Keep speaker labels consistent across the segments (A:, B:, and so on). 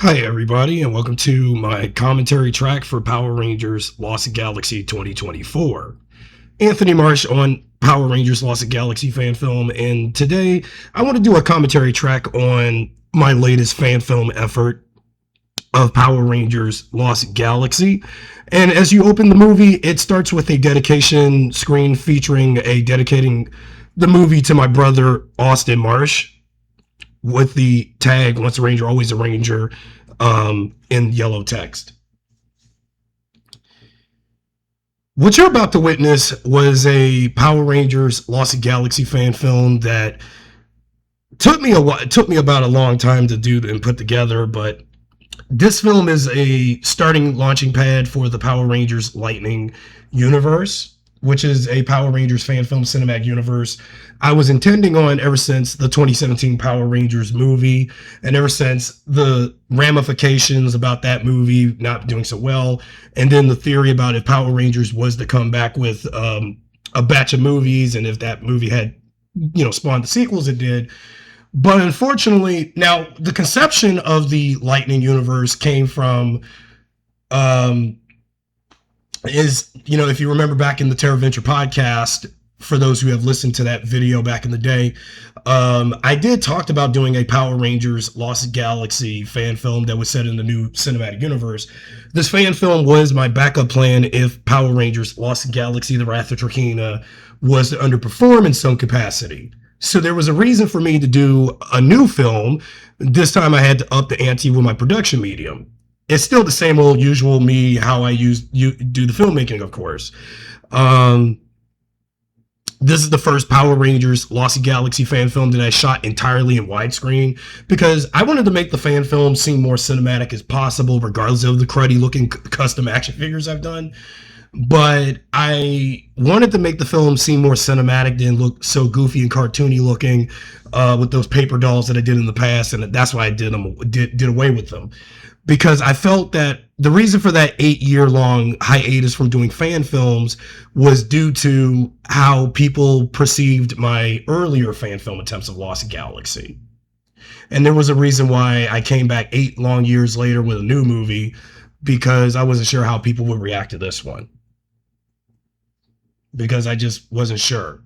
A: Hi, everybody, and welcome to my commentary track for Power Rangers Lost Galaxy 2024. Anthony Marsh on Power Rangers Lost Galaxy fan film, and today I want to do a commentary track on my latest fan film effort of Power Rangers Lost Galaxy. And as you open the movie, it starts with a dedication screen featuring a dedicating the movie to my brother Austin Marsh, with the tag "Once a Ranger, always a Ranger" in yellow text. What you're about to witness was a Power Rangers Lost Galaxy fan film that took me a while, it took me about a long time to do and put together, but this film is a starting launching pad for the Power Rangers Lightning universe, which is a Power Rangers fan film cinematic universe I was intending on ever since the 2017 Power Rangers movie, and ever since the ramifications about that movie not doing so well, and then the theory about if Power Rangers was to come back with a batch of movies, and if that movie had, spawned the sequels it did. But unfortunately, now the conception of the Lightning universe came from if you remember back in the Terra Venture podcast, for those who have listened to that video back in the day, I did talk about doing a Power Rangers Lost Galaxy fan film that was set in the new cinematic universe. This fan film was my backup plan if Power Rangers Lost Galaxy, the Wrath of Trakeena, was to underperform in some capacity. So there was a reason for me to do a new film. This time I had to up the ante with my production medium. It's still the same old usual me, how I do the filmmaking, of course. This is the first Power Rangers Lost Galaxy fan film that I shot entirely in widescreen because I wanted to make the fan film seem more cinematic as possible, regardless of the cruddy looking custom action figures I've done. But I wanted to make the film seem more cinematic than look so goofy and cartoony looking with those paper dolls that I did in the past, and that's why I did away with them. Because I felt that the reason for that 8-year-long hiatus from doing fan films was due to how people perceived my earlier fan film attempts of Lost Galaxy. And there was a reason why I came back 8 long years later with a new movie, because I wasn't sure how people would react to this one. Because I just wasn't sure.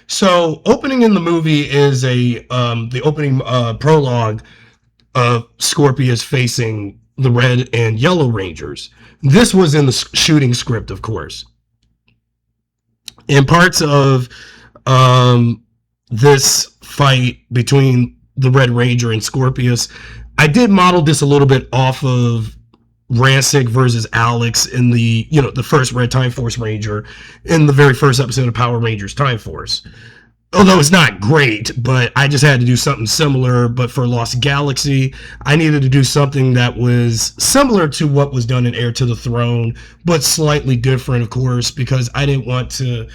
A: So opening in the movie is the opening prologue of Scorpius facing the Red and Yellow Rangers. This was in the shooting script, of course. In parts of this fight between the Red Ranger and Scorpius, I did model this a little bit off of Rancic versus Alex in the first Red Time Force Ranger in the very first episode of Power Rangers Time Force. Although it's not great, but I just had to do something similar. But for Lost Galaxy, I needed to do something that was similar to what was done in Heir to the Throne, but slightly different, of course, because I didn't want to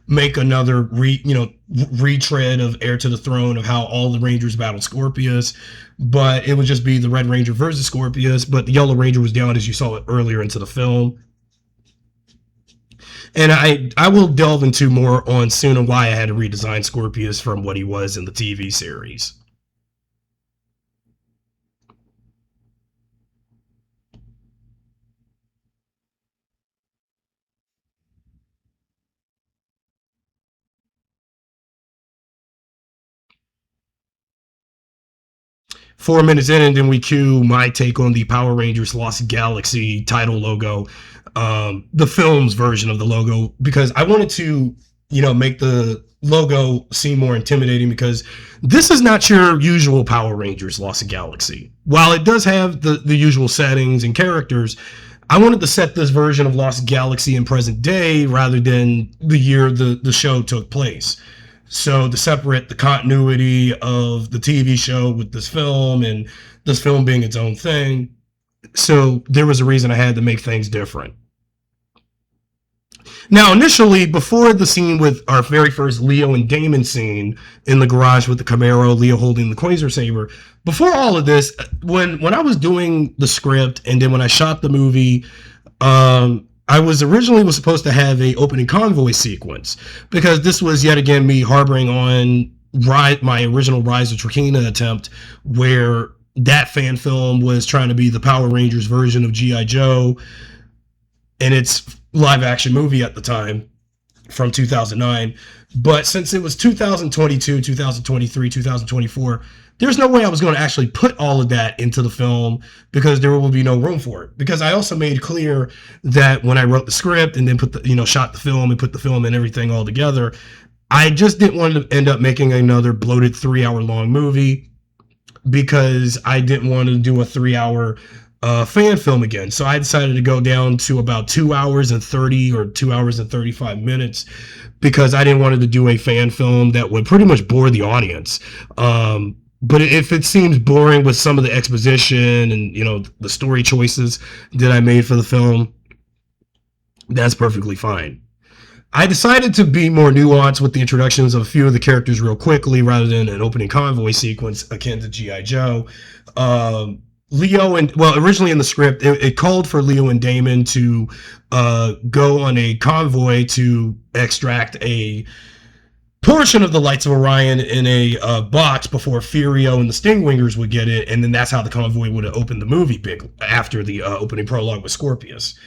A: make another retread of Heir to the Throne of how all the Rangers battled Scorpius. But it would just be the Red Ranger versus Scorpius, but the Yellow Ranger was down, as you saw it earlier into the film. And I will delve into more on soon and why I had to redesign Scorpius from what he was in the TV series. Four minutes in, and then we cue my take on the Power Rangers Lost Galaxy title logo, the film's version of the logo, because I wanted to, make the logo seem more intimidating, because this is not your usual Power Rangers Lost Galaxy. While it does have the usual settings and characters, I wanted to set this version of Lost Galaxy in present day rather than the year the show took place. So to separate the continuity of the TV show with this film, and this film being its own thing. So there was a reason I had to make things different. Now, initially, before the scene with our very first Leo and Damon scene in the garage with the Camaro, Leo holding the Quasar Saber, before all of this, when I was doing the script and then when I shot the movie, I was supposed to have a opening convoy sequence, because this was yet again me harboring on my original Rise of Trakeena attempt, where that fan film was trying to be the Power Rangers version of G.I. Joe in its live action movie at the time from 2009. But since it was 2022, 2023, 2024, there's no way I was going to actually put all of that into the film because there will be no room for it. Because I also made clear that when I wrote the script and then put the, shot the film and put the film and everything all together, I just didn't want to end up making another bloated 3 hour long movie because I didn't want to do a 3 hour fan film again. So I decided to go down to about 2 hours and 30 or 2 hours and 35 minutes because I didn't want to do a fan film that would pretty much bore the audience. But if it seems boring with some of the exposition and, the story choices that I made for the film, that's perfectly fine. I decided to be more nuanced with the introductions of a few of the characters real quickly rather than an opening convoy sequence akin to G.I. Joe. Leo and, originally in the script, it called for Leo and Damon to go on a convoy to extract a portion of the Lights of Orion in a box before Furio and the Stingwingers would get it, and then that's how the convoy would have opened the movie big after the opening prologue with Scorpius.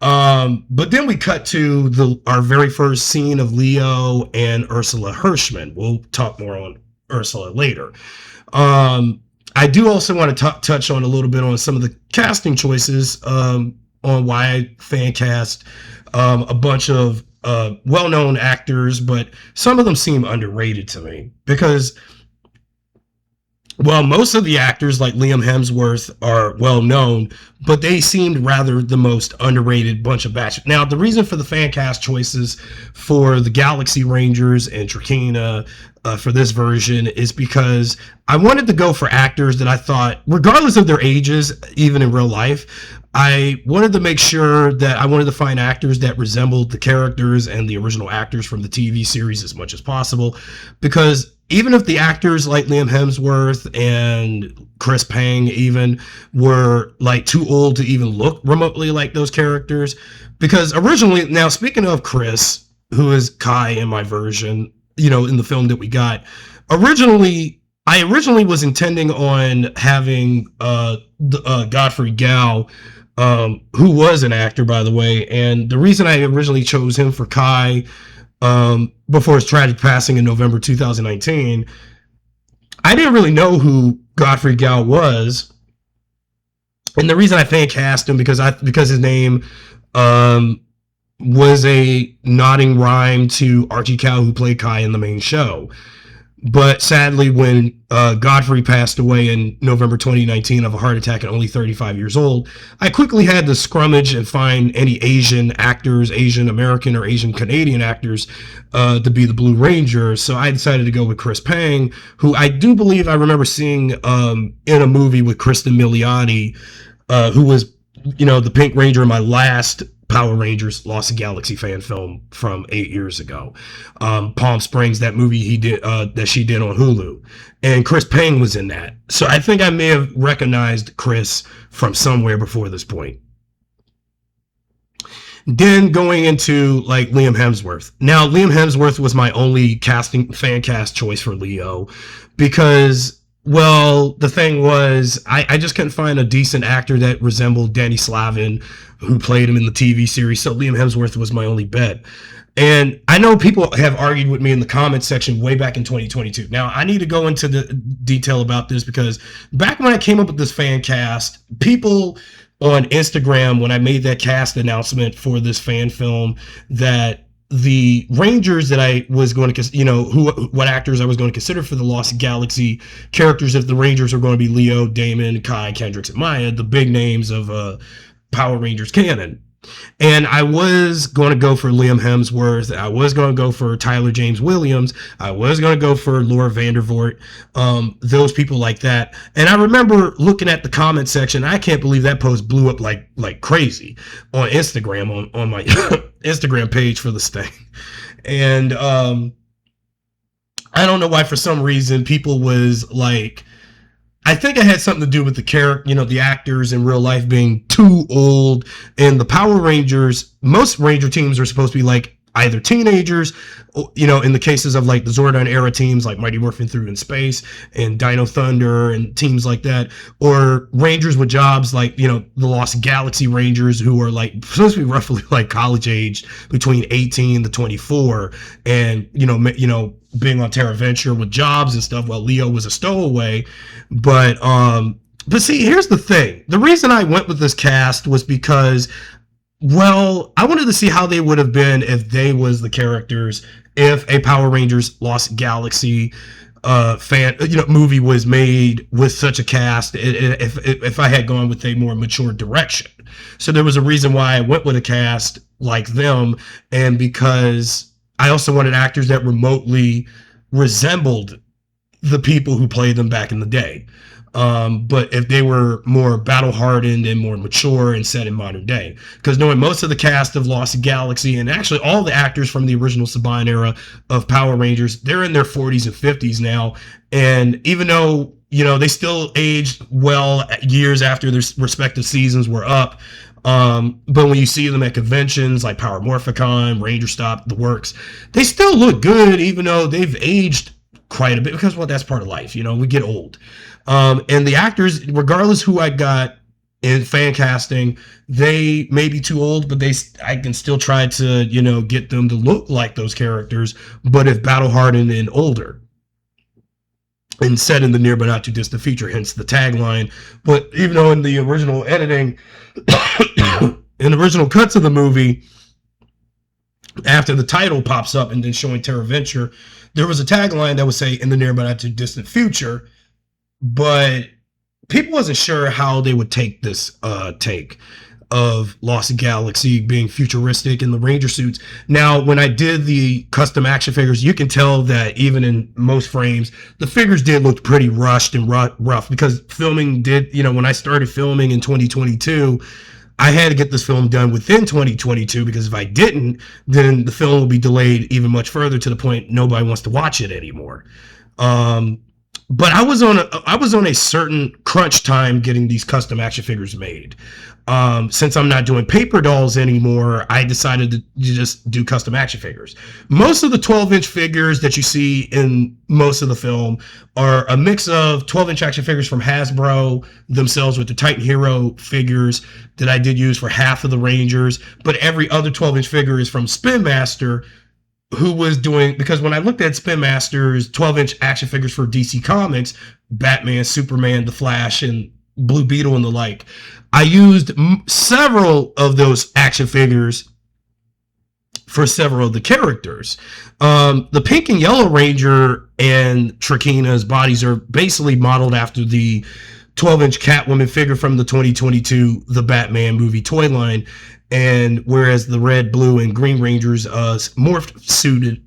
A: But then we cut to our very first scene of Leo and Ursula Hirschman. We'll talk more on Ursula later. I do also want to touch on a little bit on some of the casting choices on why I fan cast a bunch of well-known actors, but some of them seem underrated to me because most of the actors like Liam Hemsworth are well known, but they seemed rather the most underrated bunch of batch. Now, the reason for the fan cast choices for the Galaxy Rangers and Trakeena for this version is because I wanted to go for actors that I thought, regardless of their ages, even in real life, I wanted to make sure that I wanted to find actors that resembled the characters and the original actors from the TV series as much as possible, because even if the actors like Liam Hemsworth and Chris Pang even were like too old to even look remotely like those characters, because originally, now speaking of Chris, who is Kai in my version, in the film that we got, I originally was intending on having Godfrey Gao, who was an actor, by the way, and the reason I originally chose him for Kai before his tragic passing in November 2019, I didn't really know who Godfrey Gao was, and the reason I fan cast him because his name was a nodding rhyme to Archie Cow, who played Kai in the main show. But sadly, when Godfrey passed away in November 2019 of a heart attack at only 35 years old, I quickly had to scrummage and find any Asian actors, Asian American or Asian Canadian actors to be the Blue Ranger. So I decided to go with Chris Pang, who I do believe I remember seeing in a movie with Kristen Milioti, who was, the Pink Ranger in my last Power Rangers Lost Galaxy fan film from 8 years ago. Palm Springs, that movie he did that she did on Hulu, and Chris Pang was in that. So I think I may have recognized Chris from somewhere before this point. Then going into like Liam Hemsworth. Now Liam Hemsworth was my only fan cast choice for Leo because, the thing was, I just couldn't find a decent actor that resembled Danny Slavin, who played him in the TV series, so Liam Hemsworth was my only bet. And I know people have argued with me in the comments section way back in 2022. Now, I need to go into the detail about this because back when I came up with this fan cast, people on Instagram, when I made that cast announcement for this fan film, that the Rangers that I was going to, what actors I was going to consider for the Lost Galaxy characters, if the Rangers are going to be Leo, Damon, Kai, Kendricks, and Maya, the big names of Power Rangers canon. And I was going to go for Liam Hemsworth. I was going to go for Tyler James Williams. I was going to go for Laura Vandervoort. Those people like that. And I remember looking at the comment section. I can't believe that post blew up like crazy on Instagram, on my Instagram page for this thing. And I don't know why, for some reason, people was like, I think it had something to do with the character, the actors in real life being too old, and the Power Rangers, most Ranger teams are supposed to be like either teenagers, in the cases of like the Zordon era teams like Mighty Morphin Through in Space and Dino Thunder and teams like that, or Rangers with jobs like, the Lost Galaxy Rangers, who are like supposed to be roughly like college age between 18 to 24, and, being on Terra Venture with jobs and stuff while Leo was a stowaway. But see, here's the thing. The reason I went with this cast was because, well, I wanted to see how they would have been if they was the characters, if a Power Rangers Lost Galaxy movie was made with such a cast, if I had gone with a more mature direction. So there was a reason why I went with a cast like them, and because I also wanted actors that remotely resembled the people who played them back in the day. But if they were more battle hardened and more mature and set in modern day, because knowing most of the cast of Lost Galaxy and actually all the actors from the original Saban era of Power Rangers, they're in their 40s and 50s now. And even though, they still aged well years after their respective seasons were up, but when you see them at conventions like Power Morphicon, Ranger Stop, the works, they still look good, even though they've aged quite a bit, because, well, that's part of life. We get old. And the actors, regardless who I got in fan casting, they may be too old, but I can still try to, get them to look like those characters, but if battle hardened and older, and set in the near but not too distant future, hence the tagline. But even though in the original editing, in the original cuts of the movie, after the title pops up and then showing Terra Venture, there was a tagline that would say "in the near but not too distant future," but people wasn't sure how they would take this take of Lost Galaxy being futuristic in the Ranger suits. Now, when I did the custom action figures, you can tell that even in most frames, the figures did look pretty rushed and rough, because filming did, when I started filming in 2022, I had to get this film done within 2022, because if I didn't, then the film will be delayed even much further, to the point nobody wants to watch it anymore. But I was on a certain crunch time getting these custom action figures made. Since I'm not doing paper dolls anymore, I decided to just do custom action figures. Most of the 12-inch figures that you see in most of the film are a mix of 12-inch action figures from Hasbro themselves, with the Titan Hero figures that I did use for half of the Rangers, but every other 12-inch figure is from Spin Master, who was doing, because when I looked at Spin Master's 12-inch action figures for DC Comics, Batman, Superman, The Flash, and Blue Beetle and the like, I used several of those action figures for several of the characters. The pink and yellow Ranger and Trakeena's bodies are basically modeled after the 12-inch Catwoman figure from the 2022 The Batman movie toy line. And whereas the red, blue, and green Rangers morphed suited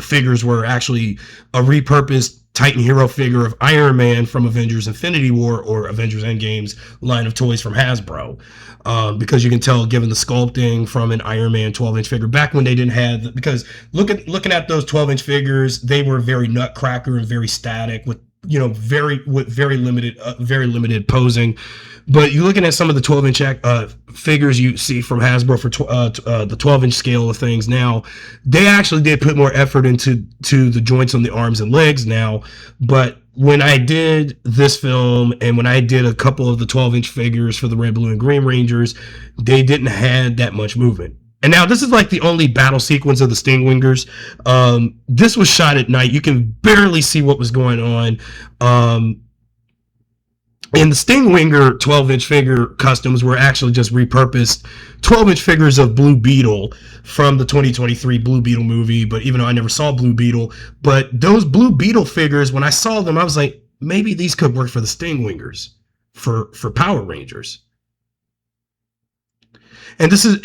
A: figures were actually a repurposed Titan Hero figure of Iron Man from Avengers Infinity War or Avengers Endgame's line of toys from Hasbro. Because you can tell, given the sculpting, from an Iron Man 12-inch figure back when they didn't have, because looking at those 12-inch figures, they were very nutcracker and very static, with very limited posing. But you're looking at some of the 12-inch figures you see from Hasbro for the 12-inch scale of things now, they actually did put more effort into the joints on the arms and legs now. But when I did this film, and when I did a couple of the 12-inch figures for the red, blue, and green Rangers, they didn't have that much movement. And now this is like the only battle sequence of the Stingwingers. This was shot at night. You can barely see what was going on. And the Stingwinger 12-inch figure customs were actually just repurposed 12-inch figures of Blue Beetle from the 2023 Blue Beetle movie. But even though I never saw Blue Beetle, but those Blue Beetle figures, when I saw them, I was like, maybe these could work for the Stingwingers for Power Rangers. And this is,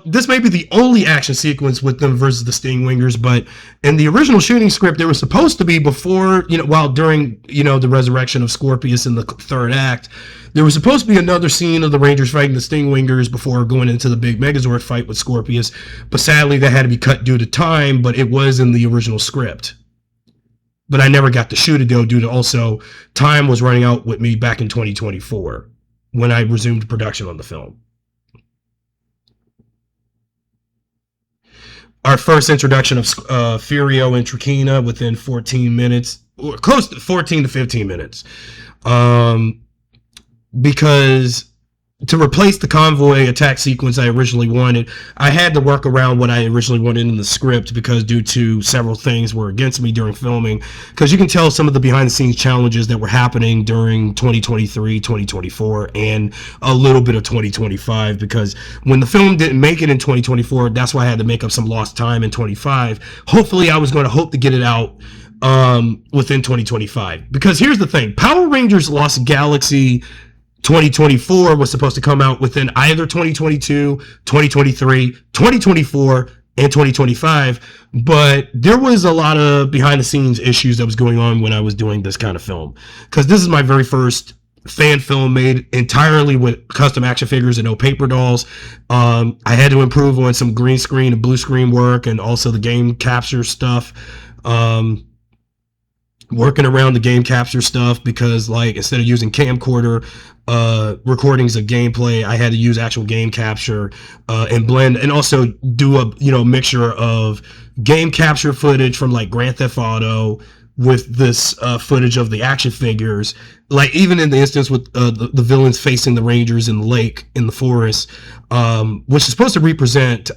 A: this may be the only action sequence with them versus the Stingwingers, but in the original shooting script, there was supposed to be during, the resurrection of Scorpius in the third act, there was supposed to be another scene of the Rangers fighting the Stingwingers before going into the big Megazord fight with Scorpius, but sadly that had to be cut due to time, but it was in the original script. But I never got to shoot it, though, due to also time was running out with me back in 2024 when I resumed production on the film. our first introduction of Furio and Trakeena within 14 minutes, or close to 14 to 15 minutes. Um, because to replace the convoy attack sequence I originally wanted, I had to work around what I originally wanted in the script because due to several things were against me during filming. Because you can tell some of the behind the scenes challenges that were happening during 2023, 2024, and a little bit of 2025. Because when the film didn't make it in 2024, that's why I had to make up some lost time in 25. Hopefully, I was going to hope to get it out within 2025. Because here's the thing: Power Rangers Lost Galaxy 2024 was supposed to come out within either 2022, 2023, 2024, and 2025. But there was a lot of behind the scenes issues that was going on when I was doing this kind of film. Because this is my very first fan film made entirely with custom action figures and no paper dolls. I had to improve on some green screen and blue screen work and also the game capture stuff. Working around the game capture stuff because like instead of using camcorder recordings of gameplay, I had to use actual game capture and blend and also do a mixture of game capture footage from like Grand Theft Auto with this footage of the action figures, like even in the instance with the villains facing the Rangers in the lake in the forest, which is supposed to represent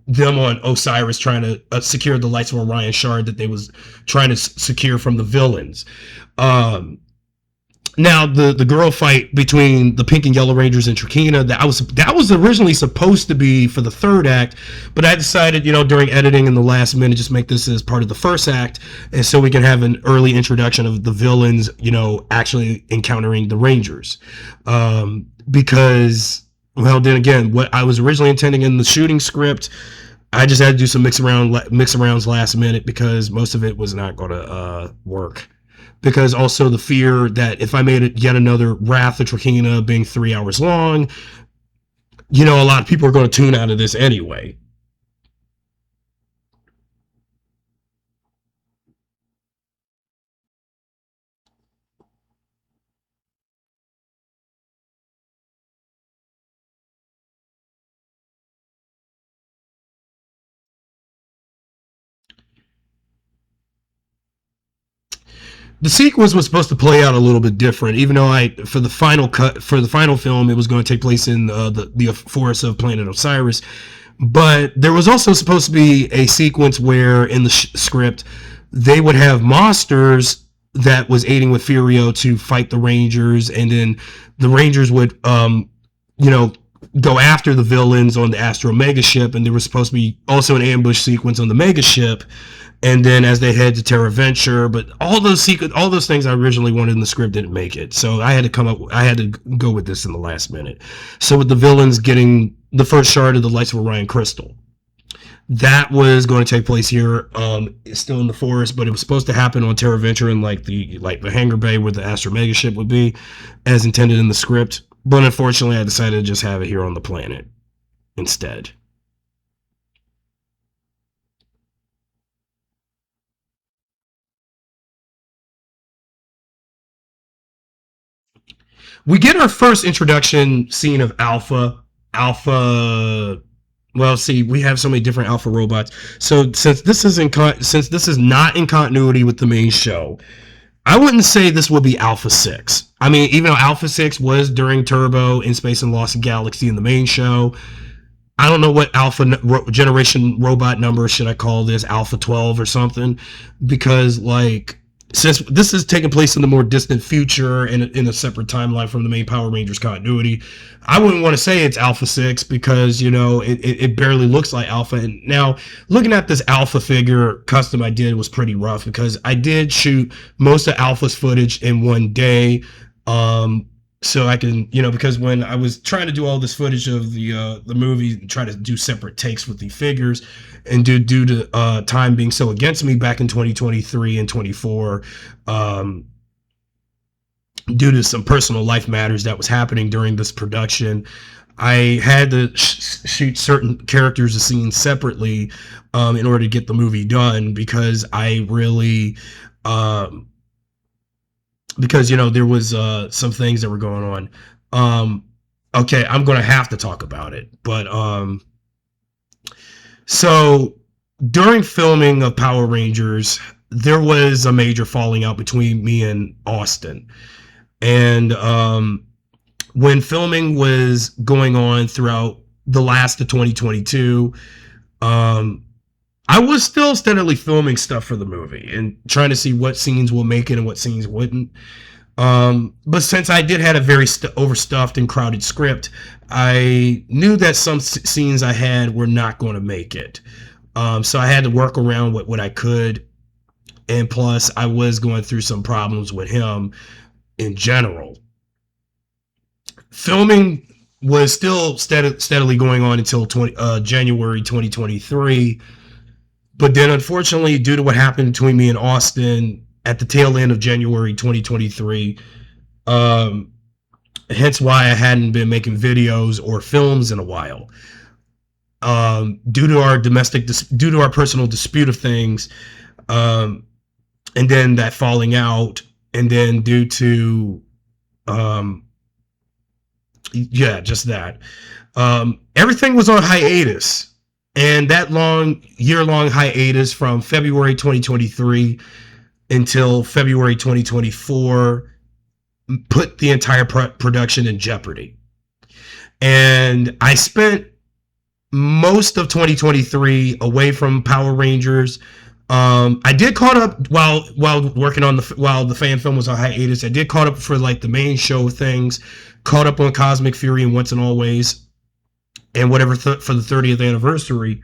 A: them on Osiris trying to secure the Lights of Orion shard that they was trying to secure from the villains. Now the girl fight between the Pink and Yellow Rangers and Trakeena, that was originally supposed to be for the third act, but I decided, during editing in the last minute, just make this as part of the first act, and so we can have an early introduction of the villains, actually encountering the Rangers, because. Well, then again, what I was originally intending in the shooting script, I just had to do some mix arounds last minute because most of it was not going to work. Because also the fear that if I made it yet another Wrath of Trakeena being 3 hours long, a lot of people are going to tune out of this anyway. The sequence was supposed to play out a little bit different, even though for the final film, it was going to take place in the forest of Planet Osiris. But there was also supposed to be a sequence where in the script they would have monsters that was aiding with Furio to fight the Rangers, and then the Rangers would, go after the villains on the Astro Mega ship, and there was supposed to be also an ambush sequence on the Mega ship, and then as they head to Terra Venture. But all those things I originally wanted in the script didn't make it, so I had to go with this in the last minute. So with the villains getting the first shard of the Lights of Orion crystal, that was going to take place here, still in the forest, but it was supposed to happen on Terra Venture in like the hangar bay where the Astro Mega ship would be, as intended in the script. But unfortunately, I decided to just have it here on the planet instead. We get our first introduction scene of Alpha. Alpha. Well, see, we have so many different Alpha robots. So since this is not in continuity with the main show, I wouldn't say this would be Alpha 6. I mean, even though Alpha 6 was during Turbo, In Space and Lost Galaxy in the main show, I don't know what Alpha generation robot number should I call this, Alpha 12 or something, because like since this is taking place in the more distant future and in a separate timeline from the main Power Rangers continuity, I wouldn't want to say it's Alpha 6 because, it barely looks like Alpha. And now, looking at this Alpha figure custom I did was pretty rough because I did shoot most of Alpha's footage in one day. So I can, because when I was trying to do all this footage of the movie, try to do separate takes with the figures, and due to time being so against me back in 2023 and 24, due to some personal life matters that was happening during this production, I had to shoot certain characters and scenes separately in order to get the movie done because I really. Because there was some things that were going on. Okay, I'm gonna have to talk about it, but So during filming of Power Rangers, there was a major falling out between me and Austin. And when filming was going on throughout the last of 2022, um, I was still steadily filming stuff for the movie and trying to see what scenes will make it and what scenes wouldn't. But since I did had a very overstuffed and crowded script, I knew that some scenes I had were not going to make it. So I had to work around what I could. And plus, I was going through some problems with him in general. Filming was still steadily going on until January 2023. But then, unfortunately, due to what happened between me and Austin at the tail end of January 2023, hence why I hadn't been making videos or films in a while. Due to our personal dispute of things, and then that falling out, and then due to, just that, everything was on hiatus. And that year-long hiatus from February 2023 until February 2024 put the entire production in jeopardy. And I spent most of 2023 away from Power Rangers. I did caught up while working on while the fan film was on hiatus. I did caught up for like the main show things, caught up on Cosmic Fury and Once and Always, and whatever for the 30th anniversary.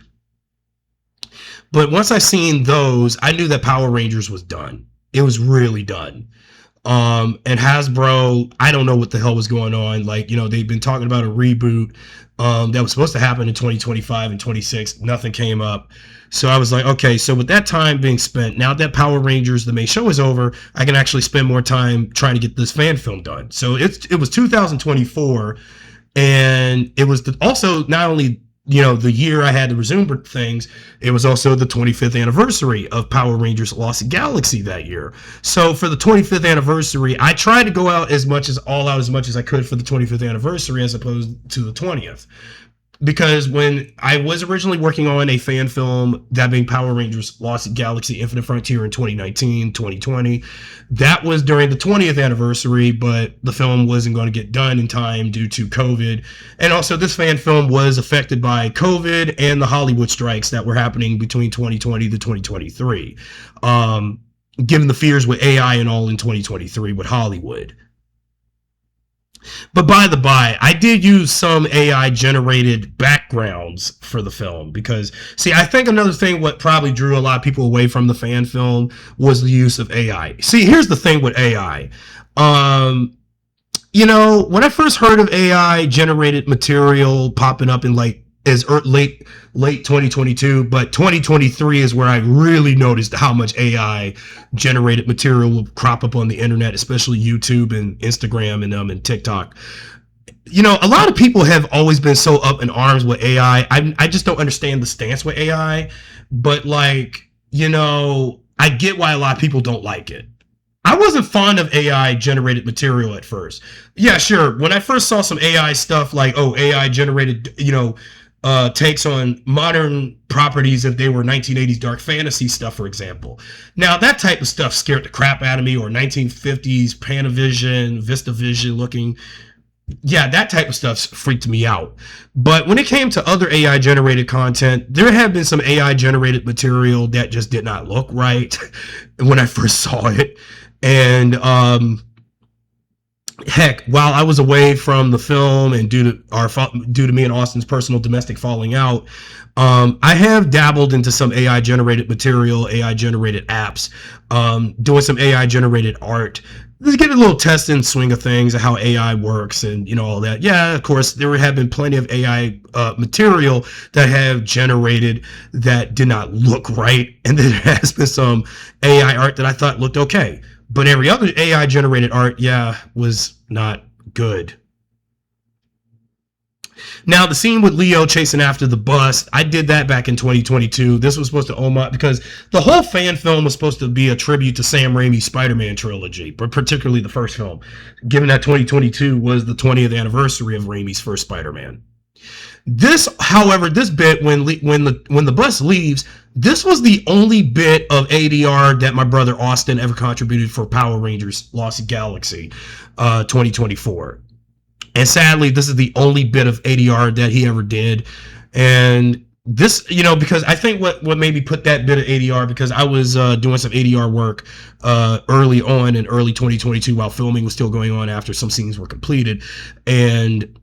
A: But once I seen those, I knew that Power Rangers was done. It was really done. And Hasbro, I don't know what the hell was going on. Like, they've been talking about a reboot that was supposed to happen in 2025 and 26. Nothing came up. So I was like, okay, so with that time being spent, now that Power Rangers, the main show, is over, I can actually spend more time trying to get this fan film done. So it was 2024. And it was also not only, the year I had to resume things, it was also the 25th anniversary of Power Rangers Lost Galaxy that year. So for the 25th anniversary, I tried to go out as much as I could for the 25th anniversary as opposed to the 20th. Because when I was originally working on a fan film, that being Power Rangers Lost Galaxy Infinite Frontier in 2019, 2020, that was during the 20th anniversary, but the film wasn't going to get done in time due to COVID. And also, this fan film was affected by COVID and the Hollywood strikes that were happening between 2020 to 2023, given the fears with AI and all in 2023 with Hollywood. But by the by, I did use some AI generated backgrounds for the film because, see, I think another thing what probably drew a lot of people away from the fan film was the use of AI. See, here's the thing with AI. When I first heard of AI generated material popping up in like as late 2022, but 2023 is where I really noticed how much AI generated material will crop up on the internet, especially YouTube and Instagram and TikTok. A lot of people have always been so up in arms with AI. I just don't understand the stance with AI, but I get why a lot of people don't like it. I wasn't fond of AI generated material at first. Yeah, sure. When I first saw some AI stuff like, AI generated, takes on modern properties if they were 1980s dark fantasy stuff, for example. Now, that type of stuff scared the crap out of me, or 1950s Panavision, VistaVision looking. Yeah, that type of stuff freaked me out. But when it came to other AI generated content, there have been some AI generated material that just did not look right when I first saw it. And heck, while I was away from the film and due to me and Austin's personal domestic falling out, I have dabbled into some AI generated material, AI generated apps, doing some AI generated art. Just get a little test and swing of things of how AI works and all that. Yeah, of course, there have been plenty of AI material that have generated that did not look right, and there has been some AI art that I thought looked okay. But every other AI generated art, was not good. Now, the scene with Leo chasing after the bus, I did that back in 2022. This was supposed to homage, because the whole fan film was supposed to be a tribute to Sam Raimi's Spider-Man trilogy, but particularly the first film, given that 2022 was the 20th anniversary of Raimi's first Spider-Man. This, however, this bit when the bus leaves, this was the only bit of ADR that my brother Austin ever contributed for Power Rangers Lost Galaxy 2024. And sadly, this is the only bit of ADR that he ever did. And this, because I think what made me put that bit of ADR, because I was doing some ADR work early on in early 2022 while filming was still going on after some scenes were completed. And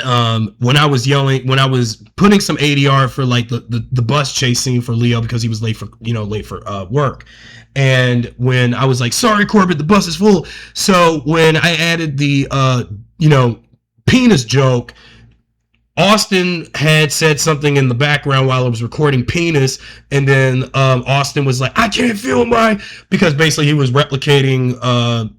A: when I was putting some ADR for like the bus chase scene for Leo, because he was late for work. And when I was like, sorry, Corbett, the bus is full. So when I added the, penis joke, Austin had said something in the background while I was recording penis, and then Austin was like, I can't feel because basically he was replicating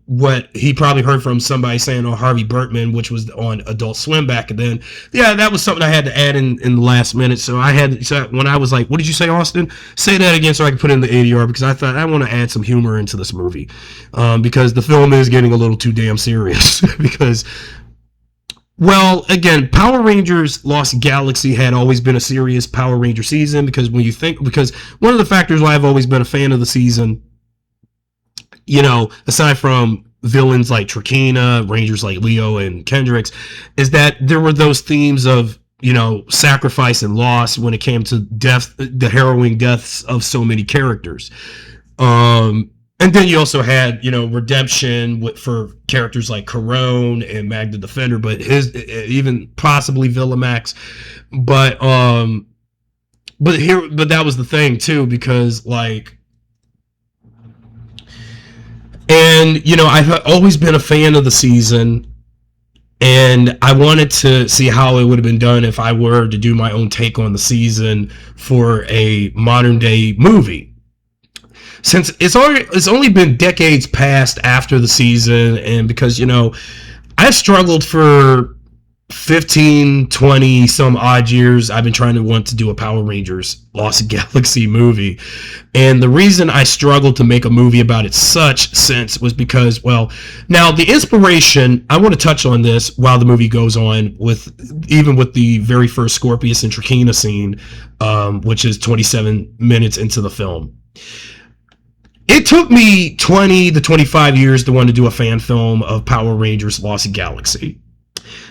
A: what he probably heard from somebody saying on Harvey Bertman, which was on Adult Swim back then. Yeah, that was something I had to add in the last minute. So when I was like, what did you say, Austin? Say that again so I can put in the ADR, because I thought I want to add some humor into this movie, because the film is getting a little too damn serious. Because, well, again, Power Rangers Lost Galaxy had always been a serious Power Ranger season, because one of the factors why I've always been a fan of the season, aside from villains like Trakeena, Rangers like Leo and Kendricks, is that there were those themes of, sacrifice and loss when it came to death, the harrowing deaths of so many characters. And then you also had, redemption for characters like Corone and Mag the Defender, but even possibly Villamax. But that was the thing too, because I've always been a fan of the season, and I wanted to see how it would have been done if I were to do my own take on the season for a modern day movie. Since it's only been decades past after the season, and because I struggled for 15, 20 some odd years, I've been trying to want to do a Power Rangers Lost Galaxy movie. And the reason I struggled to make a movie about it such sense was because, well, now the inspiration, I want to touch on this while the movie goes on, with the very first Scorpius and Trakeena scene, which is 27 minutes into the film. It took me 20 to 25 years to want to do a fan film of Power Rangers Lost Galaxy.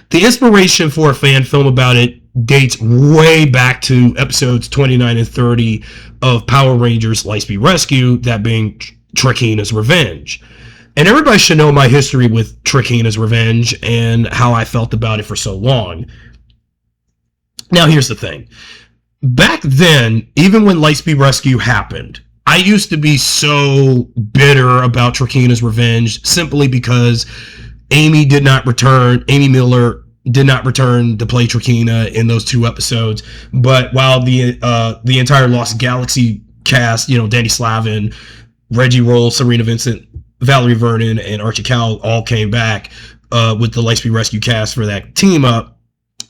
A: The inspiration for a fan film about it dates way back to episodes 29 and 30 of Power Rangers Lightspeed Rescue, that being Trakeena's Revenge. And everybody should know my history with Trakeena's Revenge and how I felt about it for so long. Now here's the thing. Back then, even when Lightspeed Rescue happened, I used to be so bitter about Trakeena's Revenge simply because Amy Miller did not return to play Trakeena in those two episodes. But while the entire Lost Galaxy cast, Danny Slavin, Reggie Roll, Serena Vincent, Valerie Vernon, and Archie Cowell all came back with the Lightspeed Rescue cast for that team up,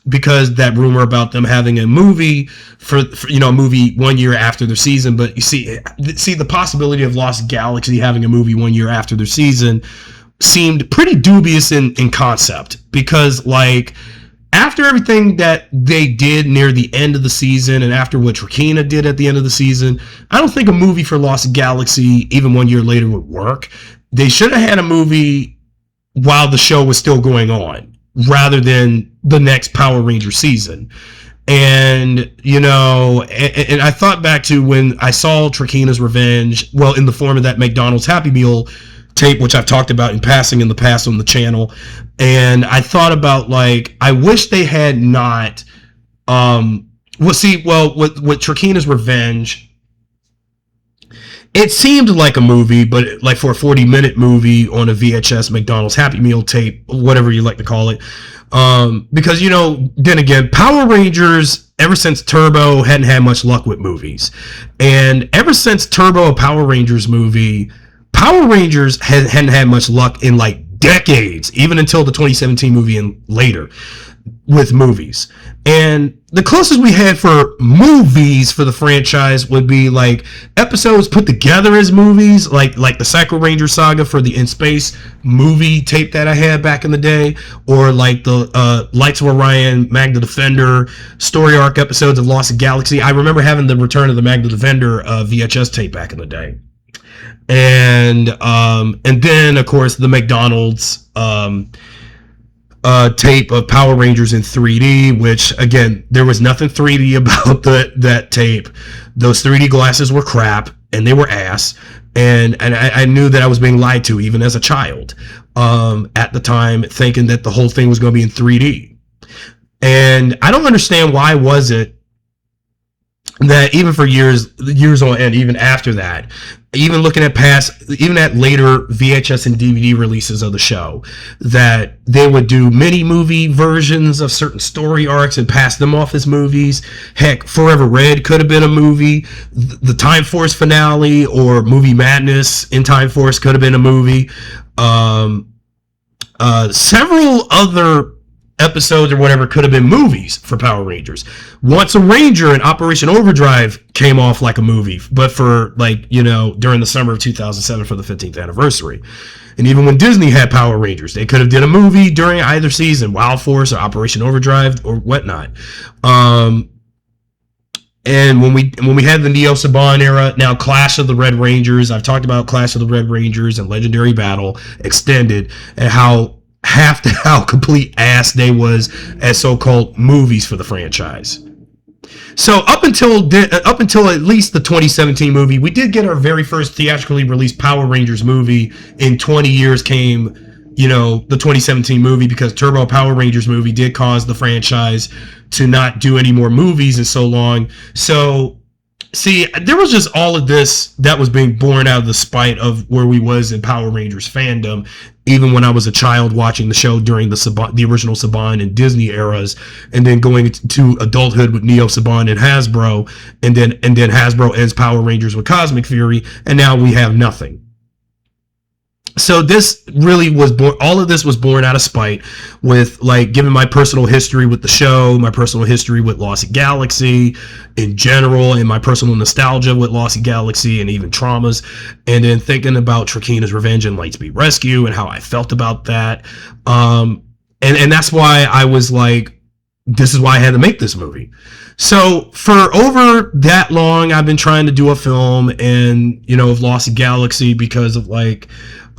A: because that rumor about them having a movie for a movie 1 year after their season. But you see the possibility of Lost Galaxy having a movie 1 year after their season seemed pretty dubious in concept, because after everything that they did near the end of the season, and after what Trakeena did at the end of the season, I don't think a movie for Lost Galaxy even 1 year later would work. They should have had a movie while the show was still going on, rather than the next Power Ranger season. And and I thought back to when I saw Trakeena's Revenge, well, in the form of that McDonald's Happy Meal tape, which I've talked about in passing in the past on the channel. And I thought about I wish they had not with Trakeena's Revenge, it seemed like a movie, but for a 40-minute movie on a VHS McDonald's Happy Meal tape, whatever you like to call it. Because, then again, Power Rangers, ever since Turbo, hadn't had much luck with movies. And ever since Turbo, a Power Rangers movie, Power Rangers hadn't had much luck in decades, even until the 2017 movie and later. with movies. And the closest we had for movies for the franchise would be like episodes put together as movies, like the Psycho Ranger saga for the In Space movie tape that I had back in the day, or like the Lights of Orion, Magna Defender story arc episodes of Lost Galaxy. I remember having the Return of the Magna Defender VHS tape back in the day. And then of course the McDonald's tape of Power Rangers in 3D, which again, there was nothing 3D about that tape. Those 3D glasses were crap and they were ass. And I knew that I was being lied to even as a child at the time, thinking that the whole thing was going to be in 3D. And I don't understand why was it that even for years on end, even after that, even looking at later VHS and DVD releases of the show, that they would do mini movie versions of certain story arcs and pass them off as movies. Heck, Forever Red could have been a movie. The Time Force finale or Movie Madness in Time Force could have been a movie. Several other episodes or whatever could have been movies for Power Rangers. Once a Ranger in Operation Overdrive came off like a movie, but for during the summer of 2007 for the 15th anniversary. And even when Disney had Power Rangers, they could have did a movie during either season, Wild Force or Operation Overdrive or whatnot. And when we had the Neo Saban era, now Clash of the Red Rangers, I've talked about Clash of the Red Rangers and Legendary Battle Extended and how complete ass they was as so-called movies for the franchise. So up until at least the 2017 movie, we did get our very first theatrically released Power Rangers movie in 20 years came, the 2017 movie, because Turbo Power Rangers movie did cause the franchise to not do any more movies in so long. So see, there was just all of this that was being born out of the spite of where we was in Power Rangers fandom, even when I was a child watching the show during the original Saban and Disney eras, and then going to adulthood with Neo Saban and Hasbro, and then Hasbro ends Power Rangers with Cosmic Fury, and now we have nothing. So this really was born, all of this was born out of spite, with like given my personal history with the show, my personal history with Lost Galaxy in general, and my personal nostalgia with Lost Galaxy and even traumas, and then thinking about Trakeena's Revenge and Lightspeed Rescue and how I felt about that. And that's why I was like, this is why I had to make this movie. So for over that long, I've been trying to do a film of Lost Galaxy because of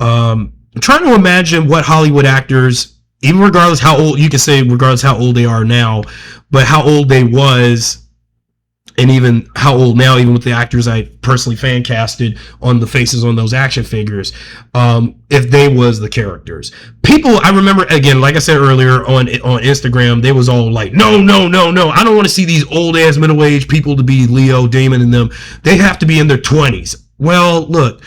A: I'm trying to imagine what Hollywood actors, even regardless how old, you can say regardless how old they are now, but how old they was, and even how old now, even with the actors I personally fan casted on the faces on those action figures, if they was the characters. People, I remember, again, like I said earlier on Instagram, they was all like, no, I don't want to see these old-ass middle-aged people to be Leo, Damon, and them. They have to be in their 20s. Well, look,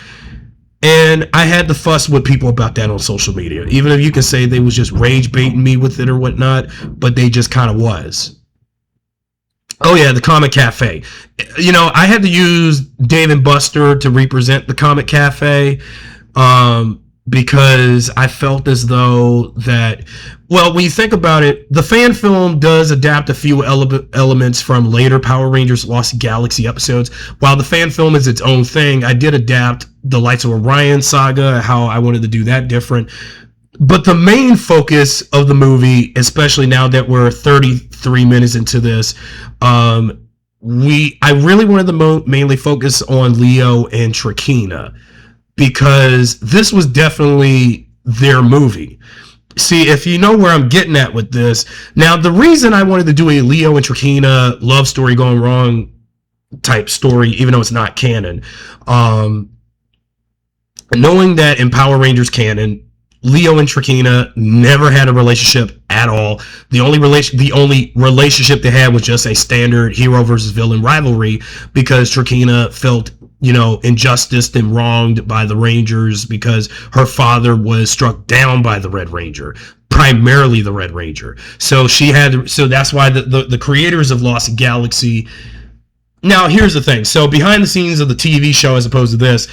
A: and I had to fuss with people about that on social media. Even if you can say they was just rage baiting me with it or whatnot, but they just kind of was. Oh yeah, the Comic Cafe. I had to use Dave and Buster to represent the Comic Cafe because I felt as though that, well, when you think about it, the fan film does adapt a few elements from later Power Rangers Lost Galaxy episodes. While the fan film is its own thing, I did adapt the Lights of Orion saga, how I wanted to do that different. But the main focus of the movie, especially now that we're 33 minutes into this, I really wanted to mainly focus on Leo and Trakeena, because this was definitely their movie. See, if you know where I'm getting at with this, now the reason I wanted to do a Leo and Trakeena love story gone wrong type story, even though it's not canon, knowing that in Power Rangers canon, Leo and Trakeena never had a relationship at all. The only relationship they had was just a standard hero versus villain rivalry, because Trakeena felt, injustice and wronged by the Rangers because her father was struck down by the Red Ranger, primarily the Red Ranger. So that's why the creators of Lost Galaxy. Now here's the thing. So behind the scenes of the TV show, as opposed to this,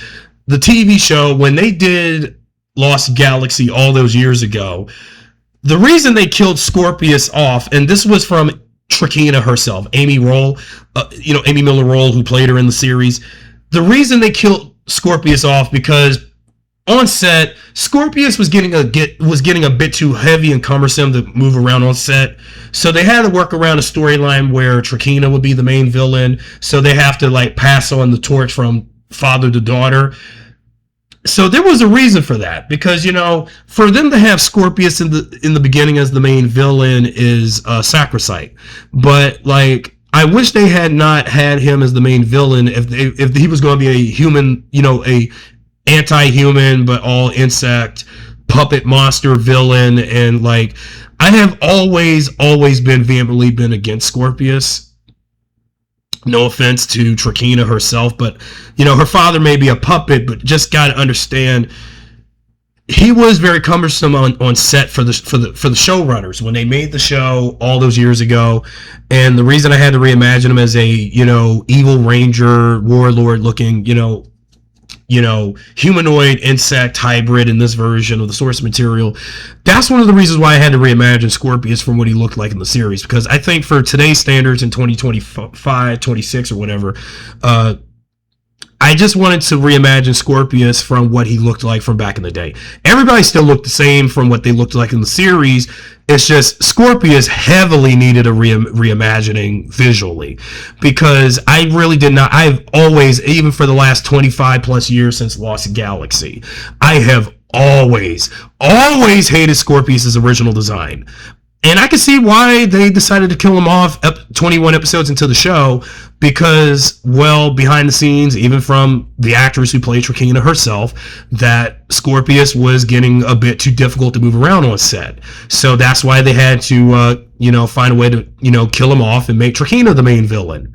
A: the TV show, when they did Lost Galaxy all those years ago, The reason they killed Scorpius off, and this was from Trakeena herself, Amy Roll, Amy Miller Roll, who played her in the series. The reason they killed Scorpius off because on set, Scorpius was getting a bit too heavy and cumbersome to move around on set. So they had to work around a storyline where Trakeena would be the main villain. So they have to like pass on the torch from father to daughter. So there was a reason for that, because for them to have Scorpius in the beginning as the main villain is sacrosanct. But like, I wish they had not had him as the main villain if he was going to be a human, a anti-human but all insect puppet monster villain. And like, I have always been vehemently been against Scorpius. No offense to Trakeena herself, but her father may be a puppet, but just got to understand he was very cumbersome on set for the showrunners when they made the show all those years ago. And the reason I had to reimagine him as a evil ranger warlord looking humanoid insect hybrid in this version of the source material. That's one of the reasons why I had to reimagine Scorpius from what he looked like in the series, because I think for today's standards in 2025, 26 or whatever, I just wanted to reimagine Scorpius from what he looked like from back in the day. Everybody still looked the same from what they looked like in the series. It's just Scorpius heavily needed a reimagining visually, because I really did not. I've always, even for the last 25 plus years since Lost Galaxy, I have always hated Scorpius's original design. And I can see why they decided to kill him off 21 episodes into the show, because, well, behind the scenes, even from the actress who played Trakeena herself, that Scorpius was getting a bit too difficult to move around on set. So that's why they had to, find a way to, kill him off and make Trakeena the main villain.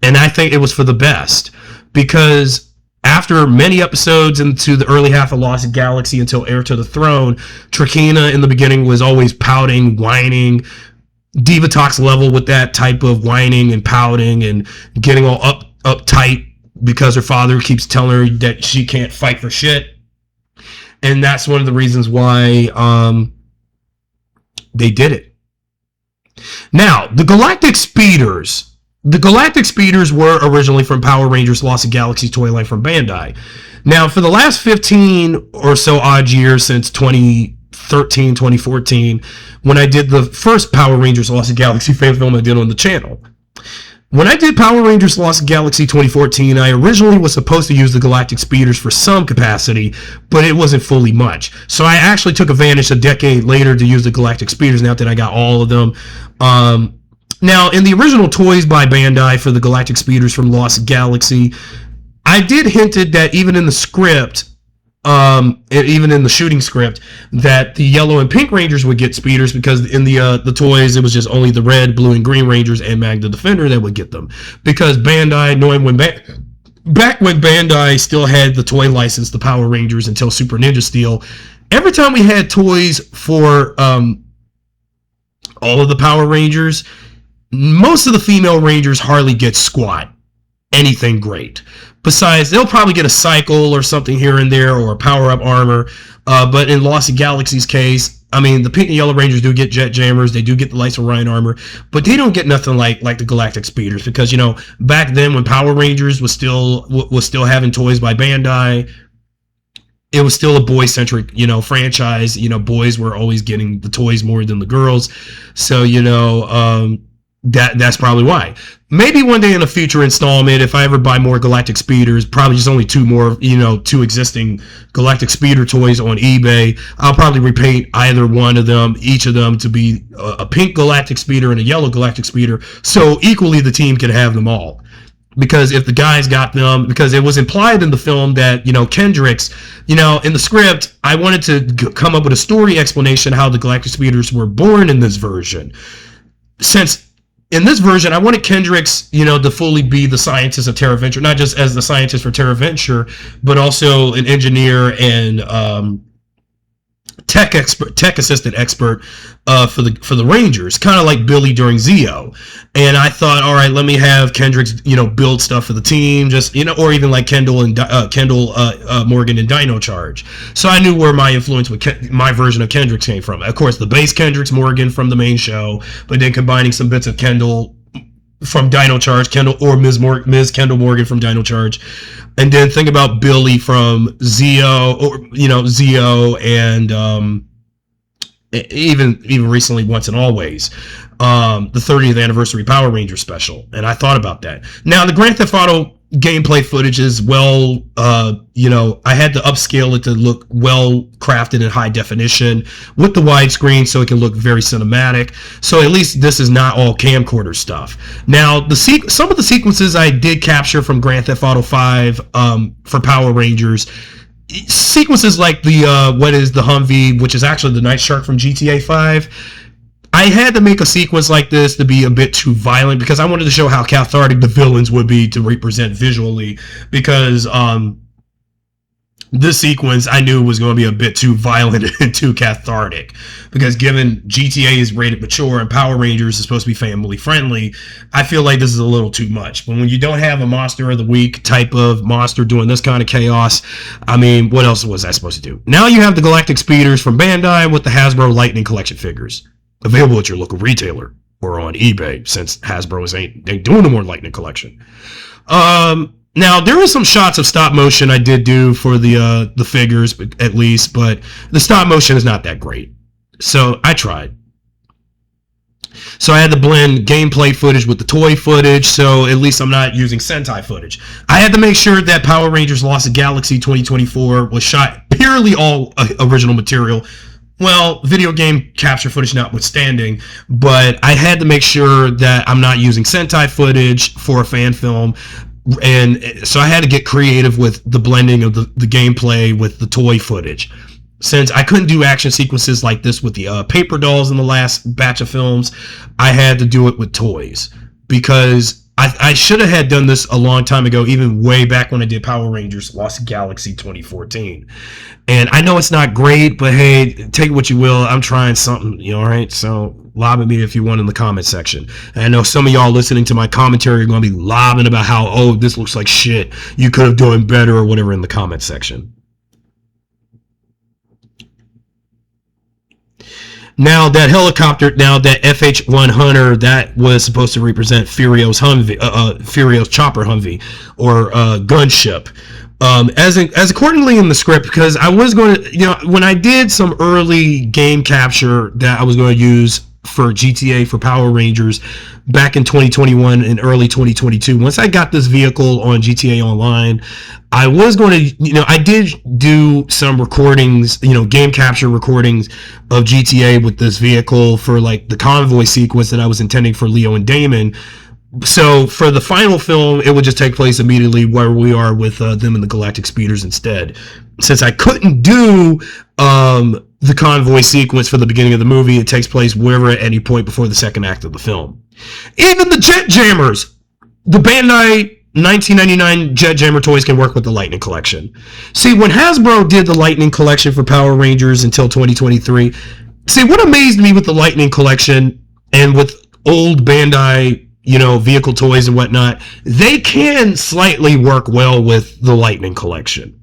A: And I think it was for the best, because after many episodes into the early half of Lost Galaxy until Heir to the Throne, Trakeena in the beginning was always pouting, whining, Divatox level with that type of whining and pouting and getting all uptight because her father keeps telling her that she can't fight for shit. And that's one of the reasons why they did it. Now, the Galactic Speeders. The Galactic Speeders were originally from Power Rangers Lost Galaxy toy line from Bandai. Now, for the last 15 or so odd years since 2013, 2014, when I did the first Power Rangers Lost Galaxy fan film I did on the channel. When I did Power Rangers Lost Galaxy 2014, I originally was supposed to use the Galactic Speeders for some capacity, but it wasn't fully much. So I actually took advantage a decade later to use the Galactic Speeders now that I got all of them. Now, in the original toys by Bandai for the Galactic Speeders from Lost Galaxy, I did hinted that even in the script, even in the shooting script, that the yellow and pink Rangers would get speeders, because in the toys it was just only the red, blue, and green Rangers and Mag the Defender that would get them. Because Bandai, knowing back when Bandai still had the toy license, the Power Rangers, until Super Ninja Steel, every time we had toys for all of the Power Rangers, most of the female Rangers hardly get squat anything great. Besides, they'll probably get a cycle or something here and there, or a power-up armor. But in Lost Galaxy's case, I mean, the pink and yellow Rangers do get jet jammers. They do get the Lights of Orion armor. But they don't get nothing like the Galactic Speeders. Because, back then when Power Rangers was still having toys by Bandai, it was still a boy-centric, franchise. Boys were always getting the toys more than the girls. So, that's probably why. Maybe one day in a future installment, if I ever buy more Galactic Speeders, probably just only two existing Galactic Speeder toys on eBay, I'll probably repaint either one of them, each of them, to be a pink Galactic Speeder and a yellow Galactic Speeder, so equally the team can have them all. Because if the guys got them, because it was implied in the film that, Kendricks, in the script, I wanted to come up with a story explanation how the Galactic Speeders were born in this version. Since in this version, I wanted Kendricks, to fully be the scientist of Terra Venture, not just as the scientist for Terra Venture, but also an engineer and tech assistant expert for the Rangers, kind of like Billy during Zeo. And I thought, all right, let me have Kendrick's build stuff for the team, just or even like Kendall Morgan and Dino Charge. So I knew where my influence with my version of Kendrick's came from. Of course, the base Kendrick's Morgan from the main show, but then combining some bits of Kendall from Dino Charge, Kendall or Ms. Kendall Morgan from Dino Charge, and then think about Billy from Zeo, or Zeo, and even recently Once and Always, the 30th anniversary Power Ranger special, and I thought about that. Now the Grand Theft Auto gameplay footage is well, I had to upscale it to look well crafted in high definition with the widescreen, so it can look very cinematic. So at least this is not all camcorder stuff. Now some of the sequences I did capture from Grand Theft Auto 5 for Power Rangers. Sequences like the Humvee, which is actually the Night Shark from GTA 5. I had to make a sequence like this to be a bit too violent because I wanted to show how cathartic the villains would be to represent visually, because this sequence I knew was going to be a bit too violent and too cathartic, because given GTA is rated mature and Power Rangers is supposed to be family friendly, I feel like this is a little too much. But when you don't have a Monster of the Week type of monster doing this kind of chaos, I mean, what else was I supposed to do? Now you have the Galactic Speeders from Bandai with the Hasbro Lightning Collection figures, available at your local retailer or on eBay, since Hasbro ain't doing no more Lightning Collection. Now there is some shots of stop motion I did do for the figures, at least, but the stop motion is not that great. So I tried. So I had to blend gameplay footage with the toy footage, so at least I'm not using Sentai footage. I had to make sure that Power Rangers Lost Galaxy 2024 was shot purely all original material. Well, video game capture footage notwithstanding, but I had to make sure that I'm not using Sentai footage for a fan film. And so I had to get creative with the blending of the gameplay with the toy footage. Since I couldn't do action sequences like this with the paper dolls in the last batch of films, I had to do it with toys. Because I should have had done this a long time ago, even way back when I did Power Rangers Lost Galaxy 2014. And I know it's not great, but hey, take what you will. I'm trying something, all right? So lob at me if you want in the comment section. And I know some of y'all listening to my commentary are going to be lobbing about how, oh, this looks like shit, you could have done better or whatever in the comment section. Now that helicopter, that FH-1 Hunter, that was supposed to represent Furio's Humvee, Furio's chopper Humvee, or gunship. As accordingly in the script, because I was going to, when I did some early game capture that I was going to use for GTA for Power Rangers back in 2021 and early 2022, once I got this vehicle on GTA Online, I was going to, I did do some recordings, game capture recordings of GTA with this vehicle for like the convoy sequence that I was intending for Leo and Damon. So for the final film, it would just take place immediately where we are with them and the Galactic Speeders instead. Since I couldn't do the convoy sequence for the beginning of the movie, it takes place wherever at any point before the second act of the film. Even the Jet Jammers, the Bandai 1999 Jet Jammer toys can work with the Lightning Collection. See, when Hasbro did the Lightning Collection for Power Rangers until 2023, what amazed me with the Lightning Collection and with old Bandai vehicle toys and whatnot, they can slightly work well with the Lightning Collection.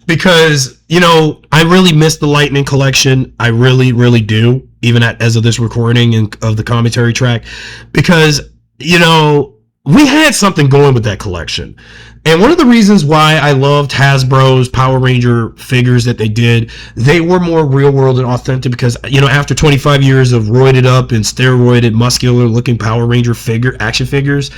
A: Because, I really miss the Lightning Collection. I really, really do, even as of this recording and of the commentary track. Because, we had something going with that collection. And one of the reasons why I loved Hasbro's Power Ranger figures that they did, they were more real world and authentic because, after 25 years of roided up and steroided, muscular looking Power Ranger action figures,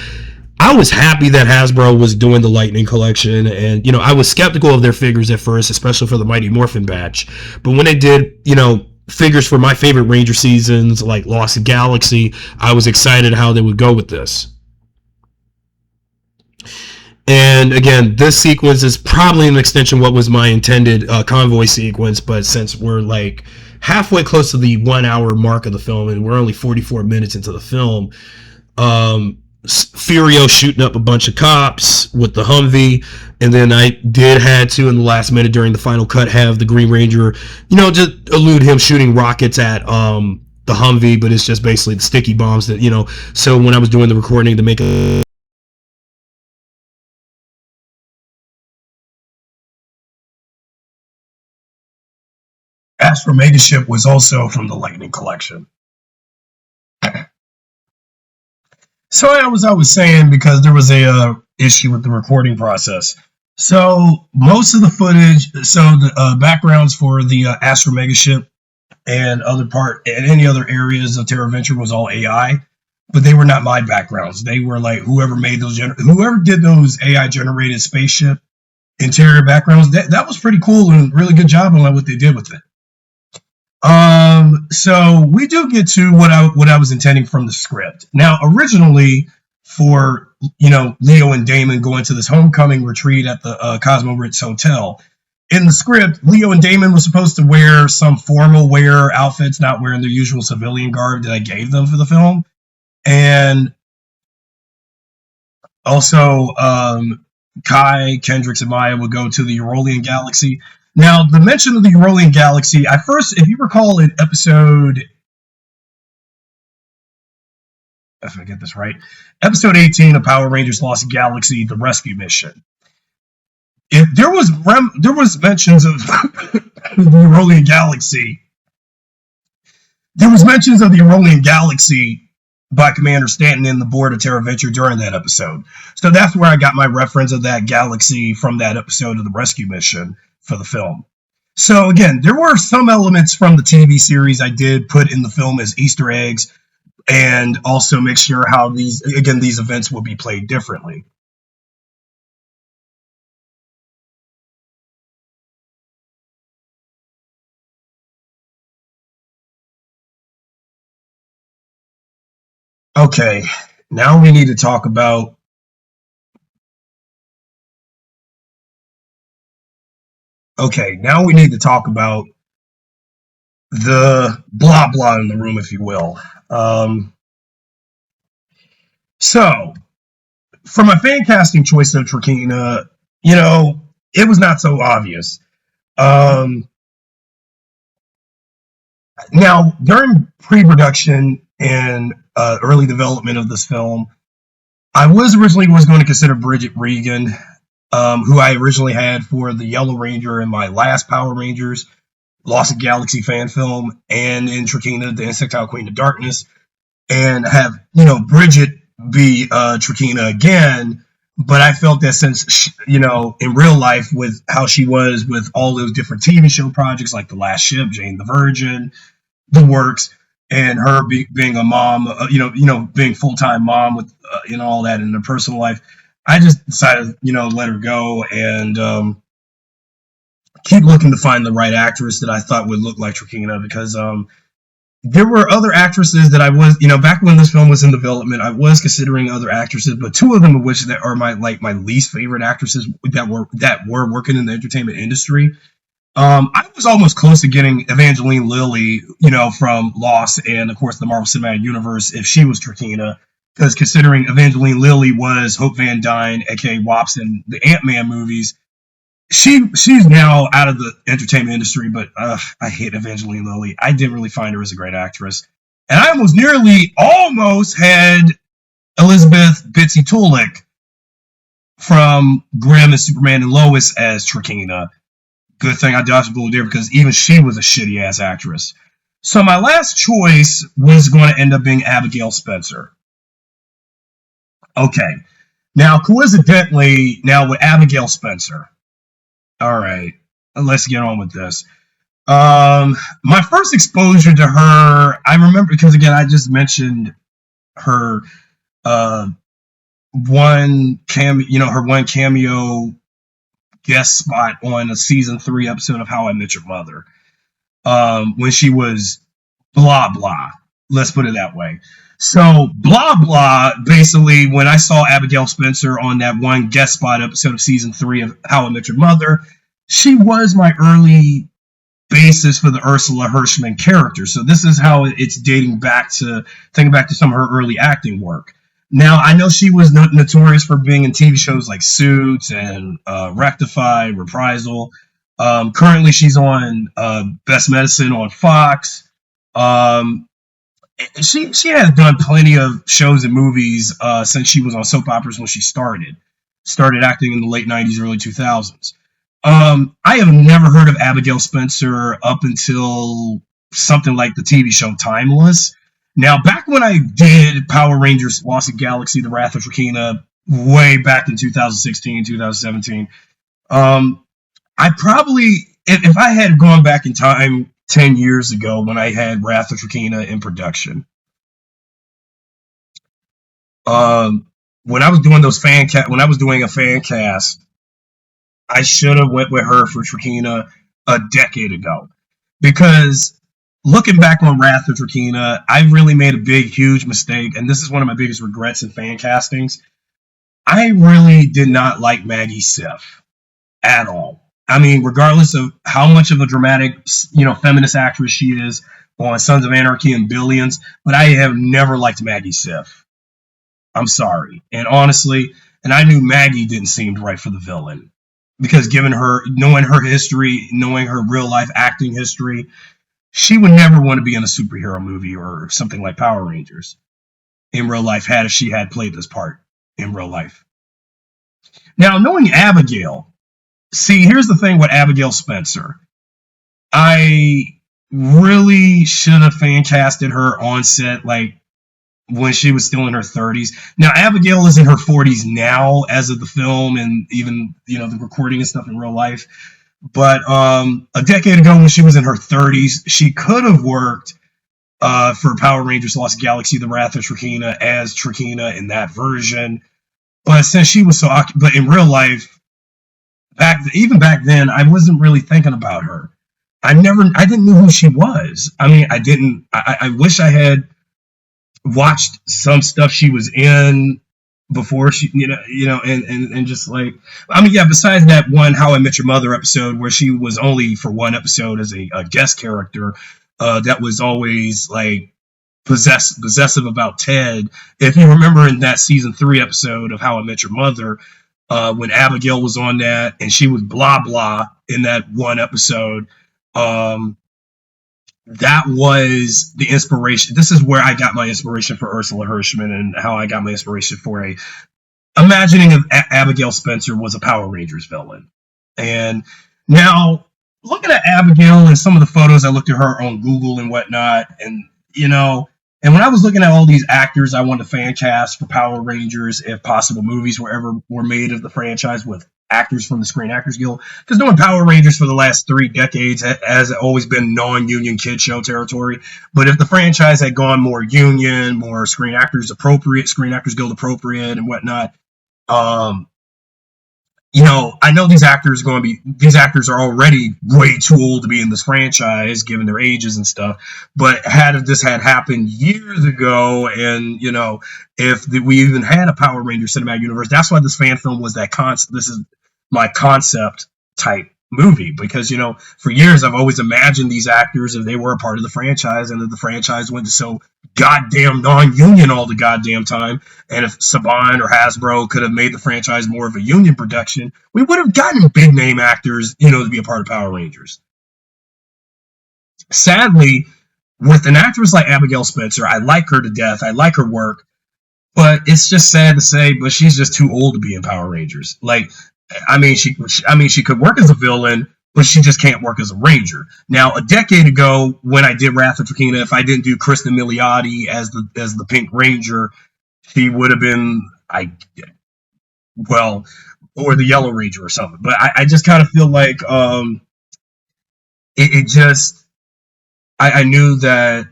A: I was happy that Hasbro was doing the Lightning Collection. And, I was skeptical of their figures at first, especially for the Mighty Morphin batch. But when they did, figures for my favorite Ranger seasons like Lost Galaxy, I was excited how they would go with this. And again, this sequence is probably an extension of what was my intended convoy sequence, but since we're like halfway close to the 1 hour mark of the film and we're only 44 minutes into the film, Furio shooting up a bunch of cops with the Humvee, and then I did had to in the last minute during the final cut have the Green Ranger, just elude him shooting rockets at the Humvee, but it's just basically the sticky bombs that So when I was doing the recording to make a Astro Megaship was also from the Lightning Collection. So as I was saying, because there was a issue with the recording process. So most of the footage, so the backgrounds for the Astro Megaship and any other areas of Terra Venture was all AI, but they were not my backgrounds. They were like whoever did those AI generated spaceship interior backgrounds. That was pretty cool and really good job on what they did with it. So we do get to what I was intending from the script. Now, originally, for Leo and Damon going to this homecoming retreat at the Cosmo Ritz Hotel, in the script, Leo and Damon were supposed to wear some formal wear outfits, not wearing their usual civilian garb that I gave them for the film, and also Kai, Kendricks, and Maya would go to the Eurolian Galaxy. Now, the mention of the Eurolian Galaxy, if you recall in episode, if I get this right, episode 18 of Power Rangers Lost Galaxy, the rescue mission. There was mentions of the Eurolian Galaxy. There was mentions of the Eurolian Galaxy by Commander Stanton in the board of Terra Venture during that episode. So that's where I got my reference of that galaxy from that episode of the rescue mission for the film. So again, there were some elements from the TV series I did put in the film as Easter eggs, and also make sure how these events will be played differently. Okay, now we need to talk about the blah blah in the room, if you will. So, for my fan casting choice of Trakeena, it was not so obvious. Now, during pre-production and early development of this film, I was going to consider Bridget Regan, who I originally had for the Yellow Ranger in my last Power Rangers Lost Galaxy fan film, and in Trakeena, the Insectile Queen of Darkness, and have Bridget be Trakeena again. But I felt that since in real life with how she was with all those different TV show projects like The Last Ship, Jane the Virgin, The Works, and her being a mom, being full-time mom with all that in her personal life, I just decided let her go and keep looking to find the right actress that I thought would look like Trakeena, because there were other actresses that I was, back when this film was in development, I was considering other actresses, but two of them of which that are my least favorite actresses that were working in the entertainment industry. I was almost close to getting Evangeline Lilly, from Lost and of course the Marvel Cinematic Universe, if she was Trakeena, because considering Evangeline Lilly was Hope Van Dyne, aka Wops, in the Ant-Man movies, she's now out of the entertainment industry, but I hate Evangeline Lilly. I didn't really find her as a great actress. And I almost had Elizabeth Bitsy Tulik from Grimm and Superman and Lois as Trakeena. Good thing I dodged a bullet there, because even she was a shitty ass actress. So my last choice was going to end up being Abigail Spencer. Okay. Now, coincidentally, with Abigail Spencer, all right, let's get on with this. My first exposure to her, I remember, because again, I just mentioned her one cameo guest spot on a season 3 episode of How I Met Your Mother, when she was blah blah. Let's put it that way. So blah blah, basically, when I saw Abigail Spencer on that one guest spot episode of season 3 of How I Met Your Mother, she was my early basis for the Ursula Hirschman character. So this is how it's thinking back to some of her early acting work. Now I know she was notorious for being in TV shows like Suits and Rectified, Reprisal. Currently, she's on Best Medicine on Fox. Um, she has done plenty of shows and movies since she was on soap operas when she started acting in the late 90s, early 2000s. I have never heard of Abigail Spencer up until something like the TV show Timeless. Now, back when I did Power Rangers Lost Galaxy, The Wrath of Trakeena, way back in 2016, 2017, I probably, if I had gone back in time 10 years ago when I had Wrath of Trakeena in production, when I was doing when I was doing a fan cast, I should have went with her for Trakeena a decade ago, because looking back on Wrath of Trakeena, I really made a big, huge mistake, and this is one of my biggest regrets in fan castings. I really did not like Maggie Siff at all. I mean, regardless of how much of a dramatic, feminist actress she is on Sons of Anarchy and Billions, but I have never liked Maggie Siff. I'm sorry. And honestly, and I knew Maggie didn't seem right for the villain, because given her, knowing her history, knowing her real life acting history, she would never want to be in a superhero movie or something like Power Rangers in real life, had if she had played this part in real life. Now, knowing Abigail, see, here's the thing with Abigail Spencer. I really should have fan casted her on set, like when she was still in her 30s. Now, Abigail is in her 40s now, as of the film and even the recording and stuff in real life. But a decade ago, when she was in her 30s, she could have worked for Power Rangers Lost Galaxy, The Wrath of Trakeena, as Trakeena in that version. But since she was but in real life, even back then, I wasn't really thinking about her. I didn't know who she was. I mean, I didn't. I wish I had watched some stuff she was in before she, and just like, I mean, yeah. Besides that one How I Met Your Mother episode where she was only for one episode as a guest character, that was always like possessive about Ted. If you remember in that season 3 episode of How I Met Your Mother, when Abigail was on that and she was blah blah in that one episode, that was the inspiration. This is where I got my inspiration for Ursula Hirschman, and how I got my inspiration for imagining if Abigail Spencer was a Power Rangers villain. And now, looking at Abigail and some of the photos, I looked at her on Google and whatnot, and and when I was looking at all these actors I wanted to fan cast for Power Rangers, if possible, movies were made of the franchise with actors from the Screen Actors Guild, because doing Power Rangers for the last 3 decades has always been non-union kid show territory. But if the franchise had gone more union, more Screen Actors Guild appropriate and whatnot, I know these actors are already way too old to be in this franchise given their ages and stuff. But had this had happened years ago, and if we even had a Power Rangers cinematic universe, that's why this fan film was that concept. This is my concept type movie, because for years I've always imagined these actors, if they were a part of the franchise and if the franchise went to so goddamn non-union all the goddamn time, and if Saban or Hasbro could have made the franchise more of a union production, we would have gotten big name actors to be a part of Power Rangers. Sadly, with an actress like Abigail Spencer, I like her to death, I like her work, but it's just sad to say, but she's just too old to be in Power Rangers. Like, I mean, she could work as a villain, but she just can't work as a ranger. Now, a decade ago, when I did Wrath of Trakeena, if I didn't do Kristen Milioti as the Pink Ranger, she would have been or the Yellow Ranger or something. But I just kind of feel like it just I knew that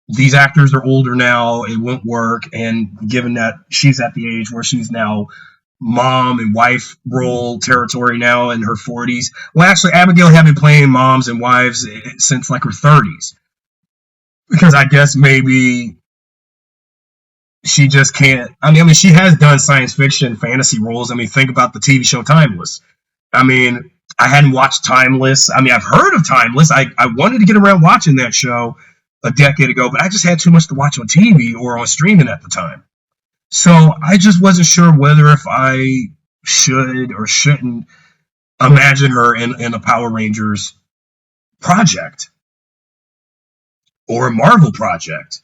A: these actors are older now, it won't work, and given that she's at the age where she's now mom and wife role territory now in her 40s. Well, actually, Abigail had been playing moms and wives since like her 30s, because I guess maybe she just can't. I mean, she has done science fiction, fantasy roles. I mean, think about the TV show Timeless. I mean, I hadn't watched Timeless. I mean, I've heard of Timeless. I wanted to get around watching that show a decade ago, but I just had too much to watch on TV or on streaming at the time. So I just wasn't sure whether if I should or shouldn't imagine her in a Power Rangers project or a Marvel project.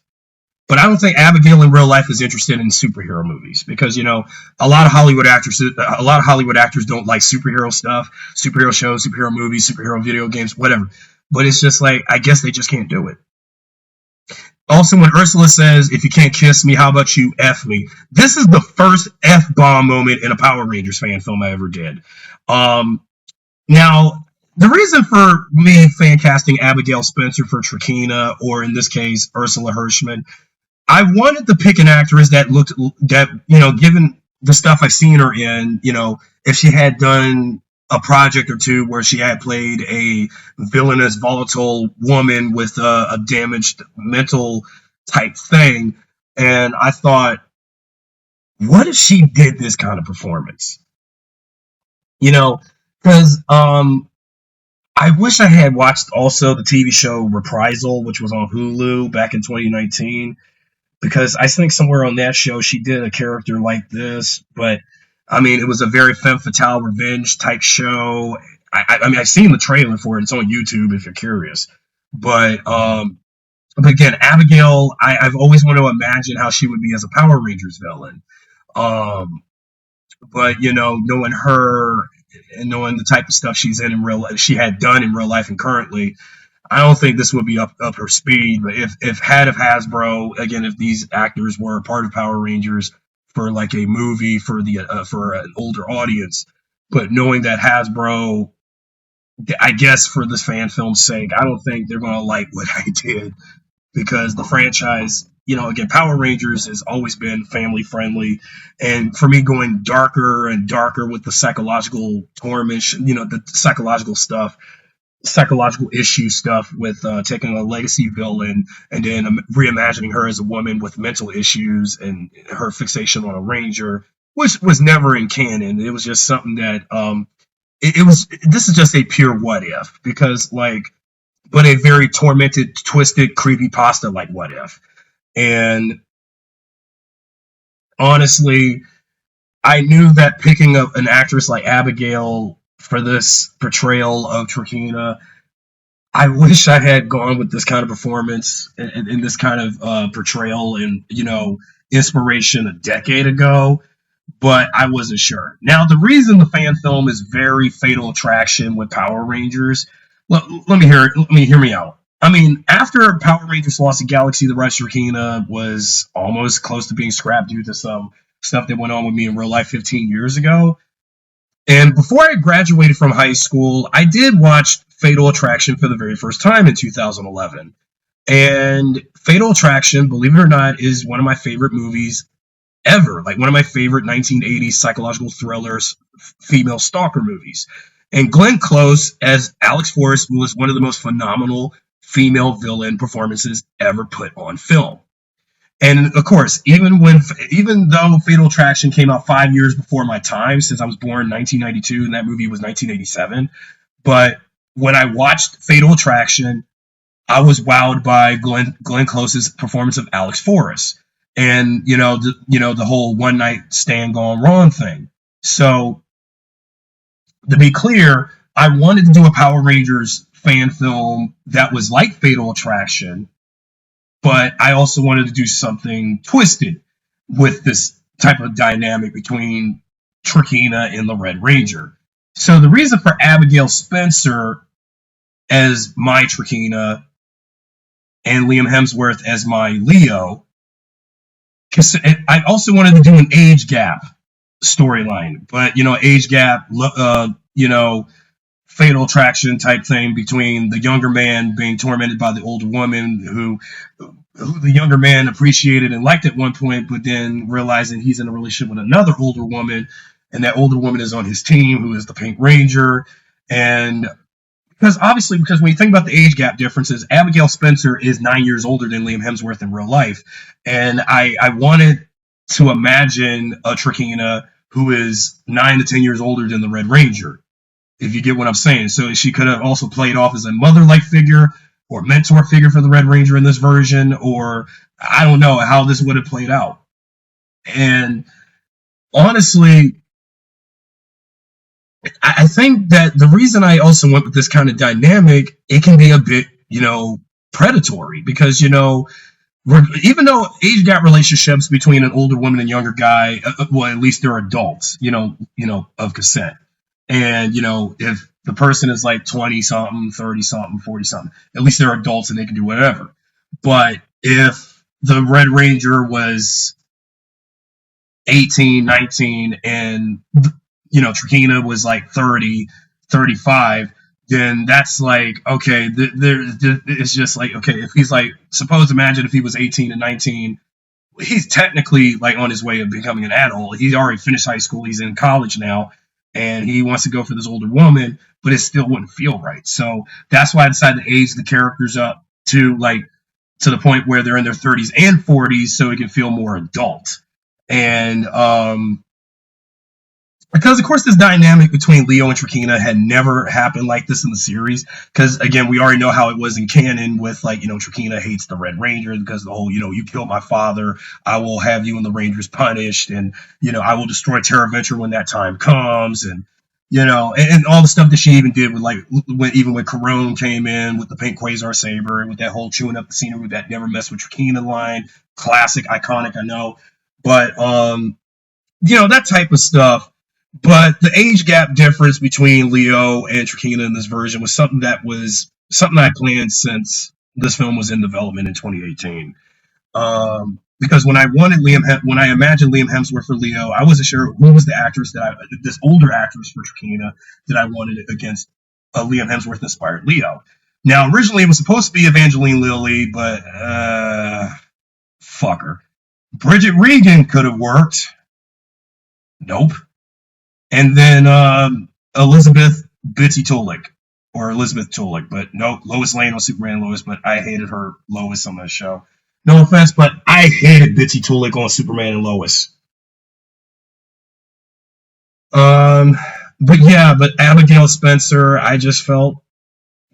A: But I don't think Abigail in real life is interested in superhero movies because a lot of Hollywood actors don't like superhero stuff, superhero shows, superhero movies, superhero video games, whatever. But it's just like I guess they just can't do it. Also, when Ursula says, "If you can't kiss me, how about you f me?" This is the first f bomb moment in a Power Rangers fan film I ever did. Um, Now, the reason for me fan casting Abigail Spencer for Trakeena, or in this case Ursula Hirschman, I wanted to pick an actress that looked that given the stuff I've seen her in, if she had done a project or two where she had played a villainous, volatile woman with a damaged mental type thing, and I thought, what if she did this kind of performance? Because I wish I had watched also the TV show Reprisal, which was on Hulu back in 2019, because I think somewhere on that show she did a character like this, but I mean, it was a very femme fatale revenge type show. I mean, I've seen the trailer for it. It's on YouTube if you're curious. But again, Abigail, I've always wanted to imagine how she would be as a Power Rangers villain. Um, but knowing her and knowing the type of stuff she had done in real life and currently, I don't think this would be up her speed. But if head of Hasbro, again, if these actors were a part of Power Rangers for like a movie for an older audience, but knowing that Hasbro, I guess for this fan film's sake, I don't think they're gonna like what I did, because the franchise, again, Power Rangers has always been family friendly, and for me, going darker and darker with the psychological torment, the psychological issue stuff with taking a legacy villain and then reimagining her as a woman with mental issues and her fixation on a ranger, which was never in canon. It was just something that it was. This is just a pure what if, because but a very tormented, twisted, creepy pasta like what if. And honestly, I knew that picking up an actress like Abigail for this portrayal of Trakeena, I wish I had gone with this kind of performance and this kind of portrayal and inspiration a decade ago, but I wasn't sure. Now, the reason the fan film is very Fatal Attraction with Power Rangers, let me hear me out. I mean, after Power Rangers Lost in Galaxy, the Wrath of Trakeena was almost close to being scrapped due to some stuff that went on with me in real life 15 years ago. And before I graduated from high school, I did watch Fatal Attraction for the very first time in 2011. And Fatal Attraction, believe it or not, is one of my favorite movies ever. Like one of my favorite 1980s psychological thrillers, female stalker movies. And Glenn Close as Alex Forrest was one of the most phenomenal female villain performances ever put on film. And of course, even though Fatal Attraction came out 5 years before my time, since I was born in 1992 and that movie was 1987, but when I watched Fatal Attraction, I was wowed by Glenn Close's performance of Alex Forrest, and the whole one night stand gone wrong thing. So to be clear, I wanted to do a Power Rangers fan film that was like Fatal Attraction, but I also wanted to do something twisted with this type of dynamic between Trakeena and the Red Ranger. So the reason for Abigail Spencer as my Trakeena and Liam Hemsworth as my Leo, because I also wanted to do an age gap storyline, but age gap, Fatal Attraction type thing between the younger man being tormented by the older woman who the younger man appreciated and liked at one point, but then realizing he's in a relationship with another older woman, and that older woman is on his team, who is the Pink Ranger. And because when you think about the age gap differences, Abigail Spencer is 9 years older than Liam Hemsworth in real life, and I wanted to imagine a Trakeena who is 9 to 10 years older than the Red Ranger, if you get what I'm saying. So she could have also played off as a mother-like figure or mentor figure for the Red Ranger in this version, or I don't know how this would have played out. And honestly, I think that the reason I also went with this kind of dynamic, it can be a bit, predatory because, even though age gap relationships between an older woman and younger guy, well, at least they're adults, of consent. And, if the person is like 20 something, 30 something, 40 something, at least they're adults and they can do whatever. But if the Red Ranger was 18, 19, and Trakeena was like 30, 35, then that's like, okay, it's just like, okay, if he's like, suppose imagine if he was 18 and 19, he's technically like on his way of becoming an adult. He's already finished high school, he's in college now, and he wants to go for this older woman, but it still wouldn't feel right. So that's why I decided to age the characters up to the point where they're in their 30s and 40s so it can feel more adult. And because of course this dynamic between Leo and Trakeena had never happened like this in the series. Because again, we already know how it was in canon with like, Trakeena hates the Red Ranger because the whole, you killed my father, I will have you and the Rangers punished, and I will destroy Terra Venture when that time comes, and and all the stuff that she even did with like when Corone came in with the pink quasar saber and with that whole chewing up the scenery with that never mess with Trakeena line, classic, iconic, I know, but that type of stuff. But the age gap difference between Leo and Trakeena in this version was something I planned since this film was in development in 2018. Because when I imagined Liam Hemsworth for Leo, I wasn't sure who was the actress this older actress for Trakeena that I wanted against Liam Hemsworth inspired Leo. Now, originally it was supposed to be Evangeline Lilly, but fuck her. Bridget Regan could have worked. Nope. And then Elizabeth Bitsy Tulik, or Elizabeth Tulik, but no, Lois Lane was Superman Lois, but I hated her Lois on the show. No offense, but I hated Bitsy Tulik on Superman and Lois. But yeah, but Abigail Spencer, I just felt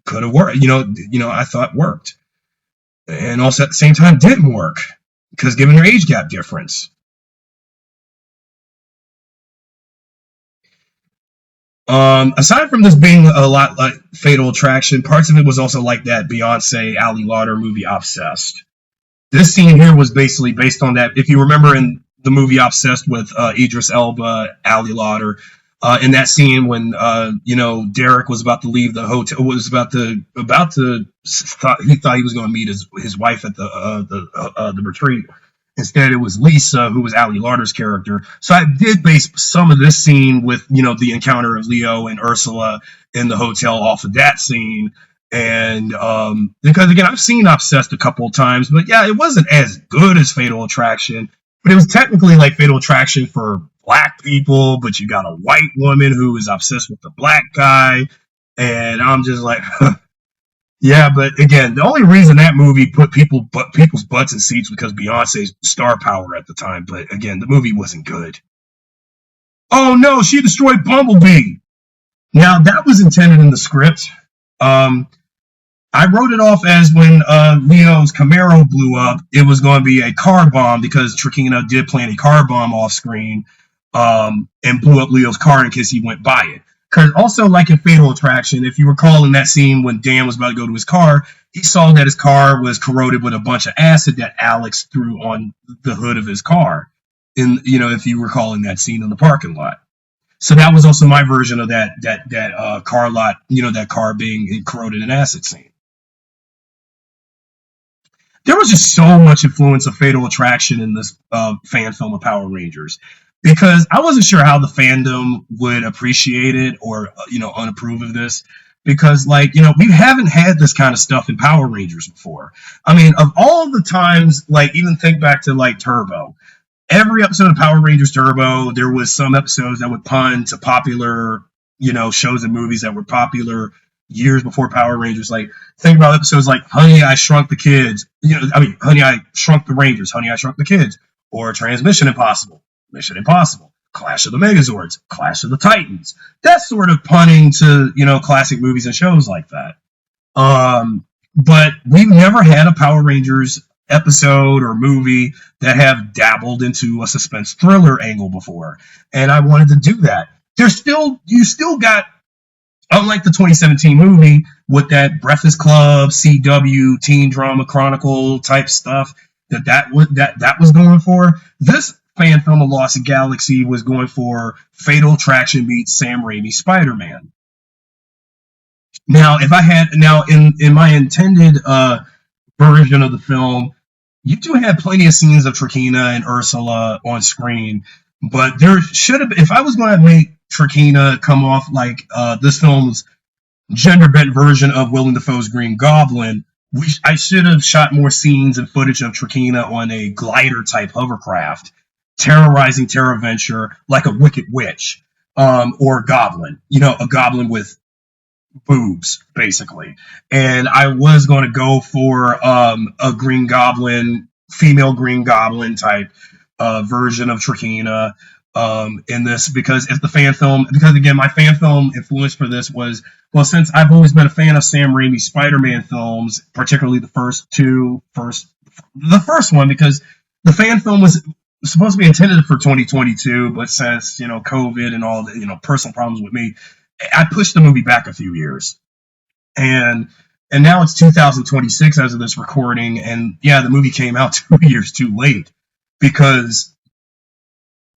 A: could have worked. I thought worked, and also at the same time didn't work because given her age gap difference. Aside from this being a lot like Fatal Attraction, parts of it was also like that Beyonce Ali Lauder movie Obsessed. This scene here was basically based on that. If you remember in the movie Obsessed with Idris Elba, Ali Lauder, in that scene when Derek was about to leave the hotel, was about to he thought he was going to meet his wife at the retreat. Instead, it was Lisa, who was Ali Larder's character. So I did base some of this scene with, the encounter of Leo and Ursula in the hotel off of that scene. And because, again, I've seen Obsessed a couple of times, but yeah, it wasn't as good as Fatal Attraction. But it was technically like Fatal Attraction for black people, but you got a white woman who is obsessed with the black guy. And I'm just like, yeah, but again, the only reason that movie put people's butts in seats was because Beyonce's star power at the time. But again, the movie wasn't good. Oh no, she destroyed Bumblebee. Now that was intended in the script. I wrote it off as when Leo's Camaro blew up, it was going to be a car bomb because Trakeena did plant a car bomb off screen and blew up Leo's car in case he went by it. Because also, like in Fatal Attraction, if you recall in that scene when Dan was about to go to his car, he saw that his car was corroded with a bunch of acid that Alex threw on the hood of his car. If you recall in that scene in the parking lot. So that was also my version of that car lot, that car being corroded in acid scene. There was just so much influence of Fatal Attraction in this fan film of Power Rangers because I wasn't sure how the fandom would appreciate it or unapprove of this because we haven't had this kind of stuff in Power Rangers before. I mean, of all the times, even think back to Turbo. Every episode of Power Rangers Turbo, there was some episodes that would pun to popular shows and movies that were popular years before Power Rangers. Think about episodes like Honey, I Shrunk the Kids. Honey, I Shrunk the Rangers. Honey, I Shrunk the Kids. Or Transmission Impossible. Mission Impossible. Clash of the Megazords. Clash of the Titans. That's sort of punning to, classic movies and shows like that. But we've never had a Power Rangers episode or movie that have dabbled into a suspense thriller angle before, and I wanted to do that. You still got, unlike the 2017 movie with that Breakfast Club, CW, teen drama chronicle type stuff that was going for. This fan film of Lost Galaxy was going for Fatal Attraction meets Sam Raimi Spider-Man. Now, if I had now in my intended version of the film, you do have plenty of scenes of Trakeena and Ursula on screen, but there should have, if I was going to make Trakeena come off like this film's gender bent version of Willem Dafoe's Green Goblin, I should have shot more scenes and footage of Trakeena on a glider type hovercraft, terrorizing Terra Venture like a wicked witch, or a goblin. You know, a goblin with boobs, basically. And I was going to go for a Green Goblin, female Green Goblin type version of Trakeena in this, because if the fan film, because again, my fan film influence for this was, well, since I've always been a fan of Sam Raimi Spider-Man films, particularly the first one, because the fan film was supposed to be intended for 2022, but since, you know, COVID and all the, you know, personal problems with me, I pushed the movie back a few years, and now it's 2026 as of this recording, and yeah, the movie came out 2 years too late because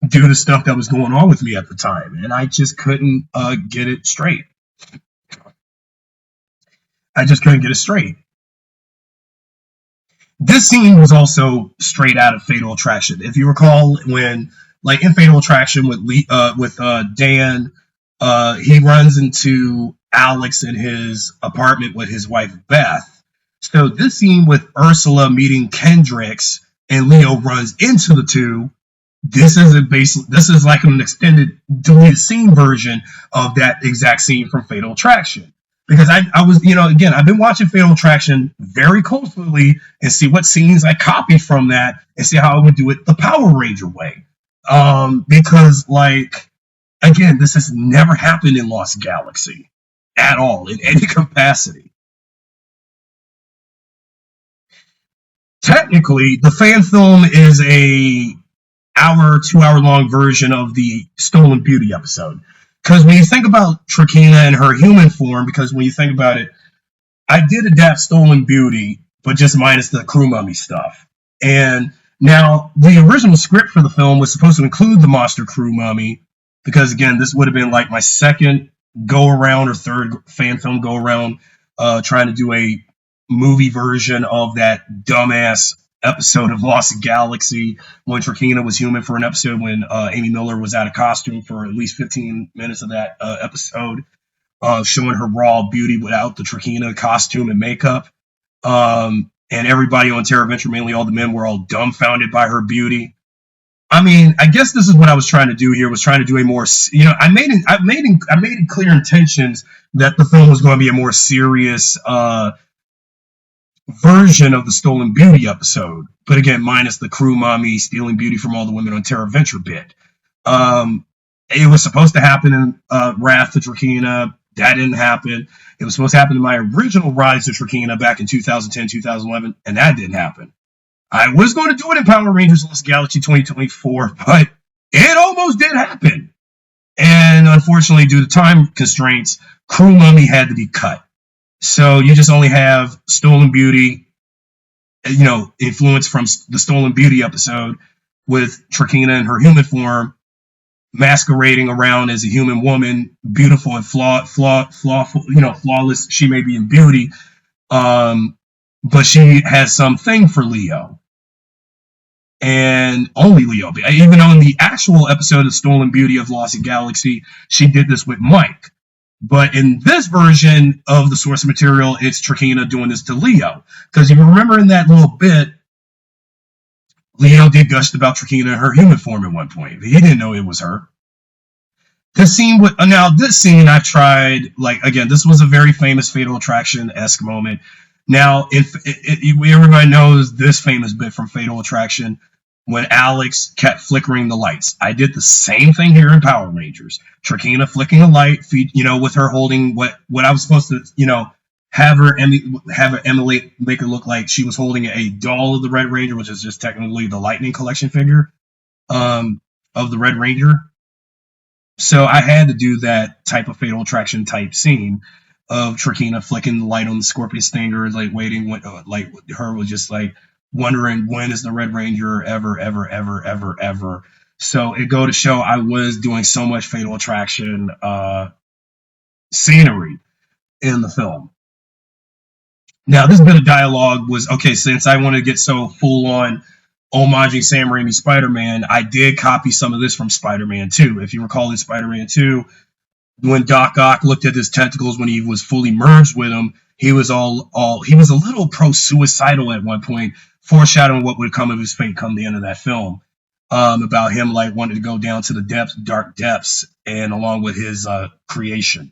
A: due to stuff that was going on with me at the time, and I just couldn't get it straight. I just couldn't get it straight. This scene was also straight out of Fatal Attraction. If you recall, when, like, in Fatal Attraction with Dan, he runs into Alex in his apartment with his wife Beth. So this scene with Ursula meeting Kendricks and Leo runs into the two. This is like an extended deleted scene version of that exact scene from Fatal Attraction. Because I was, you know, again, I've been watching Fatal Attraction very closely and see what scenes I copied from that and see how I would do it the Power Ranger way. Because, like, again, this has never happened in Lost Galaxy at all, in any capacity. Technically, the fan film is a 2 hour long version of the Stolen Beauty episode. Because when you think about Trakeena and her human form, because when you think about it, I did adapt Stolen Beauty, but just minus the crew mummy stuff. And now, the original script for the film was supposed to include the monster crew mummy, because again, this would have been like my second go around or third fan film go around, trying to do a movie version of that dumbass episode of Lost Galaxy when Trakeena was human for an episode, when Amy Miller was out of costume for at least 15 minutes of that episode, showing her raw beauty without the Trakeena costume and makeup. And everybody on Terra Venture, mainly all the men, were all dumbfounded by her beauty. I mean, I guess this is what I was trying to do here, was trying to do a more, you know, I made it clear intentions that the film was going to be a more serious version of the Stolen Beauty episode, but again, minus the crew mommy stealing beauty from all the women on Terra Venture bit. It was supposed to happen in Wrath of Trakeena. That didn't happen. It was supposed to happen in my original Rise of Trakeena back in 2010, 2011, and that didn't happen. I was going to do it in Power Rangers Lost Galaxy 2024, but it almost did happen. And unfortunately, due to time constraints, crew mummy had to be cut. So you just only have Stolen Beauty, you know, influence from the Stolen Beauty episode with Trakeena in her human form, masquerading around as a human woman, beautiful and flawless. She may be in beauty, but she has something for Leo, and only Leo. Even though in the actual episode of Stolen Beauty of Lost Galaxy, she did this with Mike. But in this version of the source material, it's Trakeena doing this to Leo. Because if you remember in that little bit, Leo did gush about Trakeena in her human form at one point. He didn't know it was her. This scene I tried, like, again, this was a very famous Fatal Attraction-esque moment. Now, everybody knows this famous bit from Fatal Attraction, when Alex kept flickering the lights. I did the same thing here in Power Rangers. Trakeena flicking a light, you know, with her holding what I was supposed to, you know, have her emulate, make her look like she was holding a doll of the Red Ranger, which is just technically the Lightning Collection figure um, of the Red Ranger. So I had to do that type of Fatal Attraction type scene of Trakeena flicking the light on the Scorpion Stinger, like waiting, like her was just like wondering when is the Red Ranger ever. So it go to show I was doing so much Fatal Attraction scenery in the film. Now, this bit of dialogue was okay, since I wanted to get so full on homaging Sam Raimi Spider Man, I did copy some of this from Spider Man 2. If you recall in Spider Man 2, when Doc Ock looked at his tentacles when he was fully merged with him, he was he was a little pro suicidal at one point, foreshadowing what would come of his fate come the end of that film. About him like wanting to go down to the depths, dark depths, and along with his creation.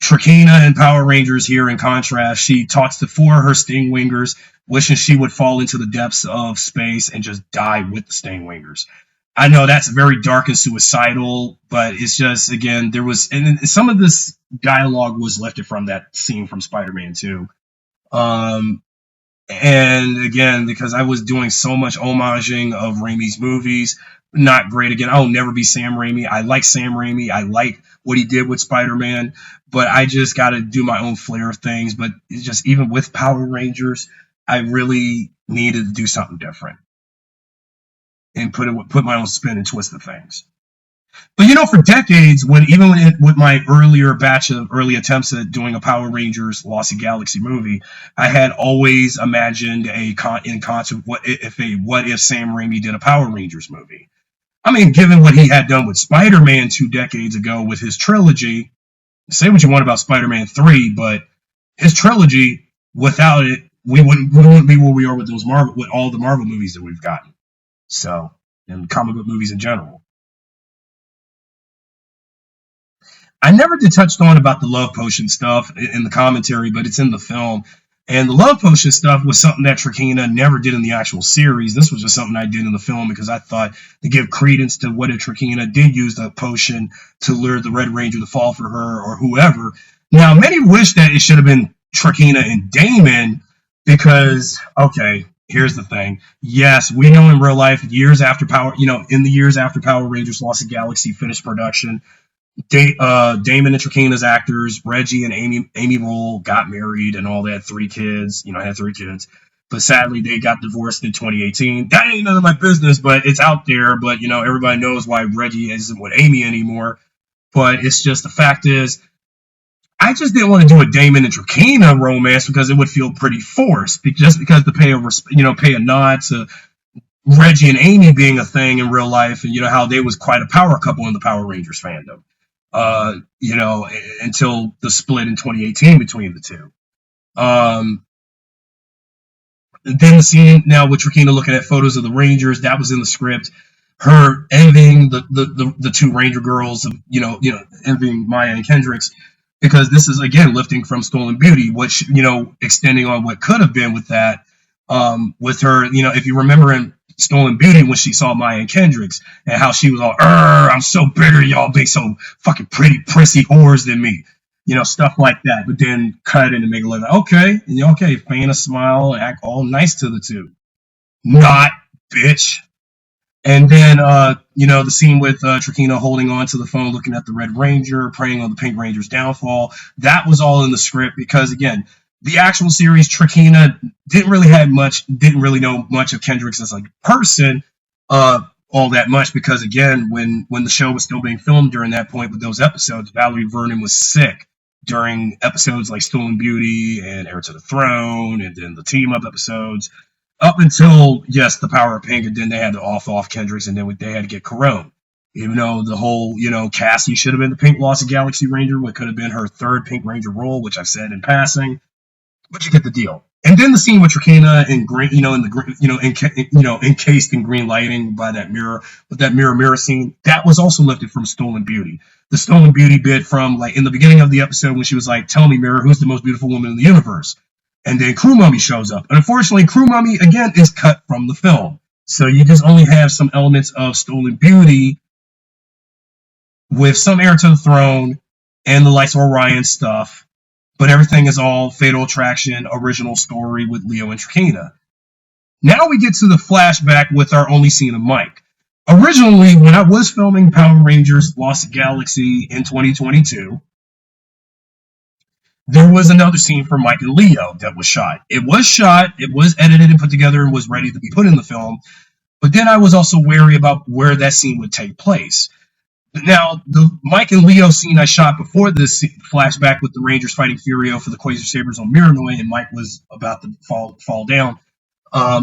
A: Trakeena in Power Rangers here, in contrast, she talks to four of her Stingwingers, wishing she would fall into the depths of space and just die with the Stingwingers. I know that's very dark and suicidal, but it's just, again, there was, and some of this dialogue was lifted from that scene from Spider-Man 2. And again, because I was doing so much homaging of Raimi's movies, not great. Again, I'll never be Sam Raimi. I like Sam Raimi. I like what he did with Spider-Man, but I just got to do my own flair of things. But it's just, even with Power Rangers, I really needed to do something different and put my own spin and twist of things. But for decades, with my earlier batch of early attempts at doing a Power Rangers Lost Galaxy movie, I had always imagined in concert what if Sam Raimi did a Power Rangers movie. I mean, given what he had done with Spider-Man 2 decades ago with his trilogy, say what you want about Spider-Man 3, but his trilogy, without it, we wouldn't be where we are with all the Marvel movies that we've gotten. So, and comic book movies in general. I never did touched on about the love potion stuff in the commentary, but it's in the film. And the love potion stuff was something that Trakeena never did in the actual series. This was just something I did in the film because I thought to give credence to what if Trakeena did use the potion to lure the Red Ranger to fall for her or whoever. Now, many wish that it should have been Trakeena and Damon because, okay, here's the thing. Yes, we know in real life, in the years after Power Rangers Lost Galaxy finished production, Damon and Trakeena's actors, Reggie and Amy Roll, got married and all that, had 3 kids. But sadly, they got divorced in 2018. That ain't none of my business, but it's out there. But everybody knows why Reggie isn't with Amy anymore. But it's just, the fact is, I just didn't want to do a Damon and Trakeena romance because it would feel pretty forced. Just because to pay a nod to Reggie and Amy being a thing in real life, and how they was quite a power couple in the Power Rangers fandom. Until the split in 2018 between the two. Then the scene now with Trakeena looking at photos of the Rangers, that was in the script. Her envying the 2 Ranger girls, envying Maya and Kendricks, because this is again lifting from Stolen Beauty, which extending on what could have been with that, with her, if you remember in Stolen Beauty when she saw Maya and Kendricks and how she was all, I'm so bitter, y'all being so fucking pretty, prissy whores than me. Stuff like that. But then cut in and make it look like, okay, okay, feign a smile and act all nice to the 2. Not, bitch. And then, the scene with Trakeena holding on to the phone, looking at the Red Ranger, praying on the Pink Ranger's downfall. That was all in the script because, again, the actual series, Trakeena didn't really know much of Kendricks as a person, all that much, because again, when the show was still being filmed during that point with those episodes, Valerie Vernon was sick during episodes like Stolen Beauty and Heir to the Throne, and then the team up episodes, up until, yes, the Power of Pink, and then they had to off Kendricks, and then they had to get Corone. Even though the whole, casting should have been the Pink Lost Galaxy Ranger, what could have been her 3rd Pink Ranger role, which I've said in passing. But you get the deal. And then the scene with Trakeena in green, encased in green lighting by that mirror, with that mirror scene, that was also lifted from Stolen Beauty. The Stolen Beauty bit from, like, in the beginning of the episode when she was like, tell me, Mirror, who's the most beautiful woman in the universe? And then Crew Mummy shows up. And unfortunately, Crew Mummy, again, is cut from the film. So you just only have some elements of Stolen Beauty with some Heir to the Throne and the Lights of Orion stuff. but everything is all Fatal Attraction, original story with Leo and Trakeena. Now we get to the flashback with our only scene of Mike. Originally, when I was filming Power Rangers Lost Galaxy in 2022, there was another scene for Mike and Leo that was shot. It was edited and put together and was ready to be put in the film. But then I was also wary about where that scene would take place. Now, the Mike and Leo scene I shot before this flashback with the Rangers fighting Furio for the Quasar Sabers on Miranoi, and Mike was about to fall down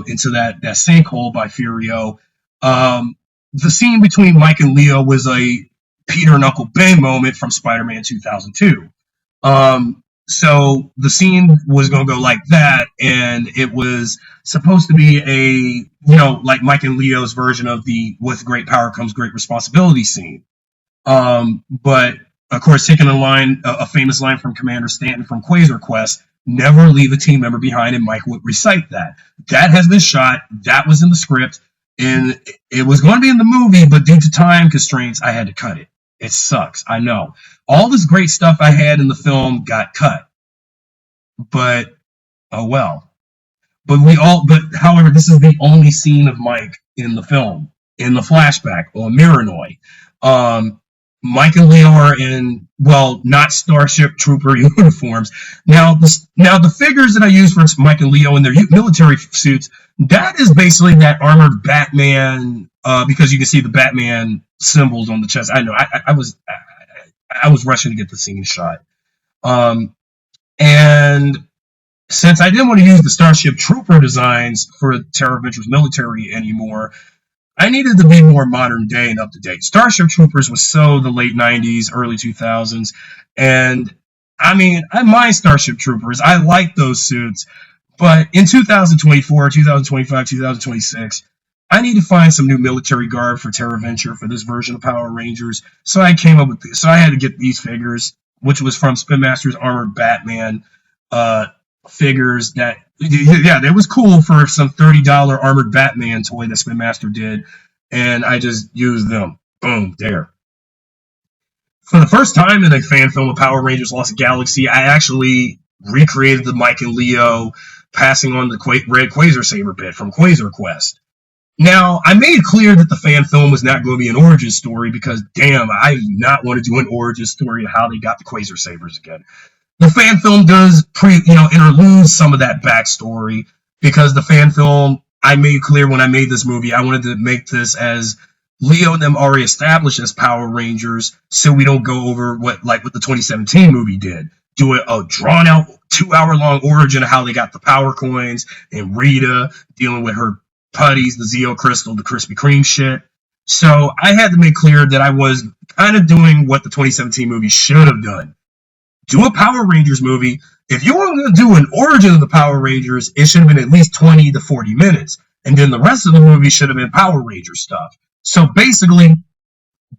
A: into that sinkhole by Furio. The scene between Mike and Leo was a Peter and Uncle Ben moment from Spider-Man 2002. So the scene was going to go like that, and it was supposed to be like Mike and Leo's version of the "with great power comes great responsibility" scene. But of course, taking a famous line from Commander Stanton from Quasar Quest, "Never leave a team member behind," and Mike would recite that. That has been shot. That was in the script, and it was going to be in the movie, but due to time constraints, I had to cut it. It sucks. I know. All this great stuff I had in the film got cut. But, oh well. But however, this is the only scene of Mike in the film, in the flashback on Miranoi. Mike and Leo are in, not Starship Trooper uniforms. Now the figures that I use for Mike and Leo in their military suits, that is basically that armored Batman, because you can see the Batman symbols on the chest. I know. I was rushing to get the scene shot. And since I didn't want to use the Starship Trooper designs for Terra Ventures military anymore, I needed to be more modern day and up to date. Starship Troopers was so the late 90s, early 2000s. And I mean, I mind Starship Troopers. I like those suits. But in 2024, 2025, 2026, I need to find some new military garb for Terra Venture for this version of Power Rangers. So I came up with this. So I had to get these figures, which was from Spin Master's Armored Batman figures that, it was cool for some $30 Armored Batman toy that Spin Master did. And I just used them. Boom, there. For the first time in a fan film of Power Rangers Lost Galaxy, I actually recreated the Mike and Leo passing on the red Quasar Saber bit from Quasar Quest. Now, I made clear that the fan film was not going to be an origin story because, damn, I do not want to do an origin story of how they got the Quasar Sabers again. The fan film does interlude some of that backstory because the fan film, I made clear when I made this movie, I wanted to make this as Leo and them already established as Power Rangers, so we don't go over what the 2017 movie did. Do a drawn out 2-hour-long origin of how they got the power coins and Rita dealing with her putties, the Zeo Crystal, the Krispy Kreme shit. So I had to make clear that I was kind of doing what the 2017 movie should have done. Do a Power Rangers movie. If you want to do an origin of the Power Rangers, it should have been at least 20 to 40 minutes. And then the rest of the movie should have been Power Rangers stuff. So basically,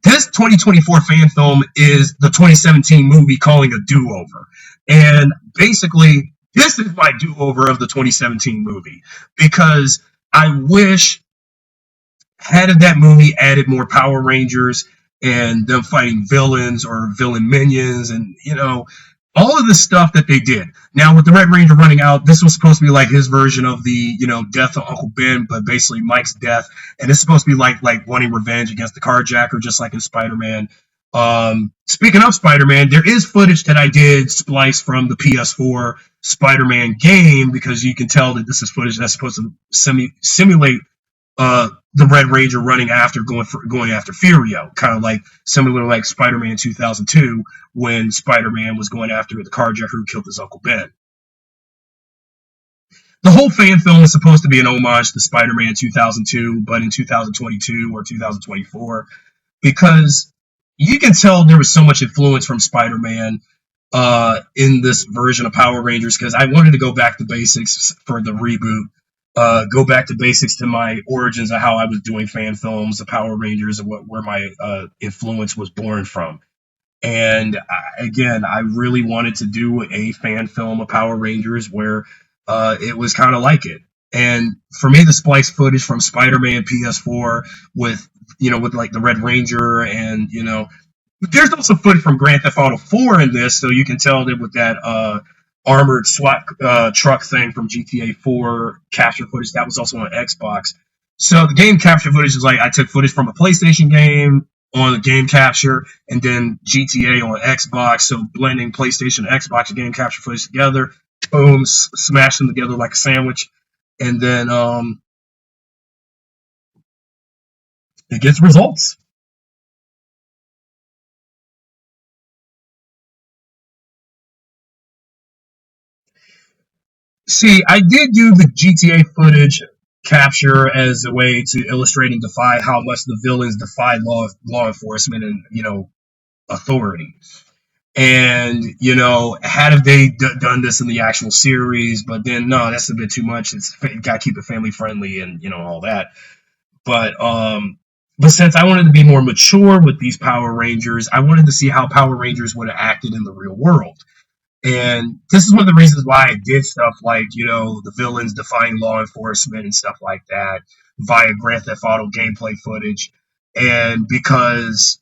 A: this 2024 fan film is the 2017 movie calling a do-over. And basically, this is my do-over of the 2017 movie. Because I wish, had that movie added more Power Rangers and them fighting villains or villain minions and, all of the stuff that they did. Now, with the Red Ranger running out, this was supposed to be like his version of the, death of Uncle Ben, but basically Mike's death. And it's supposed to be like wanting revenge against the carjacker, just like in Spider-Man. Speaking of Spider-Man, there is footage that I did splice from the PS4 Spider-Man game because you can tell that this is footage that's supposed to simulate the Red Ranger running after going after Furio, kind of like similar like Spider-Man 2002 when Spider-Man was going after the carjacker who killed his Uncle Ben. The whole fan film is supposed to be an homage to Spider-Man 2002, but in 2022 or 2024, because you can tell there was so much influence from Spider-Man in this version of Power Rangers because I wanted to go back to basics for the reboot. Go back to basics to my origins of how I was doing fan films of Power Rangers and where my influence was born from. And I really wanted to do a fan film of Power Rangers where it was kind of like it. And for me, the splice footage from Spider-Man PS4 with like the Red Ranger and There's also footage from Grand Theft Auto 4 in this, so you can tell that with that armored SWAT truck thing from GTA 4 capture footage that was also on Xbox. So the game capture footage is like I took footage from a PlayStation game on the game capture, and then GTA on Xbox. So blending PlayStation and Xbox game capture footage together, boom, smash them together like a sandwich, and then it gets results. See, I did do the GTA footage capture as a way to illustrate and defy how much the villains defy law enforcement and authority. And had they done this in the actual series, but then no, that's a bit too much. It's got to keep it family friendly and all that. But since I wanted to be more mature with these Power Rangers, I wanted to see how Power Rangers would have acted in the real world. And this is one of the reasons why I did stuff like, the villains defying law enforcement and stuff like that via Grand Theft Auto gameplay footage. And because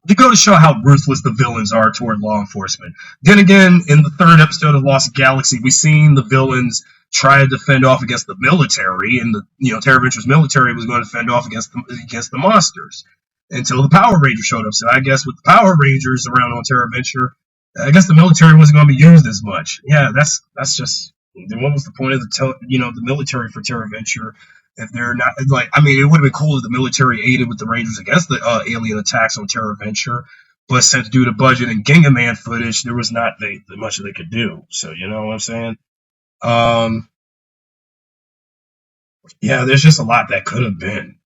A: to go to show how ruthless the villains are toward law enforcement. Then again, in the third episode of Lost Galaxy, we seen the villains try to defend off against the military, and the Terra Venture's military was going to fend off against the monsters until the Power Rangers showed up. So I guess with the Power Rangers around on Terra Venture, I guess the military wasn't going to be used as much. Yeah, that's just what was the point of the military for Terra Venture if they're not like, I mean, it would have been cool if the military aided with the Rangers against the alien attacks on Terra Venture, but since due to budget and Ginga Man footage, there was not much they could do. So you know what I'm saying? Um, yeah, there's just a lot that could have been.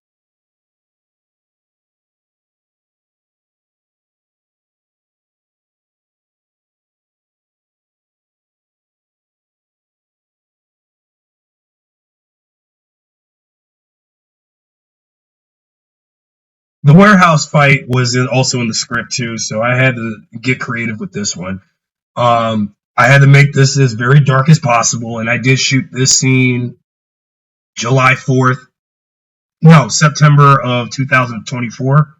A: The warehouse fight was also in the script too, so I had to get creative with this one. I had to make this as very dark as possible, and I did shoot this scene July 4th, no, September of 2024,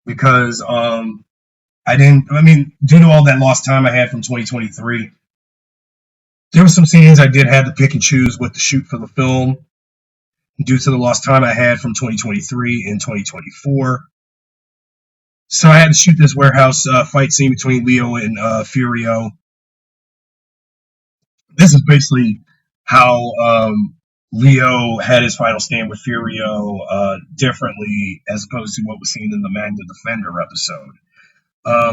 A: because I mean, due to all that lost time I had from 2023, there were some scenes I did have to pick and choose what to shoot for the film due to the lost time I had from 2023 and 2024. So I had to shoot this warehouse fight scene between Leo and Furio. This is basically how Leo had his final stand with Furio differently as opposed to what was seen in the Magna Defender episode.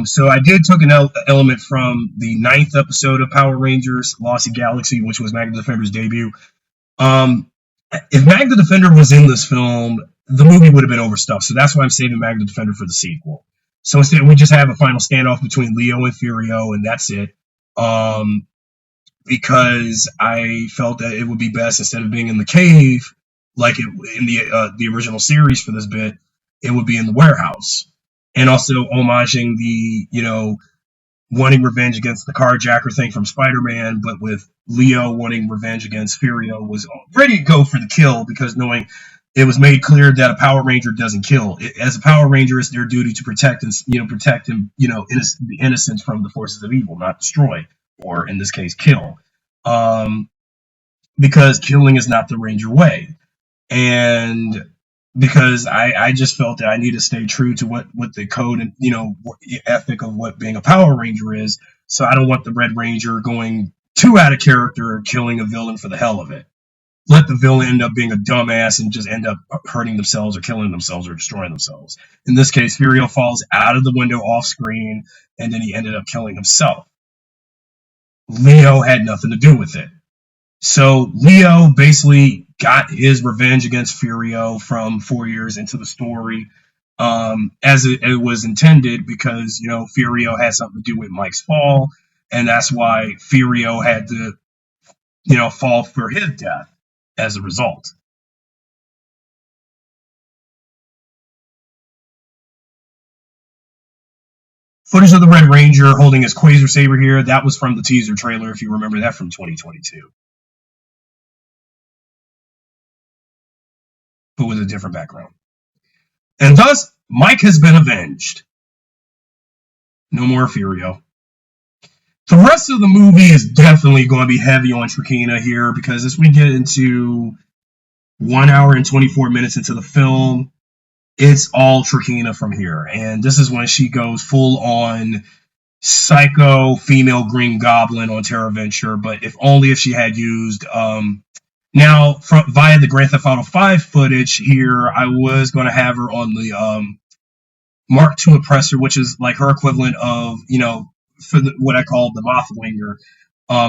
A: So I did took an element from the ninth episode of Power Rangers Lost Galaxy, which was Magna Defender's debut. Um, if Magna Defender was in this film, the movie would have been overstuffed. So that's why I'm saving Magna Defender for the sequel. So instead, we just have a final standoff between Leo and Furio, and that's it. Um, because I felt that it would be best instead of being in the cave like it in the original series for this bit, it would be in the warehouse, and also homaging the wanting revenge against the carjacker thing from Spider-Man, but with Leo wanting revenge against Furio was ready to go for the kill because knowing it was made clear that a Power Ranger doesn't kill. As a Power Ranger, it's their duty to protect and protect him, the innocents from the forces of evil, not destroy, or in this case, kill. Um, because killing is not the Ranger way, and because I just felt that I need to stay true to what the code and ethic of what being a Power Ranger is. So I don't want the Red Ranger going too out of character, killing a villain for the hell of it. Let the villain end up being a dumbass and just end up hurting themselves or killing themselves or destroying themselves. In this case, Furio falls out of the window off screen, and then he ended up killing himself. Leo had nothing to do with it. So Leo basically got his revenge against Furio from 4 years into the story, as it was intended, because Furio had something to do with Mike's fall, and that's why Furio had to fall for his death as a result. Footage of the Red Ranger holding his Quasar Saber here, that was from the teaser trailer, if you remember that from 2022, but with a different background. And thus, Mike has been avenged. No more Furio. The rest of the movie is definitely going to be heavy on Trakeena here because as we get into 1 hour and 24 minutes into the film, it's all Trakeena from here. And this is when she goes full on psycho female Green Goblin on Terra Venture, but if only if she had used now via the Grand Theft Auto 5 footage here, I was going to have her on the Mark II oppressor, which is like her equivalent of for what I call the Mothwinger,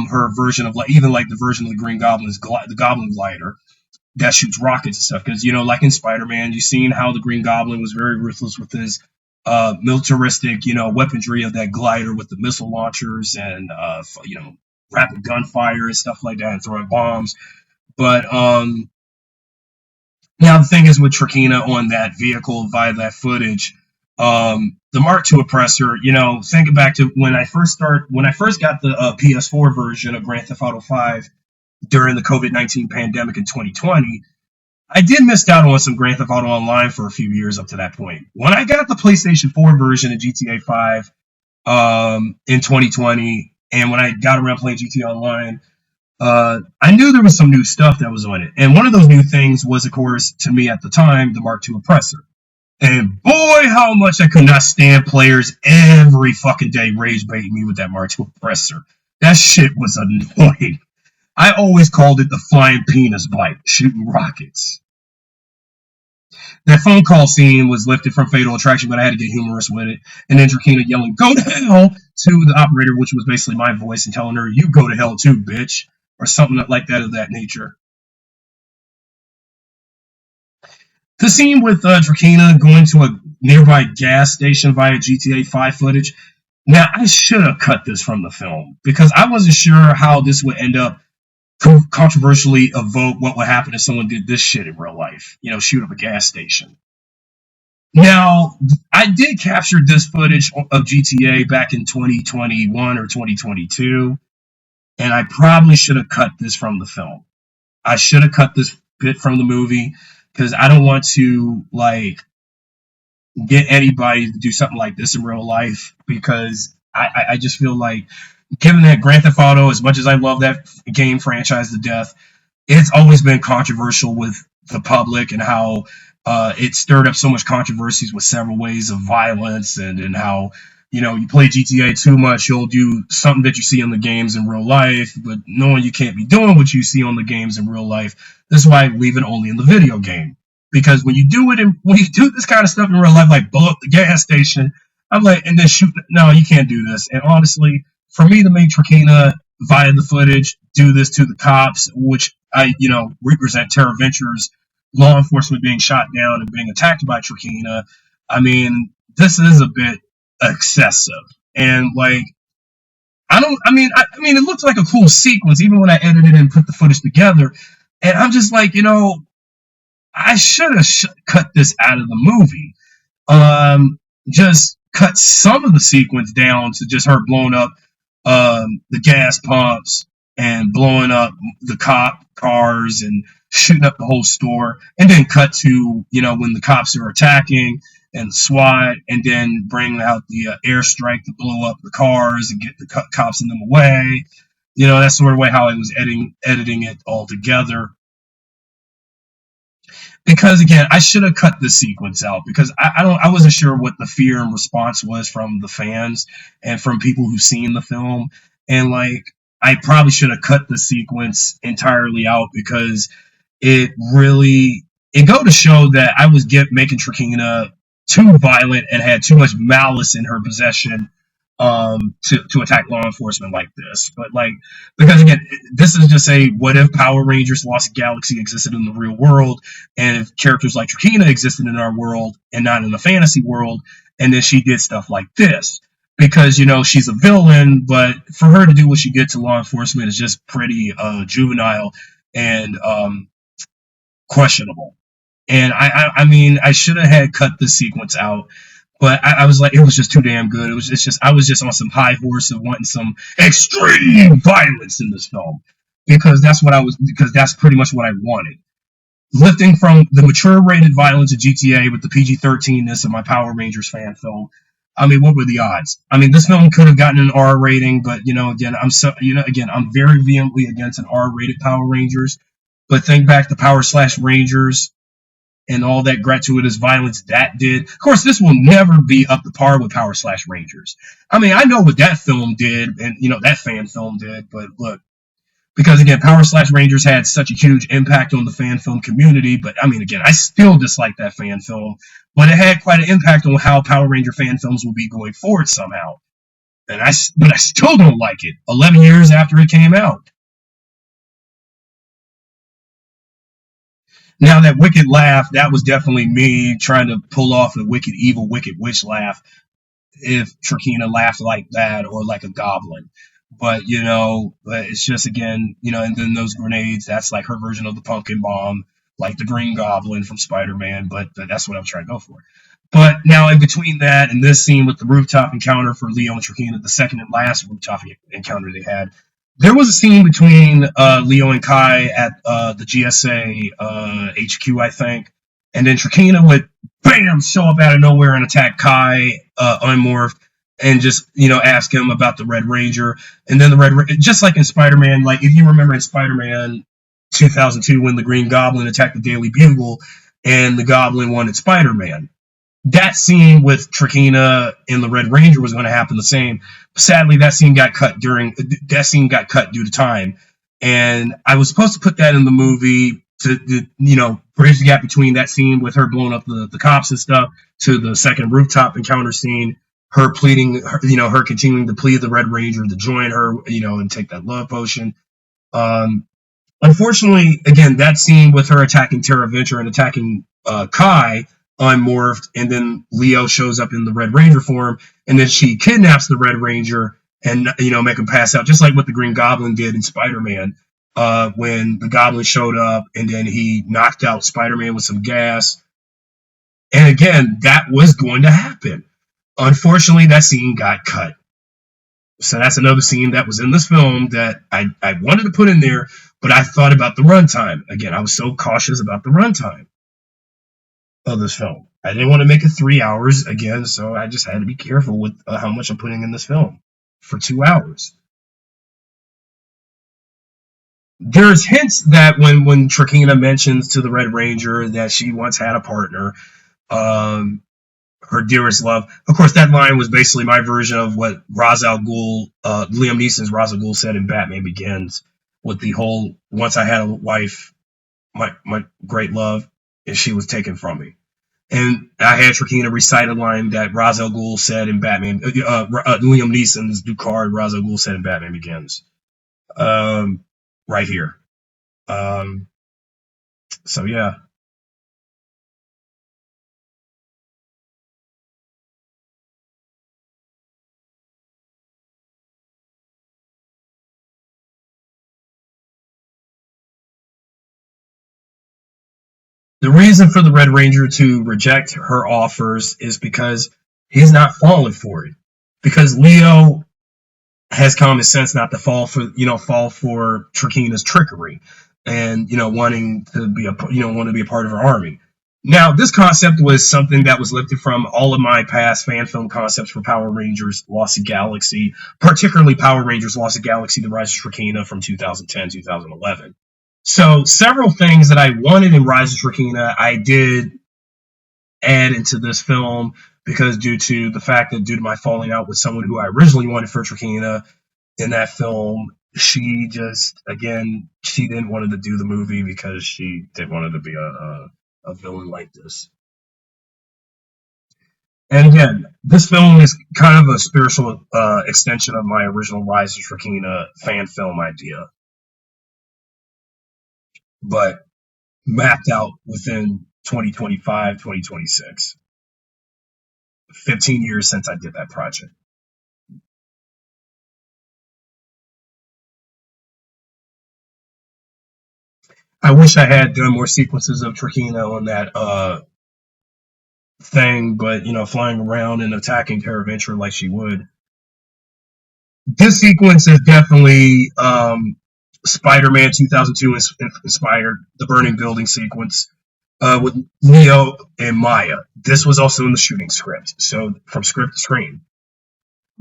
A: her version of like even like the version of the Green Goblin's the Goblin Glider that shoots rockets and stuff. Because like in Spider-Man, you've seen how the Green Goblin was very ruthless with his militaristic, weaponry of that glider with the missile launchers and rapid gunfire and stuff like that, and throwing bombs. But now the thing is with Trakeena on that vehicle via that footage, the Mark II oppressor, think back to when I first got the PS4 version of Grand Theft Auto 5 during the COVID-19 pandemic in 2020. I did miss out on some Grand Theft Auto Online for a few years up to that point. When I got the PlayStation 4 version of GTA 5 in 2020, and when I got around playing GTA Online, I knew there was some new stuff that was on it. And one of those new things was, of course, to me at the time, the Mark II Oppressor. And boy, how much I could not stand players every fucking day rage baiting me with that Mark II Oppressor. That shit was annoying. I always called it the flying penis bite, shooting rockets. That phone call scene was lifted from Fatal Attraction, but I had to get humorous with it. And then Trakeena yelling, "Go to hell!" to the operator, which was basically my voice, and telling her, "You go to hell too, bitch," or something like that of that nature. The scene with Trakeena going to a nearby gas station via GTA 5 footage. Now, I should have cut this from the film because I wasn't sure how this would end up controversially evoke what would happen if someone did this shit in real life. Shoot up a gas station. Now, I did capture this footage of GTA back in 2021 or 2022, and I probably should have cut this from the film. I should have cut this bit from the movie because I don't want to get anybody to do something like this in real life because I just feel like, given that Grand Theft Auto, as much as I love that game franchise to death, it's always been controversial with the public and how it stirred up so much controversies with several ways of violence and how you play GTA too much, you'll do something that you see in the games in real life, but knowing you can't be doing what you see on the games in real life. This is why I leave it only in the video game. Because when you do this kind of stuff in real life, like blow up the gas station, I'm like, and then shoot. No, you can't do this. And honestly, for me to make Trakeena via the footage do this to the cops, which I represent Terra Ventures law enforcement being shot down and being attacked by Trakeena. I mean, this is a bit excessive. And it looks like a cool sequence, even when I edited and put the footage together. And I'm just like, I should have cut this out of the movie. Just cut some of the sequence down to just her blowing up the gas pumps and blowing up the cop cars and shooting up the whole store, and then cut to when the cops are attacking and SWAT, and then bring out the airstrike to blow up the cars and get the cops in them away. That's sort of way how I was editing it all together. Because again, I should have cut this sequence out because I wasn't sure what the fear and response was from the fans and from people who've seen the film, and I probably should have cut the sequence entirely out because it go to show that I was making Trakeena too violent and had too much malice in her possession to attack law enforcement like this. But because again, this is just a what if Power Rangers Lost Galaxy existed in the real world, and if characters like Trakeena existed in our world and not in a fantasy world, and then she did stuff like this. Because she's a villain, but for her to do what she did to law enforcement is just pretty juvenile and questionable. And I mean, I should have had cut the sequence out, but I was like, it was just too damn good. I was just on some high horse of wanting some extreme violence in this film because that's pretty much what I wanted. lifting from the mature rated violence of GTA with the PG-13ness of my Power Rangers fan film. I mean, what were the odds? I mean, this film could have gotten an R rating, but again, I'm very vehemently against an R-rated Power Rangers. But think back to Power Slash Rangers and all that gratuitous violence that did. Of course, this will never be up to par with Power Slash Rangers. I mean, I know what that film did, and that fan film did, but look, because again, Power Slash Rangers had such a huge impact on the fan film community. But I mean, again, I still dislike that fan film, but it had quite an impact on how Power Ranger fan films will be going forward somehow. But I still don't like it. 11 years after it came out. Now that wicked laugh, that was definitely me trying to pull off the wicked evil, wicked witch laugh if Trakeena laughed like that or like a goblin. But it's just again, and then those grenades, that's like her version of the pumpkin bomb, like the Green Goblin from Spider-Man. But that's what I'm trying to go for. But now in between that and this scene with the rooftop encounter for Leo and Trakeena, the second and last rooftop encounter they had, there was a scene between Leo and Kai at the GSA HQ, I think, and then Trakeena would bam show up out of nowhere and attack Kai unmorphed and just ask him about the Red Ranger, and then just like in Spider-Man, like if you remember in Spider-Man 2002 when the Green Goblin attacked the Daily Bugle and the Goblin wanted Spider-Man, that scene with Trakeena and the Red Ranger was going to happen the same. Sadly, that scene got cut due to time, and I was supposed to put that in the movie to bridge the gap between that scene with her blowing up the cops and stuff to the second rooftop encounter scene. Her pleading, her continuing to plead the Red Ranger to join her, and take that love potion. Um, Unfortunately, again, that scene with her attacking Terra Venture and attacking Kai unmorphed, and then Leo shows up in the Red Ranger form, and then she kidnaps the Red Ranger and make him pass out, just like what the Green Goblin did in Spider-Man. When the Goblin showed up, and then he knocked out Spider-Man with some gas, and again, that was going to happen. Unfortunately, that scene got cut. So that's another scene that was in this film that I wanted to put in there, but I thought about the runtime. Again, I was so cautious about the runtime of this film. I didn't want to make it 3 hours again, so I just had to be careful with how much I'm putting in this film for 2 hours. There's hints that when Trakeena mentions to the Red Ranger that she once had a partner, um, her dearest love. Of course, that line was basically my version of what Ra's al Ghul, Liam Neeson's Ra's al Ghul said in Batman Begins, with the whole "once I had a wife, my great love, and she was taken from me." And I had Trakeena recite a line that Ra's al Ghul said in Batman, Liam Neeson's Ducard, Ra's al Ghul said in Batman Begins, right here. Um, so yeah. The reason for the Red Ranger to reject her offers is because he's not falling for it. Because Leo has common sense not to fall for Trakeena's trickery and wanting to be want to be a part of her army. Now, this concept was something that was lifted from all of my past fan film concepts for Power Rangers Lost Galaxy, particularly Power Rangers Lost Galaxy: The Rise of Trakeena from 2010, 2011. So several things that I wanted in Rise of Trakeena, I did add into this film because due to the fact that due to my falling out with someone who I originally wanted for Trakeena in that film, she just again she didn't want to do the movie because she didn't want to be a villain like this. And again, this film is kind of a spiritual extension of my original Rise of Trakeena fan film idea, but mapped out within 2025, 2026. 15 years since I did that project. I wish I had done more sequences of Trakeena on that thing, but flying around and attacking Terra Venture like she would. This sequence is definitely Spider-Man 2002 inspired the burning building sequence with Leo and Maya. This was also in the shooting script, so from script to screen.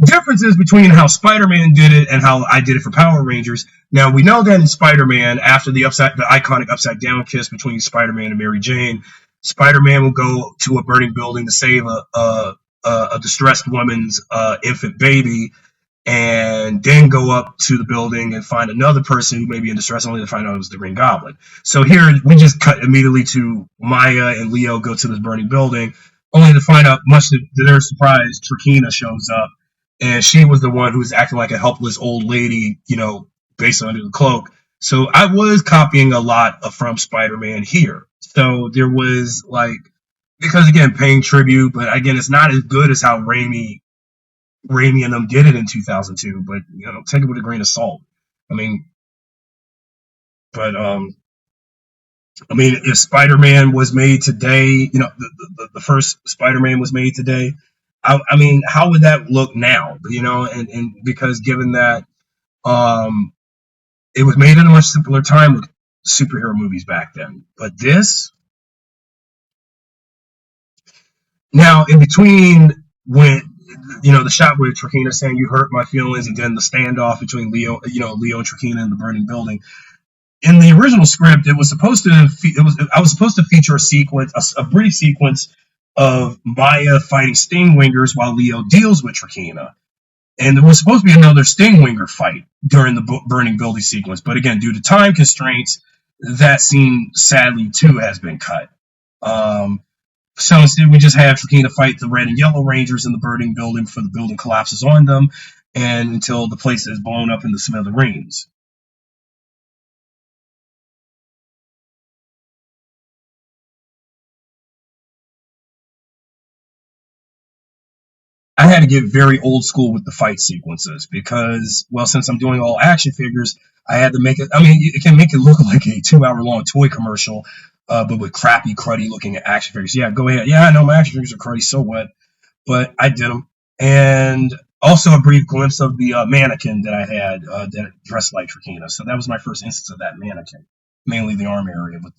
A: Differences between how Spider-Man did it and how I did it for Power Rangers. Now we know that in Spider-Man, after the iconic upside down kiss between Spider-Man and Mary Jane, Spider-Man will go to a burning building to save a distressed woman's infant baby, and then go up to the building and find another person who may be in distress, only to find out it was the Green Goblin. So here we just cut immediately to Maya and Leo go to this burning building, only to find out, much to their surprise, Trakeena shows up, and she was the one who was acting like a helpless old lady, based under the cloak. So I was copying a lot from Spider-Man here. So there was like, because again, paying tribute, but again, it's not as good as how Raimi and them did it in 2002, but take it with a grain of salt. I mean, but if Spider-Man was made today, the first Spider-Man was made today, I mean, how would that look now? And because given that it was made in a much simpler time with superhero movies back then, but this now in between when the shot with Trakeena saying "you hurt my feelings," and then the standoff between Leo and Trakeena in the burning building. In the original script, it was supposed to. I was supposed to feature a sequence, a brief sequence of Maya fighting Stingwingers while Leo deals with Trakeena, and there was supposed to be another Stingwinger fight during the burning building sequence. But again, due to time constraints, that scene sadly too has been cut. So instead, we just have Trakeena fight the Red and Yellow Rangers in the burning building before the building collapses on them, and until the place is blown up into smithereens. I had to get very old school with the fight sequences because, well, since I'm doing all action figures, I had to make it. I mean, it can make it look like a 2 hour long toy commercial, but with crappy, cruddy looking action figures. Yeah, go ahead. Yeah, I know my action figures are cruddy, so what? But I did them. And also a brief glimpse of the mannequin that I had that dressed like Trakeena. So that was my first instance of that mannequin, mainly the arm area. But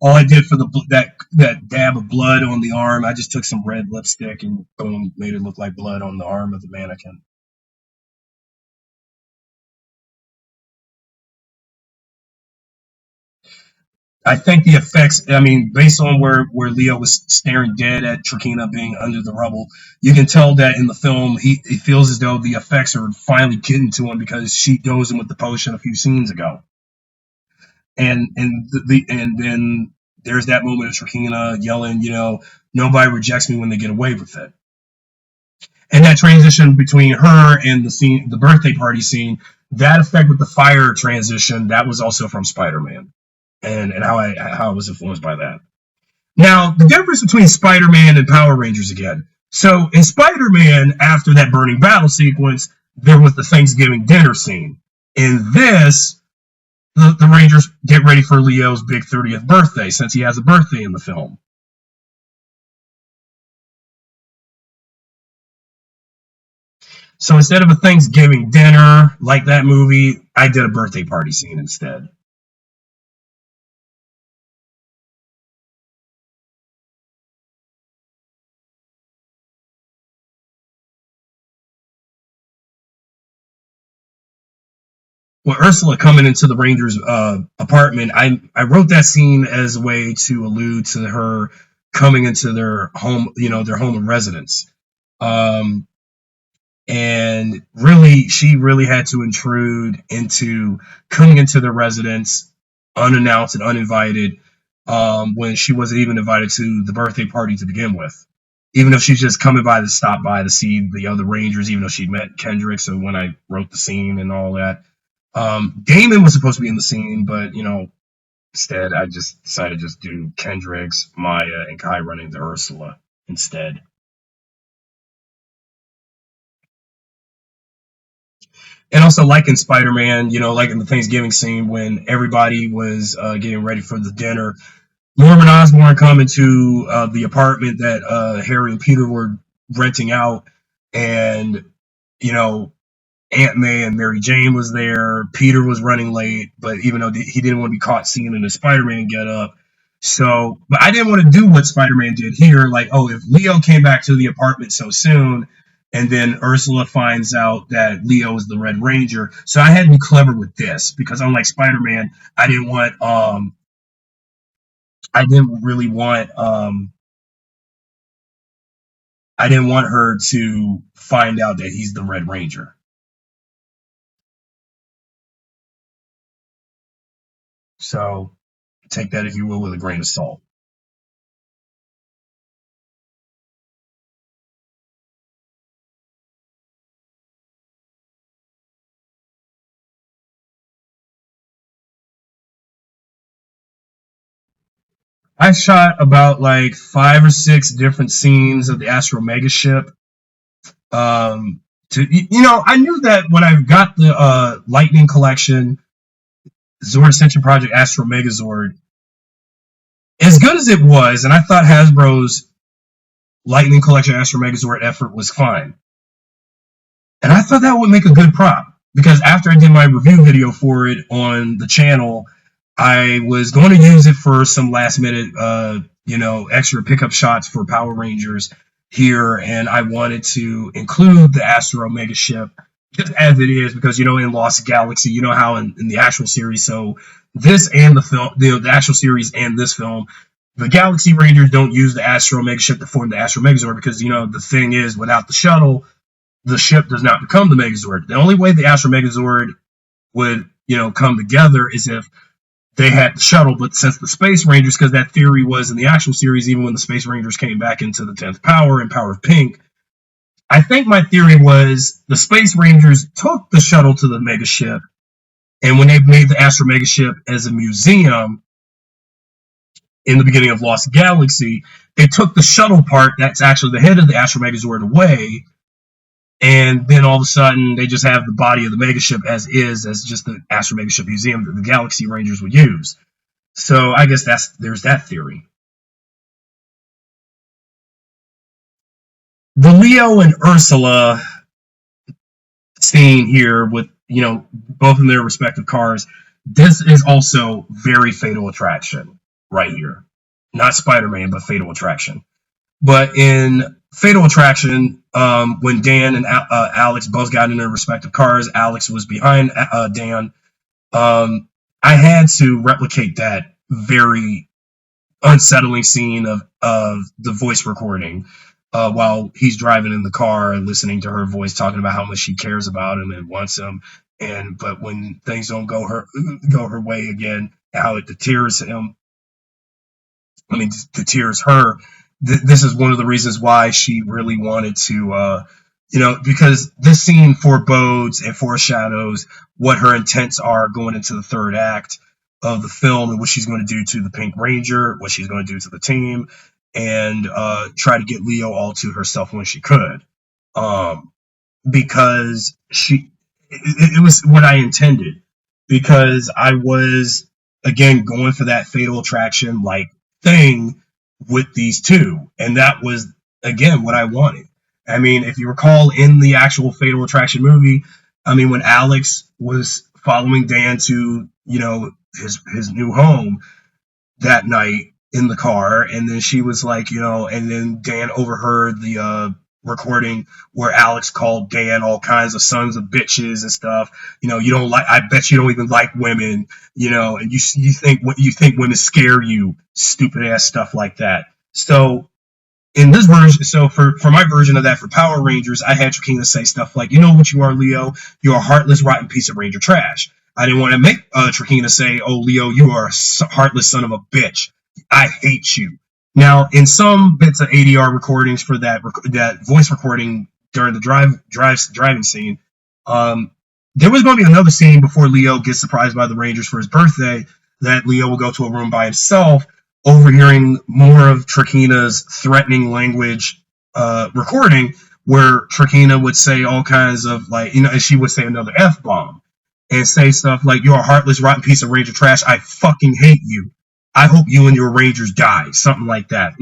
A: all I did for that dab of blood on the arm, I just took some red lipstick and boom, made it look like blood on the arm of the mannequin. I think the effects, I mean, based on where Leo was staring dead at Trakeena being under the rubble, you can tell that in the film he feels as though the effects are finally getting to him because she dosed him with the potion a few scenes ago. And then there's that moment of Trakeena yelling, nobody rejects me when they get away with it. And that transition between her and the scene, the birthday party scene, that effect with the fire transition, that was also from Spider-Man, and how I was influenced by that. Now, the difference between Spider-Man and Power Rangers again. So in Spider-Man, after that burning battle sequence, there was the Thanksgiving dinner scene. In this, the Rangers get ready for Leo's big 30th birthday, since he has a birthday in the film. So instead of a Thanksgiving dinner like that movie, I did a birthday party scene instead. Well, Ursula coming into the Rangers' apartment, I wrote that scene as a way to allude to her coming into their home, their home of residence. Um, and really, she really had to intrude into coming into the residence unannounced and uninvited, when she wasn't even invited to the birthday party to begin with. Even if she's just coming by to stop by to see the other Rangers, even though she met Kendrick. So when I wrote the scene and all that, Damon was supposed to be in the scene, but instead I just decided to just do Kendrick's, Maya, and Kai running to Ursula instead. And also, like in Spider-Man, like in the Thanksgiving scene when everybody was getting ready for the dinner, Norman Osborn coming to the apartment that Harry and Peter were renting out, and you know Aunt May and Mary Jane was there. Peter was running late, but even though he didn't want to be caught singing in the Spider-Man get-up. So, but I didn't want to do what Spider-Man did here. Like, oh, if Leo came back to the apartment so soon, and then Ursula finds out that Leo is the Red Ranger. So I had to be clever with this because unlike Spider-Man, I didn't really want I didn't want her to find out that he's the Red Ranger. So take that if you will with a grain of salt. I shot about like 5 or 6 different scenes of the Astro Mega ship. I knew that when I got the Lightning Collection Zord Ascension Project Astro Megazord, as good as it was, and I thought Hasbro's Lightning Collection Astro Megazord effort was fine. And I thought that would make a good prop because after I did my review video for it on the channel, I was going to use it for some last minute, extra pickup shots for Power Rangers here, and I wanted to include the Astro Mega ship just as it is because in Lost Galaxy, you know how in the actual series, so this and the film, the actual series and this film, the Galaxy Rangers don't use the Astro Mega ship to form the Astro Megazord because the thing is without the shuttle the ship does not become the Megazord. The only way the Astro Megazord would, come together is if they had the shuttle. But since the Space Rangers, because that theory was in the actual series, even when the Space Rangers came back into the 10th Power and Power of Pink, I think my theory was the Space Rangers took the shuttle to the Mega Ship, and when they made the Astro Mega Ship as a museum in the beginning of Lost Galaxy, they took the shuttle part that's actually the head of the Astro Megazord away, and then all of a sudden they just have the body of the megaship as just the Astro Megaship Museum that the Galaxy Rangers would use. So I guess there's that theory. The Leo and Ursula scene here with both in their respective cars. This is also very Fatal Attraction right here. Not Spider-Man, but Fatal Attraction. But in Fatal Attraction, when Dan and Alex both got in their respective cars, Alex was behind Dan. I had to replicate that very unsettling scene of the voice recording while he's driving in the car and listening to her voice talking about how much she cares about him and wants him. But when things don't go her way again, how it deters him. I mean, deters her. This is one of the reasons why she really wanted to, because this scene forebodes and foreshadows what her intents are going into the third act of the film and what she's going to do to the Pink Ranger, what she's going to do to the team, and try to get Leo all to herself when she could. Because it was what I intended. Because I was, again, going for that Fatal Attraction like thing with these two. And that was, again, what I wanted. I mean, if you recall in the actual Fatal Attraction movie, I mean, when Alex was following Dan to, his new home that night in the car, and then she was like, and then Dan overheard the recording where Alex called Dan all kinds of sons of bitches and stuff. You don't like. I bet you don't even like women. And you think women scare you, stupid ass stuff like that. So in this version, so for my version of that for Power Rangers, I had Trakeena say stuff like, "You know what you are, Leo? You're a heartless, rotten piece of Ranger trash." I didn't want to make Trakeena say, "Oh, Leo, you are a heartless son of a bitch. I hate you." Now, in some bits of ADR recordings for that voice recording during the driving scene, there was going to be another scene before Leo gets surprised by the Rangers for his birthday that Leo will go to a room by himself, overhearing more of Trakeena's threatening language recording, where Trakeena would say all kinds of and she would say another F bomb and say stuff like, "You're a heartless, rotten piece of Ranger trash. I fucking hate you. I hope you and your Rangers die." Something like that.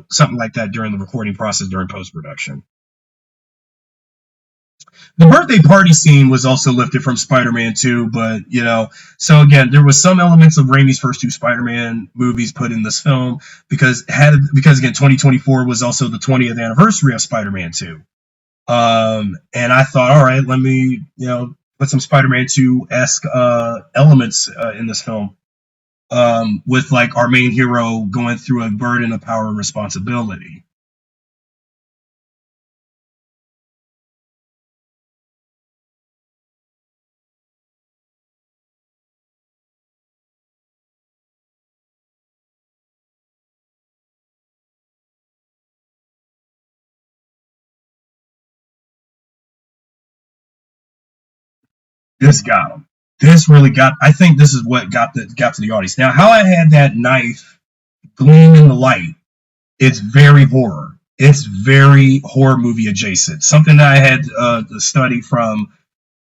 A: Something like that during the recording process during post production. The birthday party scene was also lifted from Spider-Man 2, but so again, there was some elements of Raimi's first two Spider-Man movies put in this film because again, 2024 was also the 20th anniversary of Spider-Man 2. And I thought, all right, let me put some Spider-Man 2 esque elements in this film, with like our main hero going through a burden of power and responsibility. This got him. This really got. I think this is what got to the audience. Now, how I had that knife gleam in the light, it's very horror. It's very horror movie adjacent. Something that I had to study from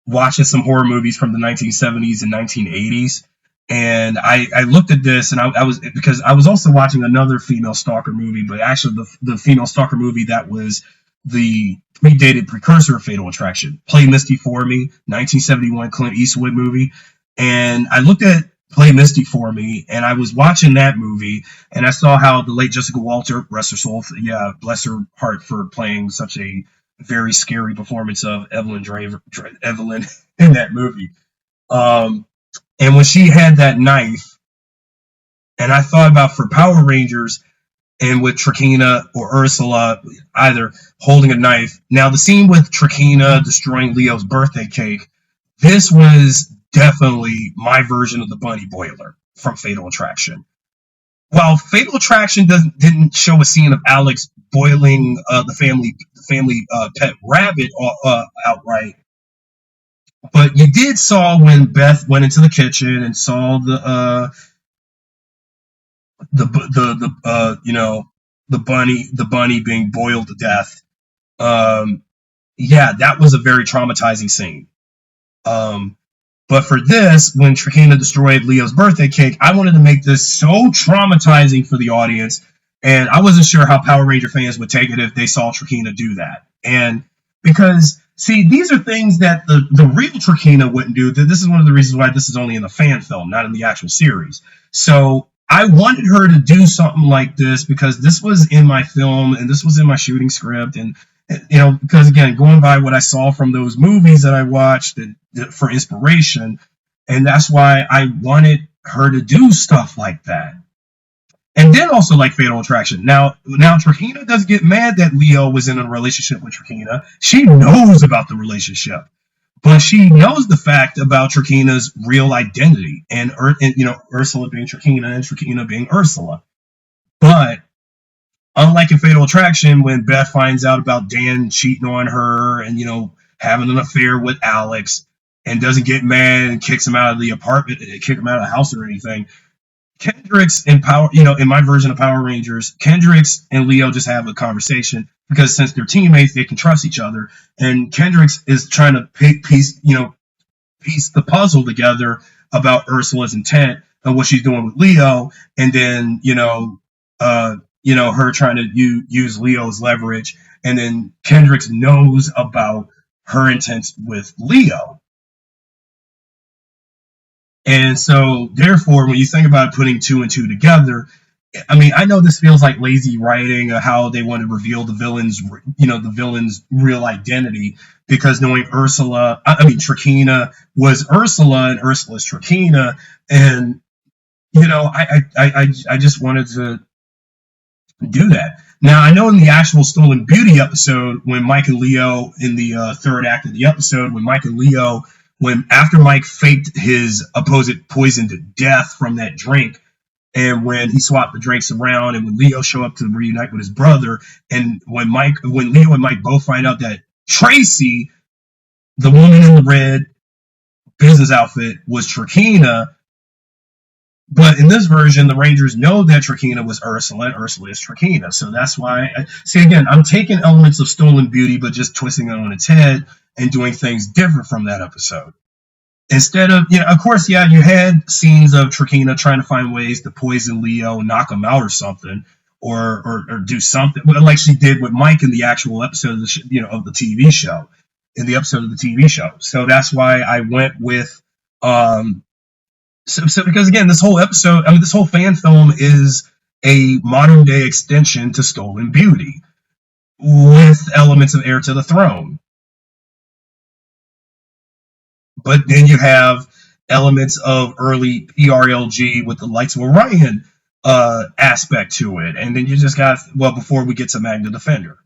A: watching some horror movies from the 1970s and 1980s. And I looked at this and I was because I was also watching another female stalker movie, but actually the female stalker movie that was the predated precursor of Fatal Attraction, Play Misty for Me, 1971 Clint Eastwood movie. And I looked at Play Misty for Me, and I was watching that movie, and I saw how the late Jessica Walter, rest her soul, yeah, bless her heart for playing such a very scary performance of Evelyn in that movie. Um, and when she had that knife, and I thought about for Power Rangers and with Trakeena or Ursula, either holding a knife. Now, the scene with Trakeena destroying Leo's birthday cake, this was definitely my version of the bunny boiler from Fatal Attraction. While Fatal Attraction didn't show a scene of Alex boiling the family pet rabbit outright, but you did saw when Beth went into the kitchen and saw the bunny being boiled to death. Um, yeah, that was a very traumatizing scene. Um, but for this, when Trakeena destroyed Leo's birthday cake, I wanted to make this so traumatizing for the audience, and I wasn't sure how Power Ranger fans would take it if they saw Trakeena do that. And because, see, these are things that the real Trakeena wouldn't do. This is one of the reasons why this is only in the fan film, not in the actual series. So I wanted her to do something like this because this was in my film and this was in my shooting script, and because again, going by what I saw from those movies that I watched for inspiration, and that's why I wanted her to do stuff like that. And then also like Fatal Attraction. Now Trakeena does get mad that Leo was in a relationship with Trakeena. She knows about the relationship, but she knows the fact about Trakeena's real identity and Ursula being Trakeena and Trakeena being Ursula. But unlike in Fatal Attraction, when Beth finds out about Dan cheating on her and having an affair with Alex, and doesn't get mad and kicks him out of the apartment, kick him out of the house or anything. Kendricks and in my version of Power Rangers, Kendricks and Leo just have a conversation because since they're teammates, they can trust each other. And Kendricks is trying to piece the puzzle together about Ursula's intent and what she's doing with Leo, and then her trying to use Leo's leverage, and then Kendricks knows about her intents with Leo. And so, therefore, when you think about putting two and two together, I mean, I know this feels like lazy writing of how they want to reveal the villain's real identity, because knowing Trakeena was Ursula and Ursula's Trakeena, and I just wanted to do that. Now, I know in the actual Stolen Beauty episode, when Mike and Leo, in the third act of the episode, when Mike and Leo, when after Mike faked his opposite poison to death from that drink, and when he swapped the drinks around, and when Leo showed up to reunite with his brother, and when Leo and Mike both find out that Tracy, the woman in the red business outfit, was Trakeena. But in this version, the Rangers know that Trakeena was Ursula, and Ursula is Trakeena. So that's why, see, again, I'm taking elements of Stolen Beauty, but just twisting it on its head and doing things different from that episode. Instead of, of course, yeah, you had scenes of Trakeena trying to find ways to poison Leo, knock him out or something, or do something, like she did with Mike in the actual episode of the TV show. in the episode of the TV show. So that's why I went with um, because again, this whole episode, I mean, this whole fan film is a modern day extension to Stolen Beauty with elements of Heir to the Throne. But then you have elements of early PRLG with the Lights of Orion aspect to it. And then you just got, well, before we get to Magna Defender.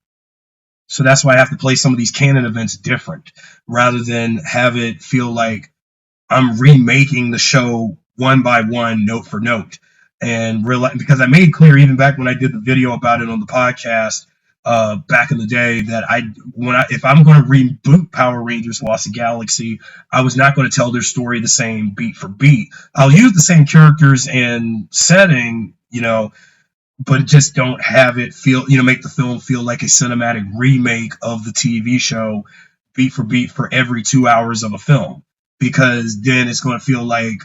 A: So that's why I have to play some of these canon events different rather than have it feel like I'm remaking the show one by one, note for note, and realize because I made clear even back when I did the video about it on the podcast back in the day that if I'm going to reboot Power Rangers Lost Galaxy, I was not going to tell their story the same beat for beat. I'll use the same characters and setting, but just don't have it feel, make the film feel like a cinematic remake of the TV show beat for beat for every 2 hours of a film. Because then it's going to feel like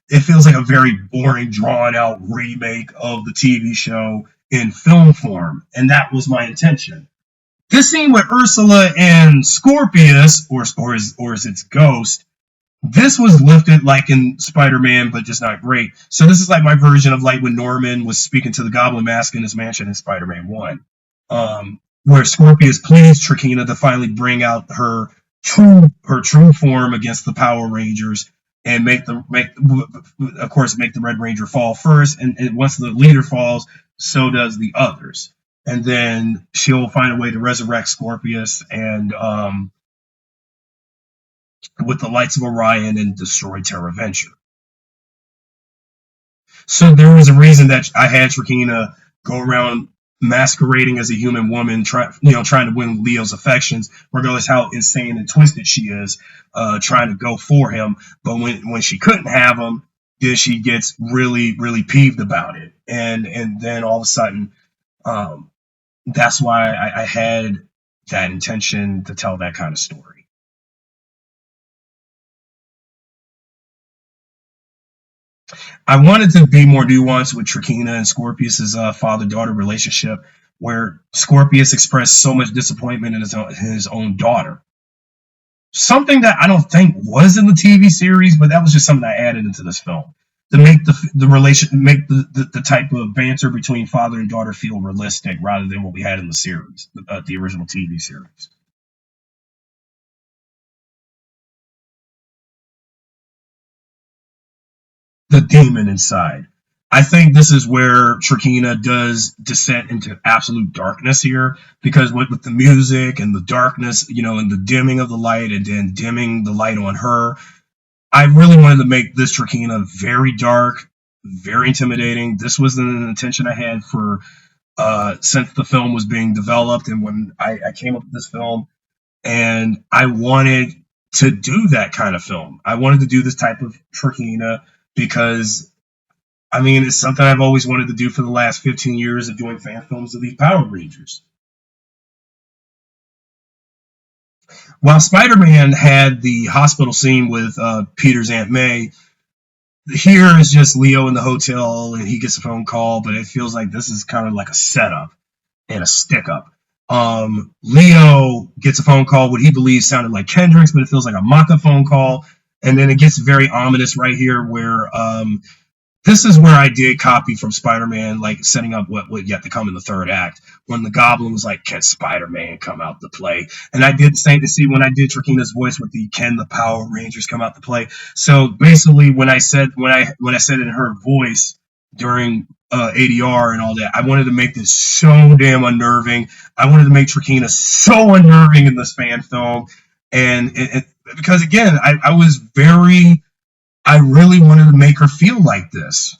A: it feels like a very boring, drawn out remake of the TV show in film form, and that was my intention. This scene with Ursula and Scorpius, or is its ghost, this was lifted like in Spider-Man, but just not great. So this is like my version of like when Norman was speaking to the Goblin Mask in his mansion in Spider-Man 1. Where Scorpius pleads Trakeena to finally bring out her true form against the Power Rangers and make the Red Ranger fall first, and once the leader falls, so does the others. And then she'll find a way to resurrect Scorpius and with the Lights of Orion and destroy Terra Venture. So there was a reason that I had Trakeena go around masquerading as a human woman, trying to win Leo's affections, regardless how insane and twisted she is, trying to go for him. But when she couldn't have him, then she gets really, really peeved about it, and then all of a sudden, that's why I had that intention to tell that kind of story. I wanted to be more nuanced with Trakeena and Scorpius's father-daughter relationship, where Scorpius expressed so much disappointment in his own daughter. Something that I don't think was in the TV series, but that was just something I added into this film to make the relation, make the type of banter between father and daughter feel realistic, rather than what we had in the series, the original TV series. The demon inside. I think this is where Trakeena does descent into absolute darkness here, because with the music and the darkness, and the dimming of the light and then dimming the light on her, I really wanted to make this Trakeena very dark, very intimidating. This was an intention I had for since the film was being developed and when I came up with this film, and I wanted to do that kind of film. I wanted to do this type of Trakeena because I mean, it's something I've always wanted to do for the last 15 years of doing fan films of these Power Rangers. While Spider-Man had the hospital scene with Peter's Aunt May, here is just Leo in the hotel and he gets a phone call, but it feels like this is kind of like a setup and a stick-up. Leo gets a phone call, what he believes sounded like Kendrick's, but it feels like a mock-up phone call. And then it gets very ominous right here where this is where I did copy from Spider-Man, like setting up what yet to come in the third act. When the Goblin was like, "Can Spider-Man come out to play?" And I did the same to see when I did Trakeena's voice with the "Can the Power Rangers come out to play?" So basically, when I said it in her voice during ADR and all that, I wanted to make this so damn unnerving. I wanted to make Trakeena so unnerving in this fan film, and because again, I really wanted to make her feel like this.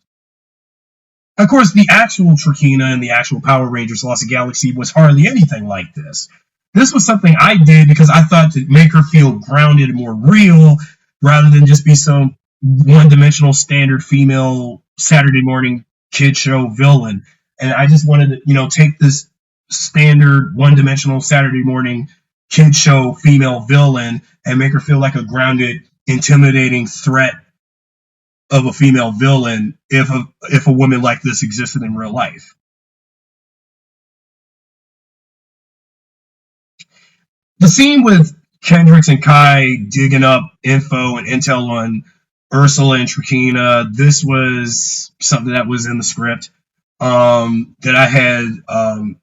A: Of course, the actual Trakeena and the actual Power Rangers Lost Galaxy was hardly anything like this. This was something I did because I thought to make her feel grounded and more real rather than just be some one-dimensional standard female Saturday morning kid show villain. And I just wanted to, take this standard one-dimensional Saturday morning kid show female villain and make her feel like a grounded, intimidating threat of a female villain if a woman like this existed in real life. The scene with Kendricks and Kai digging up info and intel on Ursula and Trakeena. This was something that was in the script that I had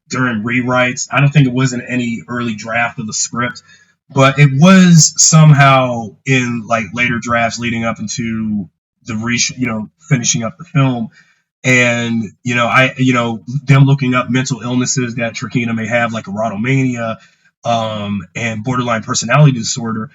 A: during rewrites. I don't think it was in any early draft of the script, but it was somehow in like later drafts leading up into the finishing up the film. And them looking up mental illnesses that Trakeena may have, like erotomania, and borderline personality disorder.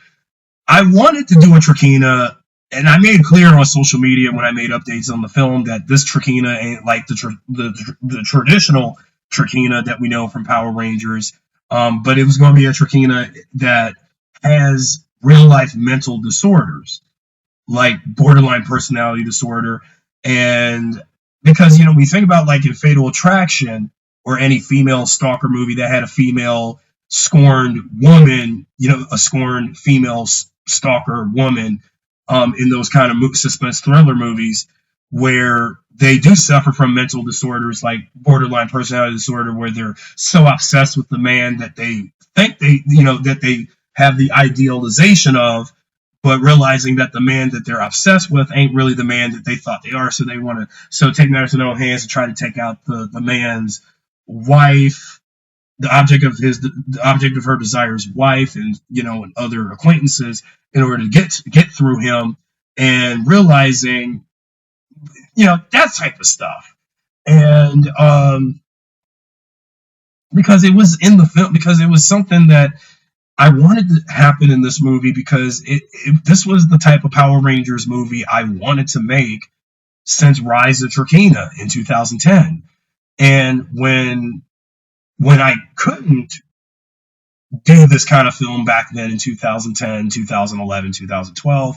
A: I wanted to do a Trakeena, and I made clear on social media when I made updates on the film that this Trakeena ain't like the traditional Trakeena that we know from Power Rangers, but it was going to be a Trakeena that has real life mental disorders like borderline personality disorder. And because, we think about like in Fatal Attraction or any female stalker movie that had a female scorned woman, a scorned female stalker woman, in those kind of suspense thriller movies where they do suffer from mental disorders like borderline personality disorder, where they're so obsessed with the man that they think that they have the idealization of, but realizing that the man that they're obsessed with ain't really the man that they thought they are. So they want to take matters in their own hands and try to take out the man's wife, the object of her desire's wife, and other acquaintances in order to get through him, and realizing that type of stuff. And because it was in the film, because it was something that I wanted to happen in this movie, because this was the type of Power Rangers movie I wanted to make since Rise of Trakeena in 2010. And when I couldn't do this kind of film back then in 2010, 2011, 2012,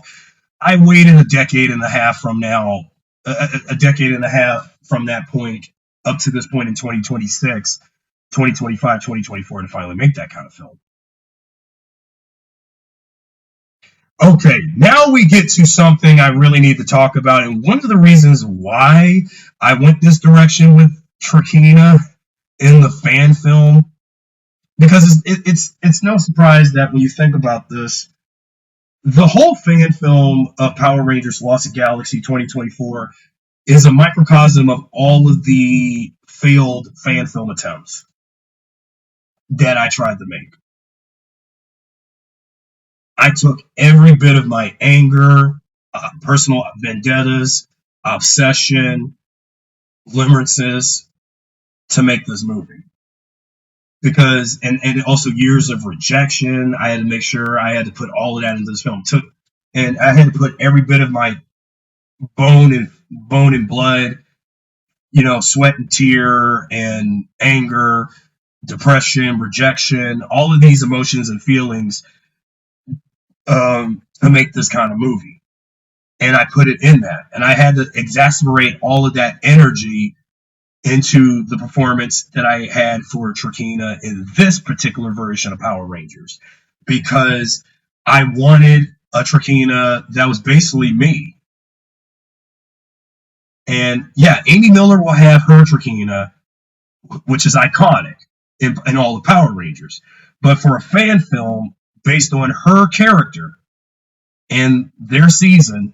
A: I waited a decade and a half from now, a decade and a half from that point up to this point in 2026, 2025, 2024 to finally make that kind of film. Okay, now we get to something I really need to talk about, and one of the reasons why I went this direction with Trakeena in the fan film, because it's no surprise that when you think about this, the whole fan film of Power Rangers Lost Galaxy 2024 is a microcosm of all of the failed fan film attempts that I tried to make. I took every bit of my anger, personal vendettas, obsession, limerances to make this movie. Because, and also years of rejection, I had to make sure I had to put all of that into this film. And I had to put every bit of my bone and blood, sweat and tear and anger, depression, rejection, all of these emotions and feelings to make this kind of movie. And I put it in that. And I had to exacerbate all of that energy into the performance that I had for Trakeena in this particular version of Power Rangers. Because I wanted a Trakeena that was basically me. And yeah, Amy Miller will have her Trakeena, which is iconic in all the Power Rangers. But for a fan film based on her character and their season,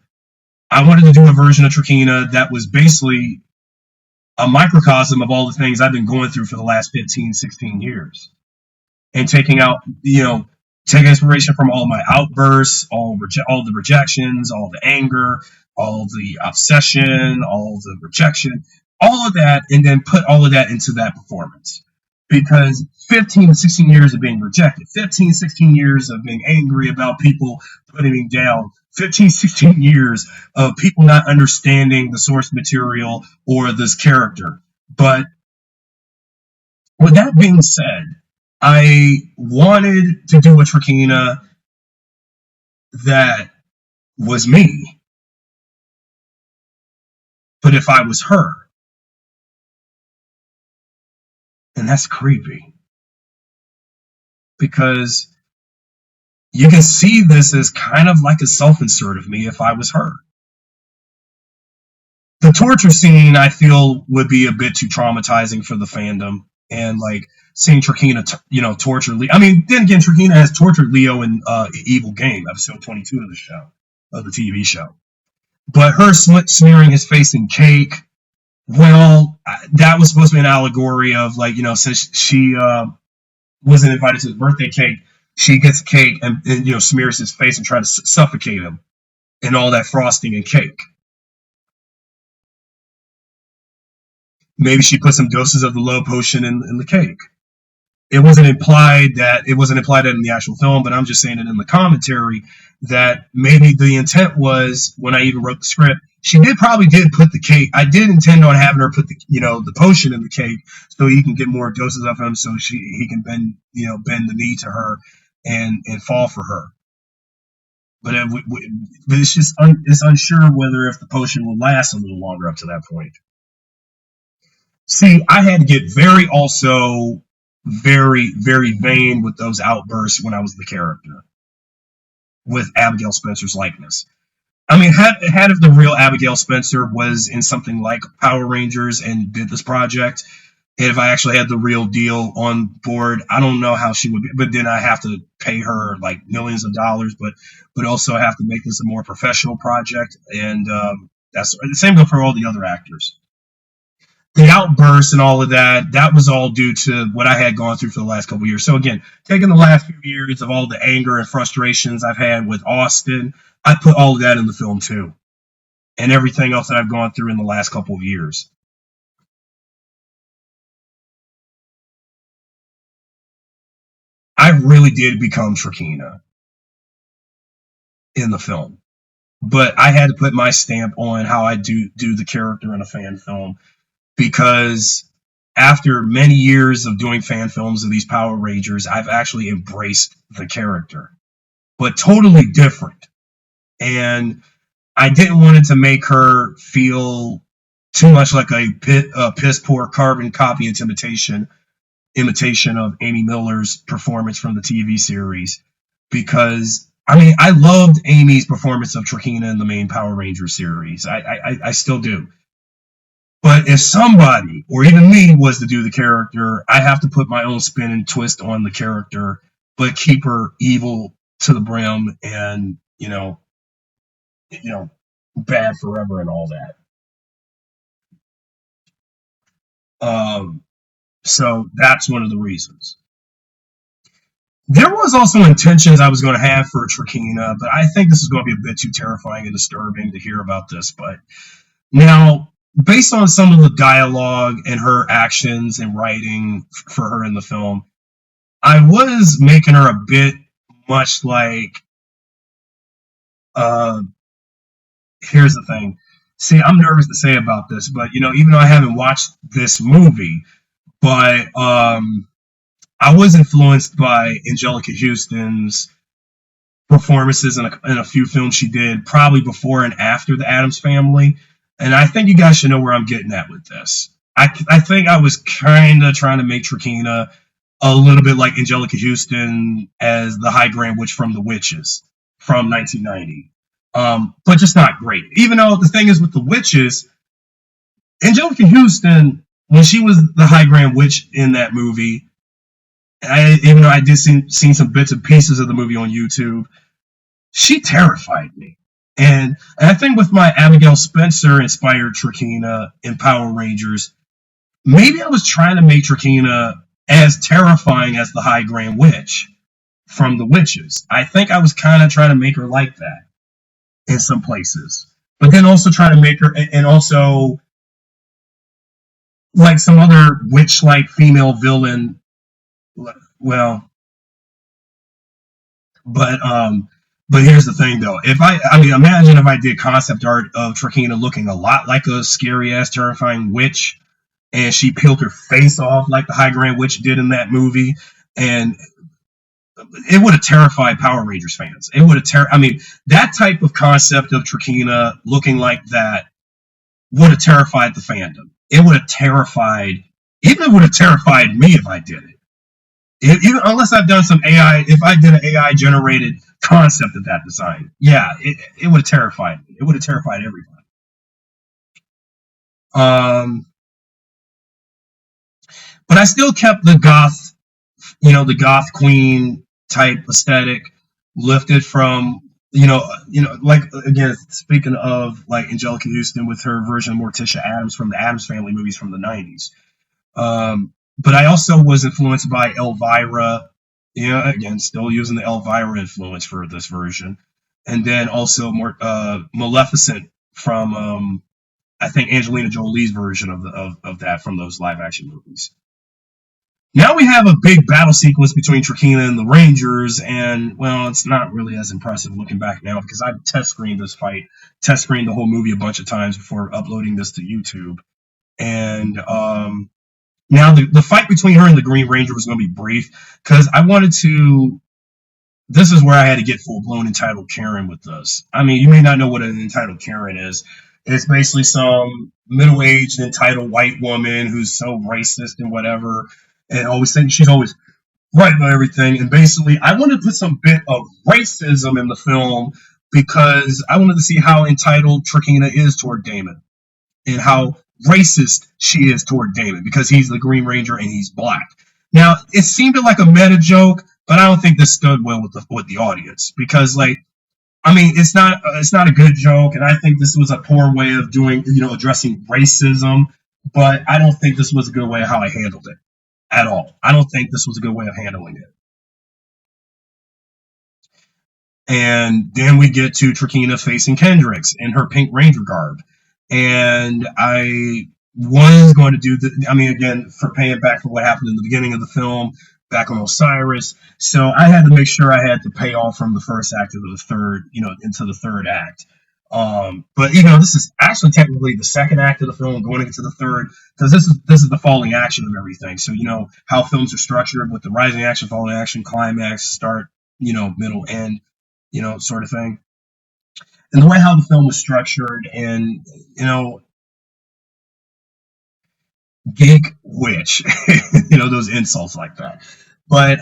A: I wanted to do a version of Trakeena that was basically a microcosm of all the things I've been going through for the last 15, 16 years. And taking inspiration from all my outbursts, all the rejections, all the anger, all the obsession, all the rejection, all of that, and then put all of that into that performance. Because 15 to 16 years of being rejected, 15, 16 years of being angry about people putting me down, 15, 16 years of people not understanding the source material or this character. But with that being said, I wanted to do a Trakeena that was me, but if I was her. And that's creepy. Because you can see this as kind of like a self-insert of me if I was her. The torture scene, I feel, would be a bit too traumatizing for the fandom.
B: and like seeing Trakeena, torture Leo. I mean, then again, Trakeena has tortured Leo in Evil Game, episode 22 of the show, of the TV show. But her smearing his face in cake, well, that was supposed to be an allegory of like, since she wasn't invited to his birthday cake, she gets cake and smears his face and try to suffocate him and all that frosting and cake. Maybe she put some doses of the love potion in the cake. It wasn't implied that in the actual film, but I'm just saying it in the commentary that maybe the intent was when I even wrote the script. She probably did put the cake. I did intend on having her put the potion in the cake so he can get more doses of him, so he can bend the knee to her and fall for her. But it's just it's unsure whether if the potion will last a little longer up to that point. See, I had to get very vain with those outbursts when I was the character with Abigail Spencer's likeness. I mean, had if the real Abigail Spencer was in something like Power Rangers and did this project, and if I actually had the real deal on board, I don't know how she would be. But then I have to pay her like millions of dollars, but also I have to make this a more professional project, and that's the same goes for all the other actors. The outbursts and all of that was all due to what I had gone through for the last couple of years. So again, taking the last few years of all the anger and frustrations I've had with Austin, I put all of that in the film too, and everything else that I've gone through in the last couple of years. I really did become Trakeena in the film, but I had to put my stamp on how I do the character in a fan film because after many years of doing fan films of these Power Rangers, I've actually embraced the character, but totally different. And I didn't want it to make her feel too much like a piss poor carbon copy imitation of Amy Miller's performance from the TV series. Because I mean, I loved Amy's performance of Trakeena in the main Power Ranger series. I still do. But if somebody, or even me, was to do the character, I have to put my own spin and twist on the character, but keep her evil to the brim and, bad forever and all that. Um, so that's one of the reasons. There was also intentions I was going to have for Trakeena, but I think this is going to be a bit too terrifying and disturbing to hear about this. But now, based on some of the dialogue and her actions and writing for her in the film, I was making her a bit much like. Uh, Here's the thing. See, I'm nervous to say about this, but even though I haven't watched this movie, but I was influenced by Angelica Houston's performances in a few films she did, probably before and after the Addams Family. And I think you guys should know where I'm getting at with this. I think I was kind of trying to make Trakeena a little bit like Angelica Houston as the High Grand Witch from The Witches from 1990. But just not great. Even though the thing is with The Witches, Angelica Houston, when she was the High Grand Witch in that movie, even though I did seen some bits and pieces of the movie on YouTube, she terrified me. And I think with my Abigail Spencer inspired Trakeena in Power Rangers, maybe I was trying to make Trakeena as terrifying as the High Grand Witch from The Witches. I think I was kind of trying to make her like that in some places, but then also try to make her, and also like some other witch-like female villain. Well, but here's the thing though. I mean, imagine if I did concept art of Trakeena looking a lot like a scary ass, terrifying witch, and she peeled her face off like the High Grand Witch did in that movie, and it would have terrified Power Rangers fans. It would have I mean, that type of concept of Trakeena looking like that would have terrified the fandom. It would have terrified, even it would have terrified me if I did it. Even, unless I've done some AI, if I did an AI generated concept of that design, yeah, it would have terrified me. It would have terrified everybody. But but I still kept the goth queen type aesthetic lifted from like again speaking of like Angelica Houston with her version of Morticia Adams from the Addams Family movies from the 90s. But I also was influenced by Elvira. Yeah, again, still using the Elvira influence for this version, and then also more Maleficent from I think Angelina Jolie's version of that from those live action movies. Now we have a big battle sequence between Trakeena and the Rangers, and well, it's not really as impressive looking back now because I test screened this fight, test screened the whole movie a bunch of times before uploading this to YouTube. And now the fight between her and the Green Ranger was going to be brief because I wanted to. This is where I had to get full blown entitled Karen with this. I mean, you may not know what an entitled Karen is. It's basically some middle aged entitled white woman who's so racist and whatever, and always thinks she's always right about everything. And basically, I wanted to put some bit of racism in the film because I wanted to see how entitled Trakeena is toward Damon and how racist she is toward Damon because he's the Green Ranger and he's black. Now, it seemed like a meta joke, but I don't think this stood well with the audience because, like, I mean, it's not a good joke, and I think this was a poor way of doing addressing racism. But I don't think this was a good way of how I handled it at all. I don't think this was a good way of handling it. And then we get to Trakeena facing Kendricks in her Pink Ranger garb. And I was going to do the, I mean, again, for paying back for what happened in the beginning of the film, back on Osiris. So I had to make sure I had to pay off from the first act into the third, into the third act. But this is actually technically the second act of the film going into the third because this is the falling action of everything. So how films are structured with the rising action, falling action, climax, start, middle, end, sort of thing. And the way how the film was structured and geek witch, those insults like that. But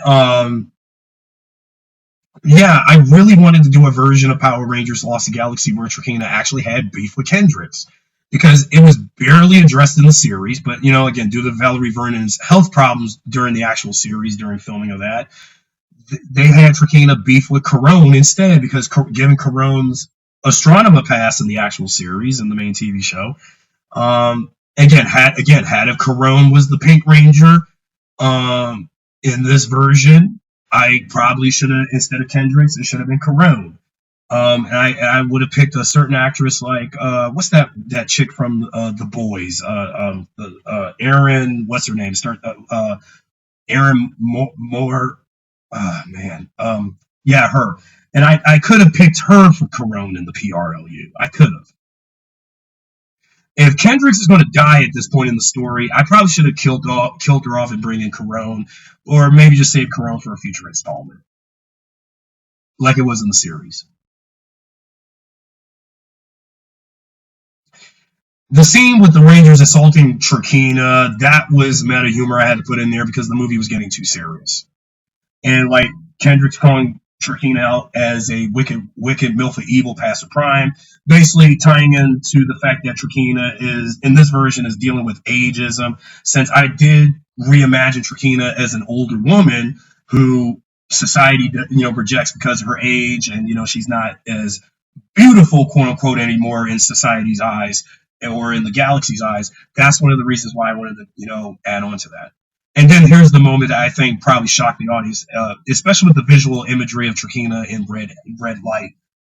B: yeah, I really wanted to do a version of Power Rangers Lost in Galaxy where Trakeena actually had beef with Kendricks because it was barely addressed in the series. But again, due to Valerie Vernon's health problems during the actual series, during filming of that, they had Trakeena beef with Corone instead because given Corone's Astronema pass in the actual series in the main TV show, had if Corone was the Pink Ranger, in this version, I probably should have instead of Kendricks, it should have been Corone. And I would have picked a certain actress like what's that chick from The Boys, Erin, what's her name? Erin Moore. Man, yeah, her. And I could have picked her for Corone in the PRLU. I could have. If Kendricks is going to die at this point in the story, I probably should have killed her off and bring in Corone, or maybe just save Corone for a future installment, like it was in the series. The scene with the Rangers assaulting Trakeena, that was meta humor I had to put in there because the movie was getting too serious. And like Kendrick's calling Trakeena out as a wicked MILF of evil past her prime, basically tying into the fact that Trakeena is, in this version, is dealing with ageism, since I did reimagine Trakeena as an older woman who society, rejects because of her age, and, she's not as beautiful, quote unquote, anymore in society's eyes or in the galaxy's eyes. That's one of the reasons why I wanted to, add on to that. And then here's the moment that I think probably shocked the audience, especially with the visual imagery of Trakeena in red light,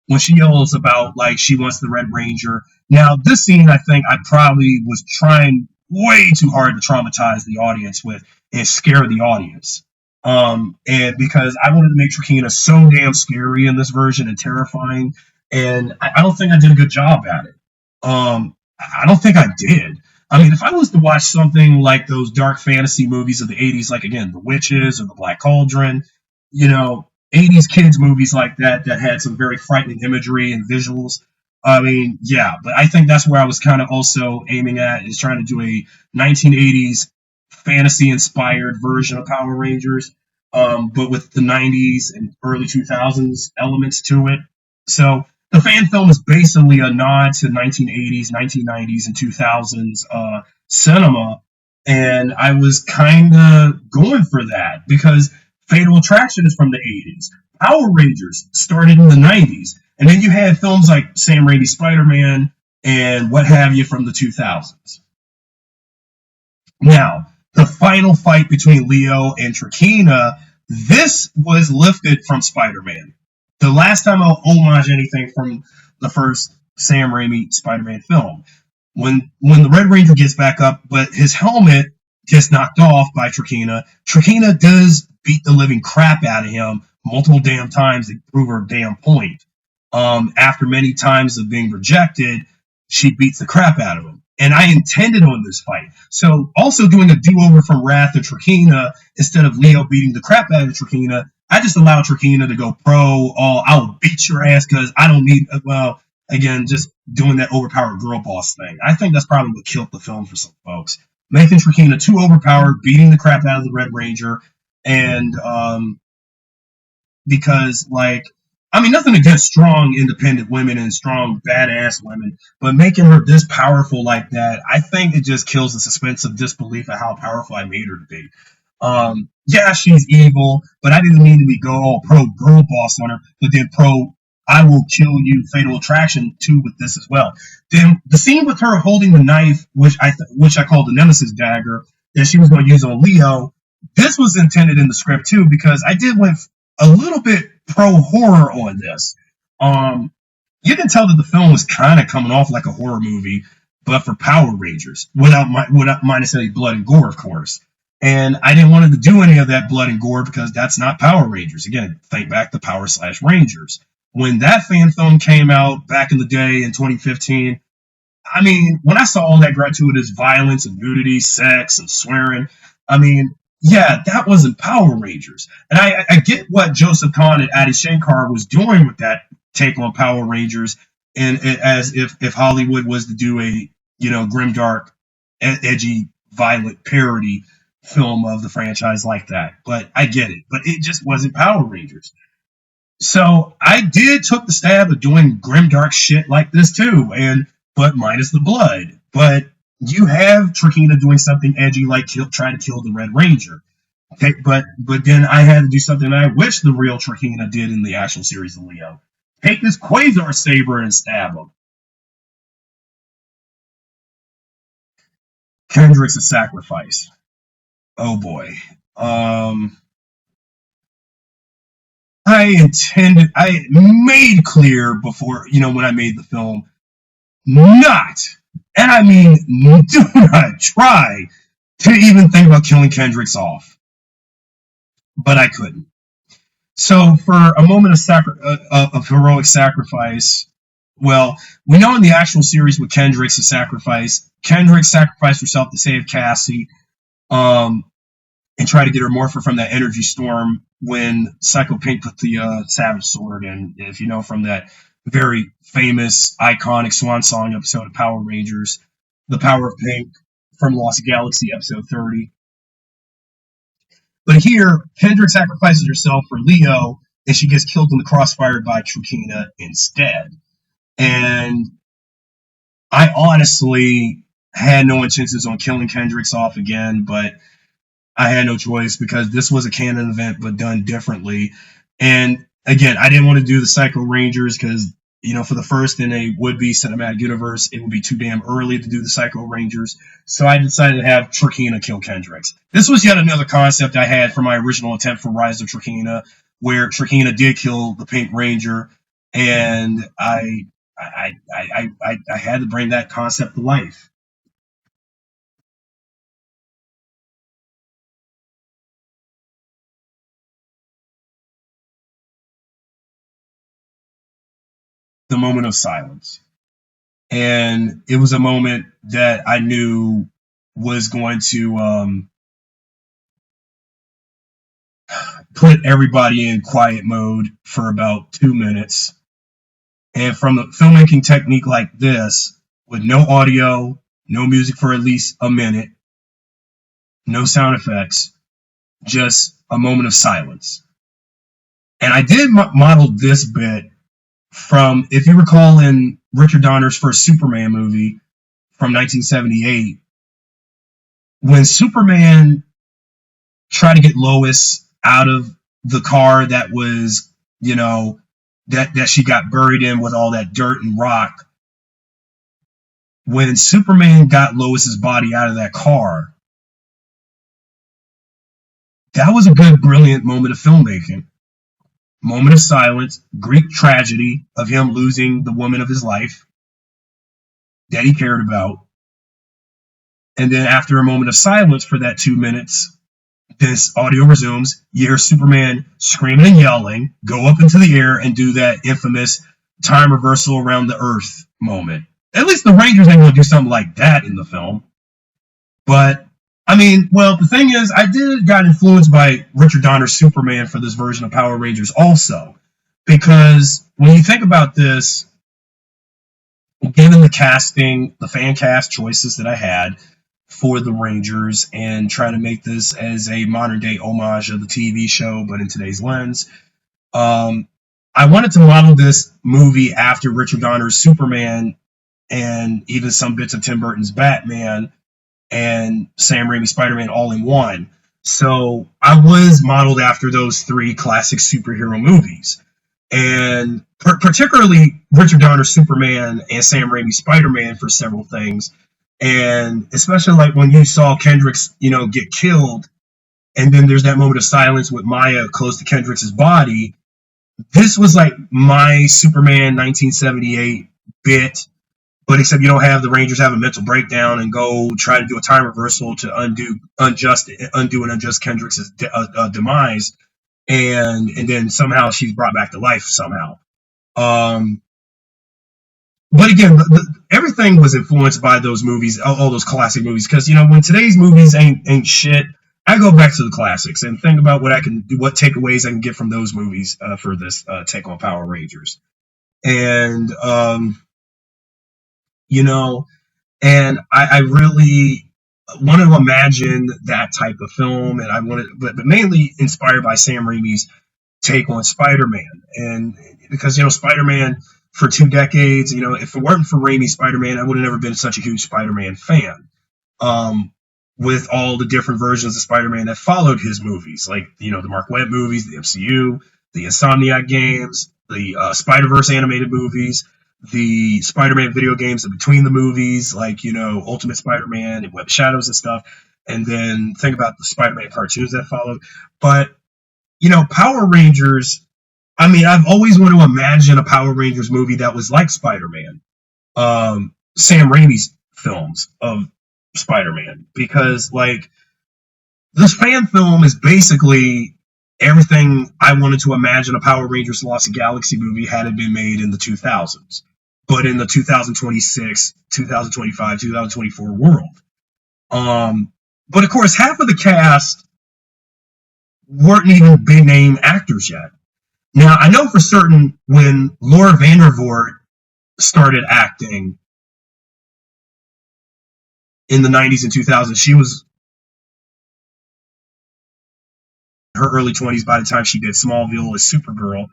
B: when she yells about like she wants the Red Ranger. Now, this scene, I think I probably was trying way too hard to traumatize the audience with and scare the audience. And because I wanted to make Trakeena so damn scary in this version and terrifying, and I don't think I did a good job at it. I don't think I did. I mean, if I was to watch something like those dark fantasy movies of the 80s, like, again, The Witches or The Black Cauldron, 80s kids movies like that had some very frightening imagery and visuals. I mean, yeah, but I think that's where I was kind of also aiming at, is trying to do a 1980s fantasy-inspired version of Power Rangers, but with the 90s and early 2000s elements to it. So the fan film is basically a nod to 1980s, 1990s, and 2000s cinema, And I was kind of going for that because Fatal Attraction is from the 80s. Power Rangers started in the 90s. And then you had films like Sam Raimi's Spider-Man and what have you from the 2000s. Now, the final fight between Leo and Trakeena, this was lifted from Spider-Man. The last time I'll homage anything from the first Sam Raimi Spider-Man film. When the Red Ranger gets back up, but his helmet gets knocked off by Trakeena. Trakeena does beat the living crap out of him multiple damn times to prove her damn point. After many times of being rejected, she beats the crap out of him. And I intended on this fight. So also doing a do-over from Wrath of Trakeena instead of Leo beating the crap out of Trakeena, I just allowed Trakeena to go pro, I'll beat your ass because I don't need, well, again, just doing that overpowered girl boss thing. I think that's probably what killed the film for some folks. Making Trakeena too overpowered, beating the crap out of the Red Ranger, and because, like, I mean, nothing against strong, independent women and strong, badass women, but making her this powerful like that, I think it just kills the suspense of disbelief at how powerful I made her to be. Yeah, she's evil, but I didn't mean to be go all pro girl boss on her, but then pro I will kill you Fatal Attraction too with this as well. Then the scene with her holding the knife, which I called the Nemesis dagger, that she was going to use on Leo, this was intended in the script too because I did went a little bit pro horror on this. You can tell that the film was kind of coming off like a horror movie, but for Power Rangers, without minus any blood and gore, of course. And I didn't want it to do any of that blood and gore because that's not Power Rangers. Again, think back to Power/Rangers. When that fan film came out back in the day in 2015, I mean, when I saw all that gratuitous violence and nudity, sex and swearing, I mean, yeah, that wasn't Power Rangers. And I get what Joseph Kahn and Adi Shankar was doing with that take on Power Rangers, and as if Hollywood was to do a grimdark, edgy, violent parody film of the franchise like that. But I get it. But it just wasn't Power Rangers. So I took the stab of doing grimdark shit like this too, but minus the blood. But you have Trakeena doing something edgy like try to kill the Red Ranger. Okay, but then I had to do something I wish the real Trakeena did in the actual series of Leo. Take this Quasar saber and stab him. Kendrick's a sacrifice. Oh boy. I made clear before, when I made the film, not, and I mean, do not try to even think about killing Kendricks off. But I couldn't. So for a moment of heroic sacrifice, well, we know in the actual series with Kendrick's sacrifice, Kendrick sacrificed herself to save Cassie, and try to get her morpher from that energy storm when Psycho Pink put the Savage Sword in. If you know from that very famous, iconic swan song episode of Power Rangers, The Power of Pink from Lost Galaxy, episode 30. But here, Kendrick sacrifices herself for Leo, and she gets killed in the crossfire by Trakeena instead. And I honestly had no intentions on killing Kendricks off again, but I had no choice because this was a canon event, but done differently. And again, I didn't want to do the Psycho Rangers because, for the first in a would-be cinematic universe, it would be too damn early to do the Psycho Rangers. So I decided to have Trakeena kill Kendricks. This was yet another concept I had for my original attempt for Rise of Trakeena, where Trakeena did kill the Pink Ranger, and I had to bring that concept to life. The moment of silence. And it was a moment that I knew was going to put everybody in quiet mode for about 2 minutes. And from a filmmaking technique like this, with no audio, no music for at least a minute, no sound effects, just a moment of silence. And I did model this bit from, if you recall, in Richard Donner's first Superman movie from 1978, when Superman tried to get Lois out of the car that was, you know, that she got buried in with all that dirt and rock, when Superman got Lois's body out of that car, that was a good, brilliant moment of filmmaking. Moment of silence, Greek tragedy of him losing the woman of his life that he cared about. And then after a moment of silence for that 2 minutes, this audio resumes. You hear Superman screaming and yelling, go up into the air, and do that infamous time reversal around the Earth moment. At least the Rangers ain't going to do something like that in the film. But I mean, well, the thing is, I got influenced by Richard Donner's Superman for this version of Power Rangers also, because when you think about this, given the casting, the fan cast choices that I had for the Rangers, and trying to make this as a modern day homage of the TV show, but in today's lens, um, I wanted to model this movie after Richard Donner's Superman and even some bits of Tim Burton's Batman and Sam Raimi's Spider-Man all in one. So I was modeled after those three classic superhero movies. And particularly Richard Donner's Superman and Sam Raimi's Spider-Man for several things. And especially like when you saw Kendrick's, get killed, and then there's that moment of silence with Maya close to Kendrick's body. This was like my Superman 1978 bit, but except you don't have the Rangers have a mental breakdown and go try to do a time reversal to undo an unjust Kendrick's demise, and then somehow she's brought back to life somehow. But again, everything was influenced by those movies, all those classic movies. Because when today's movies ain't shit, I go back to the classics and think about what takeaways I can get from those movies for this take on Power Rangers. And and I really wanted to imagine that type of film, and I wanted, but mainly inspired by Sam Raimi's take on Spider-Man, and because Spider-Man for 2 decades, if it weren't for Raimi's Spider-Man, I would have never been such a huge Spider-Man fan. With all the different versions of Spider-Man that followed his movies, like the Mark Webb movies, the MCU, the Insomniac games, the Spider-Verse animated movies, the Spider-Man video games in between the movies, like Ultimate Spider-Man and Web Shadows and stuff, and then think about the Spider-Man cartoons that followed. But Power Rangers. I mean, I've always wanted to imagine a Power Rangers movie that was like Spider-Man, Sam Raimi's films of Spider-Man, because like this fan film is basically everything I wanted to imagine a Power Rangers Lost Galaxy movie had it been made in the 2000s, but in the 2026, 2025, 2024 world. But of course, half of the cast weren't even big name actors yet. Now, I know for certain when Laura Vandervoort started acting in the 90s and 2000s, she was in her early 20s by the time she did Smallville as Supergirl.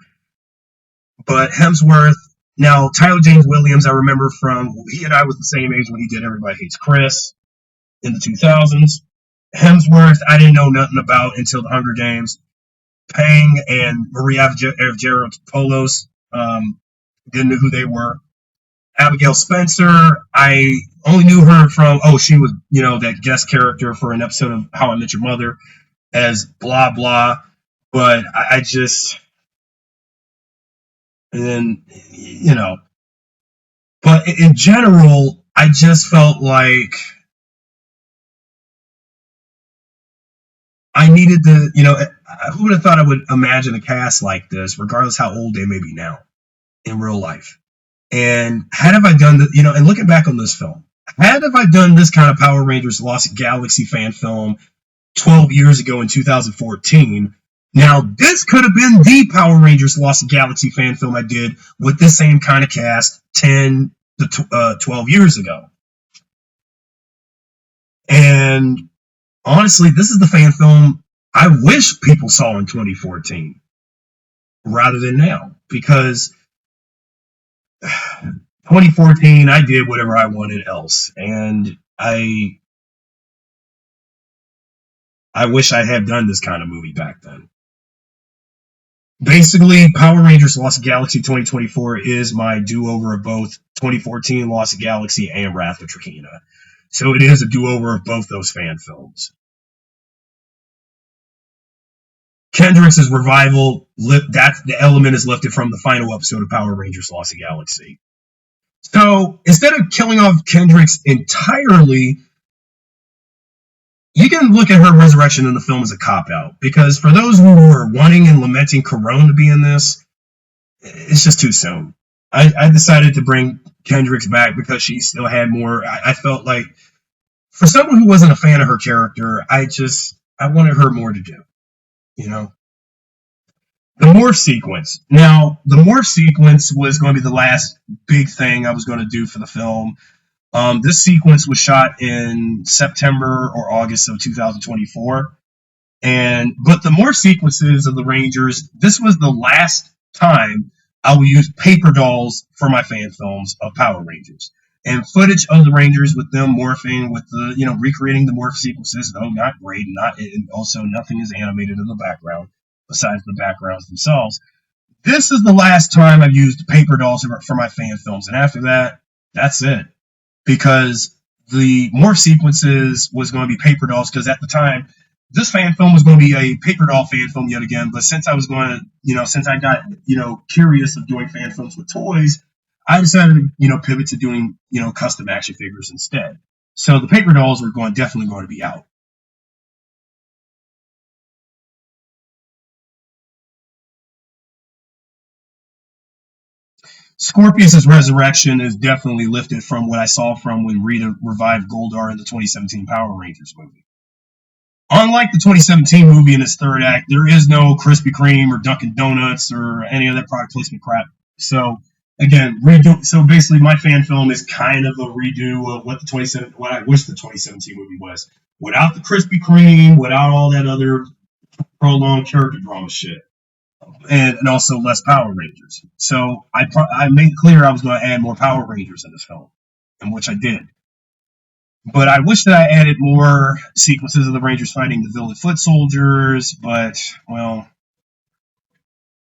B: But Hemsworth, now Tyler James Williams, I remember from, he and I was the same age when he did Everybody Hates Chris in the 2000s. Hemsworth, I didn't know nothing about until the Hunger Games. Pang and Maria Avgeropoulos, didn't know who they were. Abigail Spencer, I only knew her from, she was, that guest character for an episode of How I Met Your Mother as blah, blah. But I just, and then, but in general, I just felt like I needed to, who would have thought I would imagine a cast like this, regardless how old they may be now in real life. And had I done and looking back on this film, had I done this kind of Power Rangers Lost Galaxy fan film 12 years ago in 2014, now this could have been the Power Rangers Lost Galaxy fan film I did with this same kind of cast 10 to 12 years ago. And honestly, this is the fan film I wish people saw in 2014 rather than now, because 2014, I did whatever I wanted else. And I I wish I had done this kind of movie back then. Basically, Power Rangers Lost Galaxy 2024 is my do-over of both 2014 Lost Galaxy and Wrath of Trakeena. So it is a do-over of both those fan films. Kendrick's revival, that the element is lifted from the final episode of Power Rangers Lost Galaxy. So instead of killing off Kendrick's entirely, you can look at her resurrection in the film as a cop-out. Because for those who were wanting and lamenting Corone to be in this, it's just too soon. I decided to bring Kendrick's back because she still had more. I felt like, for someone who wasn't a fan of her character, I wanted her more to do. You know? The morph sequence. Now, the morph sequence was going to be the last big thing I was going to do for the film. This sequence was shot in September or August of 2024. But the morph sequences of the Rangers, this was the last time I will use paper dolls for my fan films of Power Rangers. And footage of the Rangers with them morphing, with the, recreating the morph sequences, though not great, and also nothing is animated in the background besides the backgrounds themselves. This is the last time I've used paper dolls for my fan films. And after that, that's it. Because the morph sequences was going to be paper dolls, because at the time, this fan film was going to be a paper doll fan film yet again. But since I was going to, since I got, curious of doing fan films with toys, I decided to, pivot to doing, custom action figures instead. So the paper dolls are definitely going to be out. Scorpius' resurrection is definitely lifted from what I saw from when Rita revived Goldar in the 2017 Power Rangers movie. Unlike the 2017 movie in its third act, there is no Krispy Kreme or Dunkin' Donuts or any other product placement crap. So again, so basically, my fan film is kind of a redo of what I wish the 2017 movie was, without the Krispy Kreme, without all that other prolonged character drama shit, and also less Power Rangers. So I made clear I was going to add more Power Rangers in this film, and which I did. But I wish that I added more sequences of the Rangers fighting the villain foot soldiers, but, well,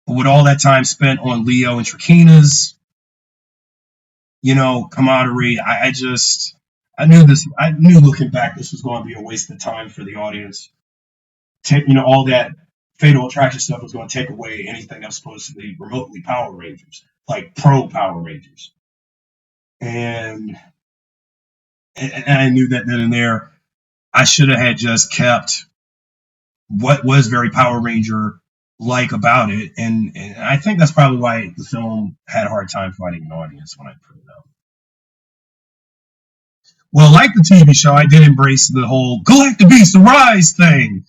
B: with all that time spent on Leo and Trakeena's, camaraderie, I knew looking back this was going to be a waste of time for the audience. All that Fatal Attraction stuff was going to take away anything that was supposed to be remotely Power Rangers, like pro Power Rangers. And I knew that then and there, I should have had just kept what was very Power Ranger like about it, and I think that's probably why the film had a hard time finding an audience when I put it out. Well, like the TV show, I did embrace the whole Galactic Beast Arise thing.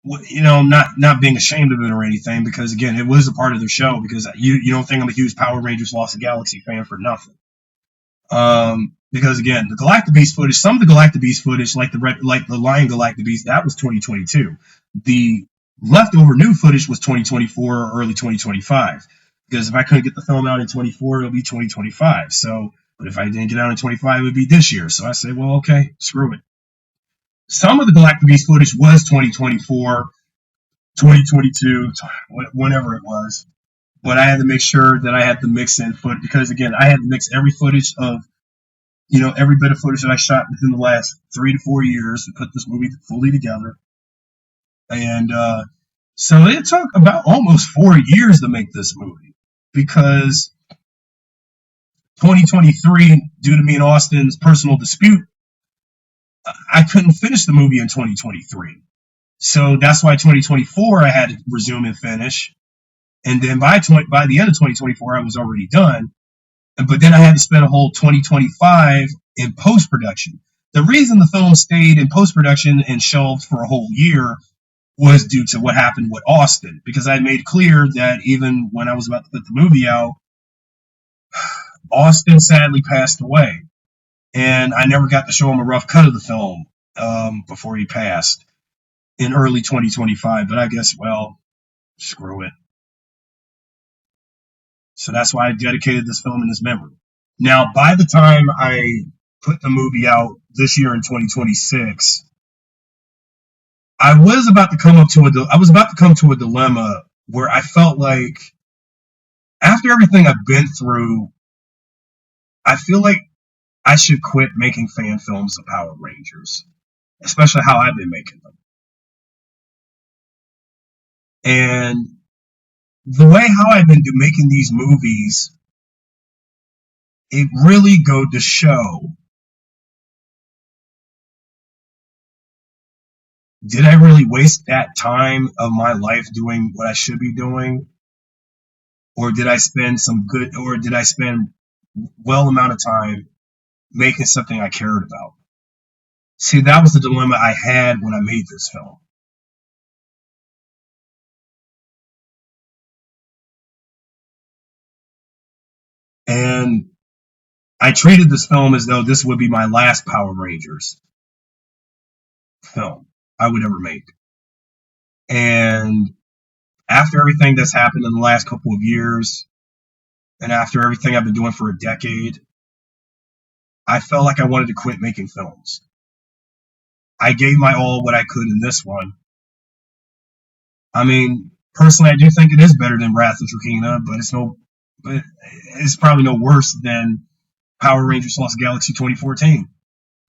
B: Not being ashamed of it or anything, because again, it was a part of the show. Because you don't think I'm a huge Power Rangers Lost Galaxy fan for nothing. Because again, the Galactic Beast footage, some of the Galactic Beast footage, like the Lion Galactic Beast, that was 2022. The leftover new footage was 2024 or early 2025. Because if I couldn't get the film out in 24, it'll be 2025. So, but if I didn't get out in 25, it would be this year. So I said, well, okay, screw it. Some of the Galactic Beast footage was 2024, 2022, whenever it was. But I had to make sure that I had to mix in footage, because again, I had to mix every footage of, every bit of footage that I shot within the last 3 to 4 years to put this movie fully together. And so it took about almost 4 years to make this movie, because 2023, due to me and Austin's personal dispute, I couldn't finish the movie in 2023. So that's why 2024 I had to resume and finish. And then by the end of 2024, I was already done. But then I had to spend a whole 2025 in post-production. The reason the film stayed in post-production and shelved for a whole year was due to what happened with Austin. Because I made clear that even when I was about to put the movie out, Austin sadly passed away. And I never got to show him a rough cut of the film before he passed in early 2025. But I guess, well, screw it. So that's why I dedicated this film in his memory. Now, by the time I put the movie out this year in 2026, I was about to come to a dilemma where I felt like after everything I've been through, I feel like I should quit making fan films of Power Rangers, especially how I've been making them. And the way how I've been making these movies, it really go to show, did I really waste that time of my life doing what I should be doing? Or did I spend well amount of time making something I cared about? See, that was the dilemma I had when I made this film. And I treated this film as though this would be my last Power Rangers film I would ever make. And after everything that's happened in the last couple of years, and after everything I've been doing for a decade, I felt like I wanted to quit making films. I gave my all what I could in this one. I mean, personally, I do think it is better than Wrath of Trakeena, but it's probably no worse than Power Rangers Lost Galaxy 2014.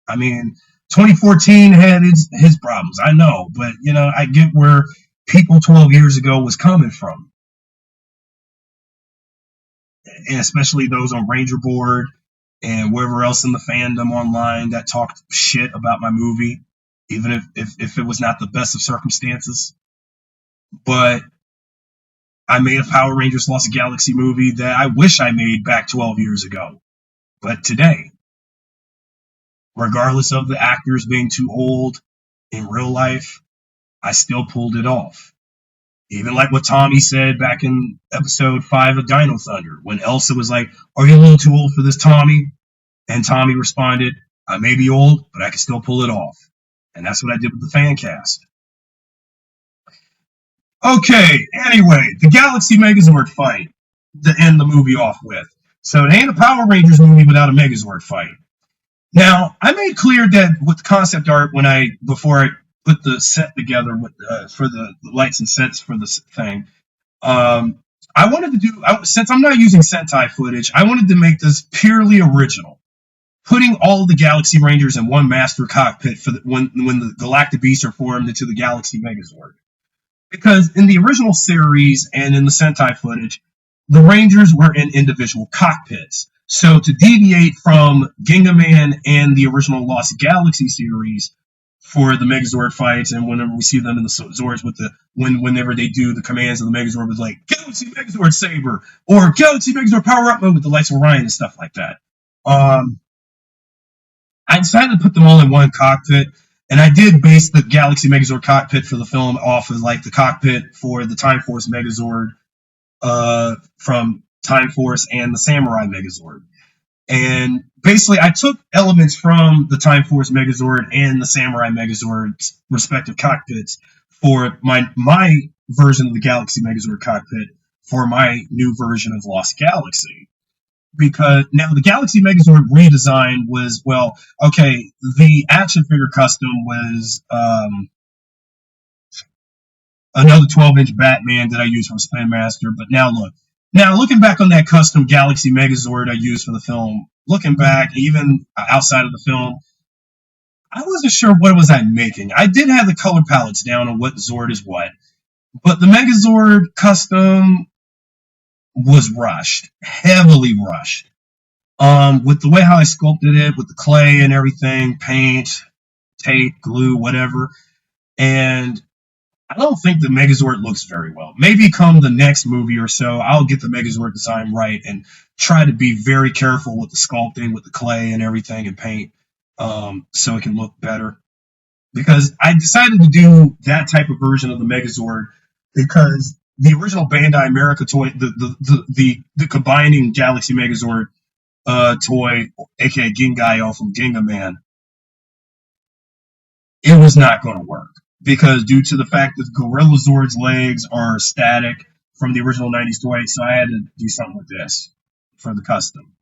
B: I mean, 2014 had his problems, I know, but I get where people 12 years ago was coming from, and especially those on Ranger Board and wherever else in the fandom online that talked shit about my movie, even if it was not the best of circumstances. But I made a Power Rangers Lost Galaxy movie that I wish I made back 12 years ago. But today, regardless of the actors being too old in real life, I still pulled it off. Even like what Tommy said back in episode 5 of Dino Thunder, when Elsa was like, "Are you a little too old for this, Tommy?" And Tommy responded, "I may be old, but I can still pull it off." And that's what I did with the fan cast. Okay, anyway, the Galaxy Megazord fight to end the movie off with. So it ain't a Power Rangers movie without a Megazord fight. Now, I made clear that with the concept art before I put the set together for the lights and sets for this thing, um, I wanted to since I'm not using Sentai footage, I wanted to make this purely original, putting all of the Galaxy Rangers in one master cockpit for when the Galactic Beasts are formed into the Galaxy Megazord. Because in the original series and in the Sentai footage, the Rangers were in individual cockpits. So to deviate from Ginga Man and the original Lost Galaxy series for the Megazord fights, and whenever we see them in the Zords with whenever they do the commands of the Megazord with like Galaxy Megazord Saber or Galaxy Megazord Power Up mode with the Lights of Orion and stuff like that. I decided to put them all in one cockpit, and I did base the Galaxy Megazord cockpit for the film off of like the cockpit for the Time Force Megazord from Time Force and the Samurai Megazord. And basically, I took elements from the Time Force Megazord and the Samurai Megazord's respective cockpits for my version of the Galaxy Megazord cockpit for my new version of Lost Galaxy. Because now the Galaxy Megazord redesign was, well, okay, the action figure custom was another 12-inch Batman that I used from Spin Master. But now looking back on that custom Galaxy Megazord I used for the film, looking back, even outside of the film, I wasn't sure what was I making. I did have the color palettes down on what Zord is what, but the Megazord custom was rushed, heavily rushed. With the way how I sculpted it, with the clay and everything, paint, tape, glue, whatever, and I don't think the Megazord looks very well. Maybe come the next movie or so, I'll get the Megazord design right and try to be very careful with the sculpting, with the clay and everything, and paint, so it can look better. Because I decided to do that type of version of the Megazord because the original Bandai America toy, the combining Galaxy Megazord toy, aka Gingaio from Ginga Man, it was not going to work because due to the fact that Gorilla Zord's legs are static from the original 90s toy, so I had to do something with this for the custom.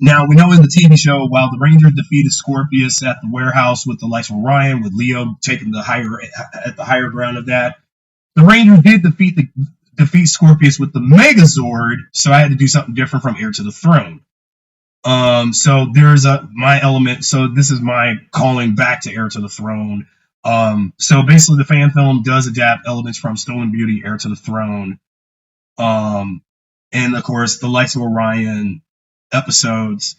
B: Now we know in the TV show, while the Rangers defeated Scorpius at the warehouse with the likes of Orion, with Leo taking the higher ground of that, the Rangers did defeat Scorpius with the Megazord. So I had to do something different from Heir to the Throne. So there's my element. So this is my calling back to Heir to the Throne. So basically, the fan film does adapt elements from Stolen Beauty, Heir to the Throne, um, and of course the Lights of Orion episodes,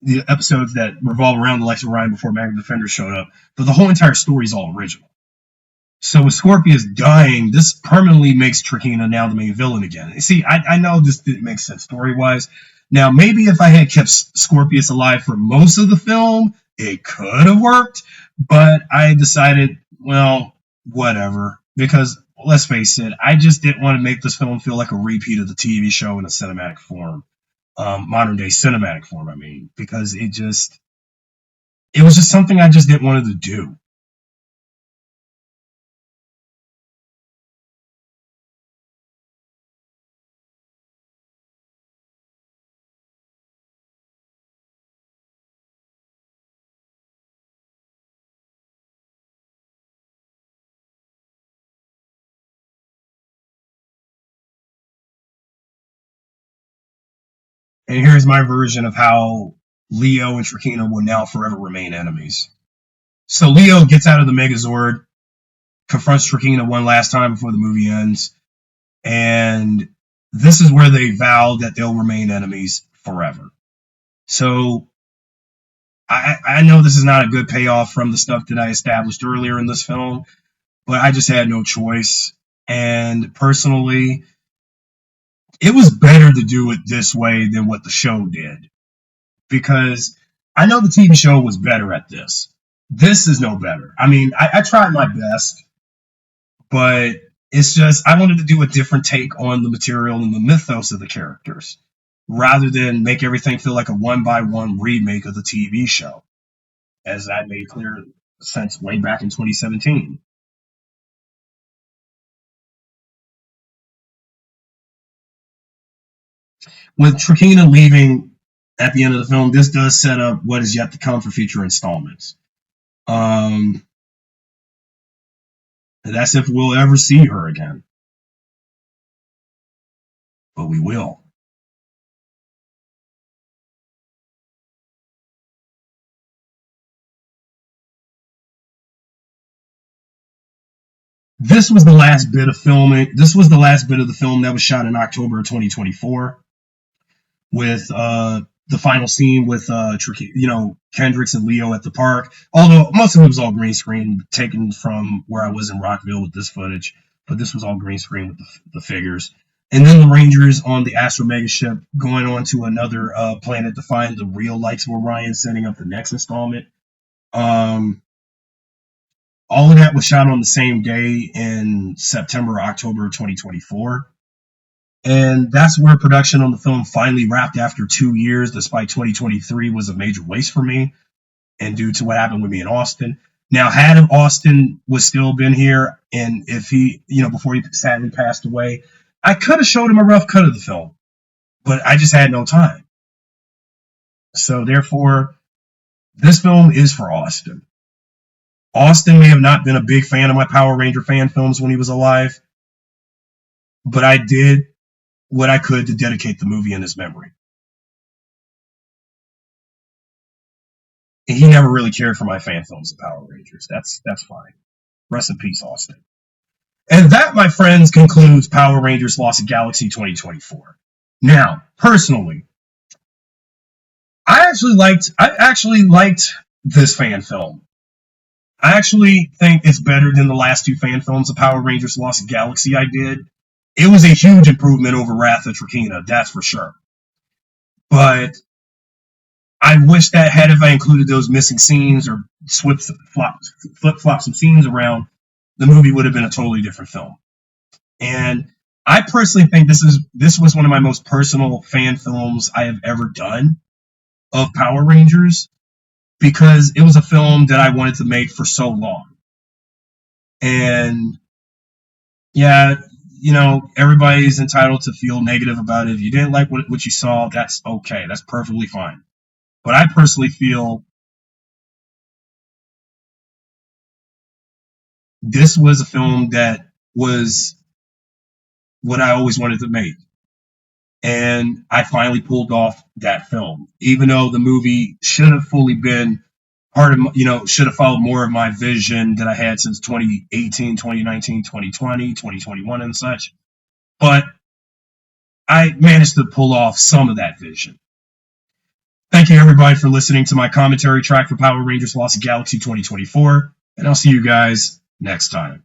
B: the episodes that revolve around the Lights of Orion before Magna Defender showed up. But the whole entire story is all original. So with Scorpius dying, this permanently makes Trakeena now the main villain again. See, I know this didn't make sense story-wise. Now, maybe if I had kept Scorpius alive for most of the film, it could have worked. But I decided, well, whatever. Because, let's face it, I just didn't want to make this film feel like a repeat of the TV show in a cinematic form. Modern-day cinematic form, I mean. Because it was just something I just didn't want it to do. And here's my version of how Leo and Trakeena will now forever remain enemies. So Leo gets out of the Megazord, confronts Trakeena one last time before the movie ends, and this is where they vow that they'll remain enemies forever. So I know this is not a good payoff from the stuff that I established earlier in this film, but I just had no choice. And personally, it was better to do it this way than what the show did. Because I know the TV show was better at this. This is no better. I mean, I tried my best, but it's just I wanted to do a different take on the material and the mythos of the characters, rather than make everything feel like a one by one remake of the TV show, as I made clear since way back in 2017. With Trakeena leaving at the end of the film, this does set up what is yet to come for future installments. Um, and that's if we'll ever see her again. But we will. This was the last bit of filming. This was the last bit of the film that was shot in October of 2024, with the final scene with Kendricks and Leo at the park. Although most of it was all green screen, taken from where I was in Rockville with this footage, but this was all green screen with the figures. And then the Rangers on the Astro Mega ship going on to another planet to find the real Lights of Orion, setting up the next installment. Um, all of that was shot on the same day in September, October 2024. And that's where production on the film finally wrapped after 2 years, despite 2023 was a major waste for me, and due to what happened with me in Austin. Now, had Austin was still been here, and if he, before he sadly passed away, I could have showed him a rough cut of the film, but I just had no time. So therefore, this film is for Austin. Austin may have not been a big fan of my Power Ranger fan films when he was alive, but I did what I could to dedicate the movie in his memory. And he never really cared for my fan films of Power Rangers. That's fine. Rest in peace, Austin. And that, my friends, concludes Power Rangers Lost Galaxy 2024. Now, personally, I actually liked this fan film. I actually think it's better than the last two fan films of Power Rangers Lost Galaxy I did. It was a huge improvement over Wrath of Trakeena, that's for sure. But I wish that if I included those missing scenes or flip-flop some scenes around, the movie would have been a totally different film. And I personally think this was one of my most personal fan films I have ever done of Power Rangers, because it was a film that I wanted to make for so long. And yeah, everybody's entitled to feel negative about it. If you didn't like what you saw, that's okay. That's perfectly fine. But I personally feel this was a film that was what I always wanted to make. And I finally pulled off that film, even though the movie should have fully been part of, should have followed more of my vision that I had since 2018, 2019, 2020, 2021, and such. But I managed to pull off some of that vision. Thank you, everybody, for listening to my commentary track for Power Rangers Lost Galaxy 2024, and I'll see you guys next time.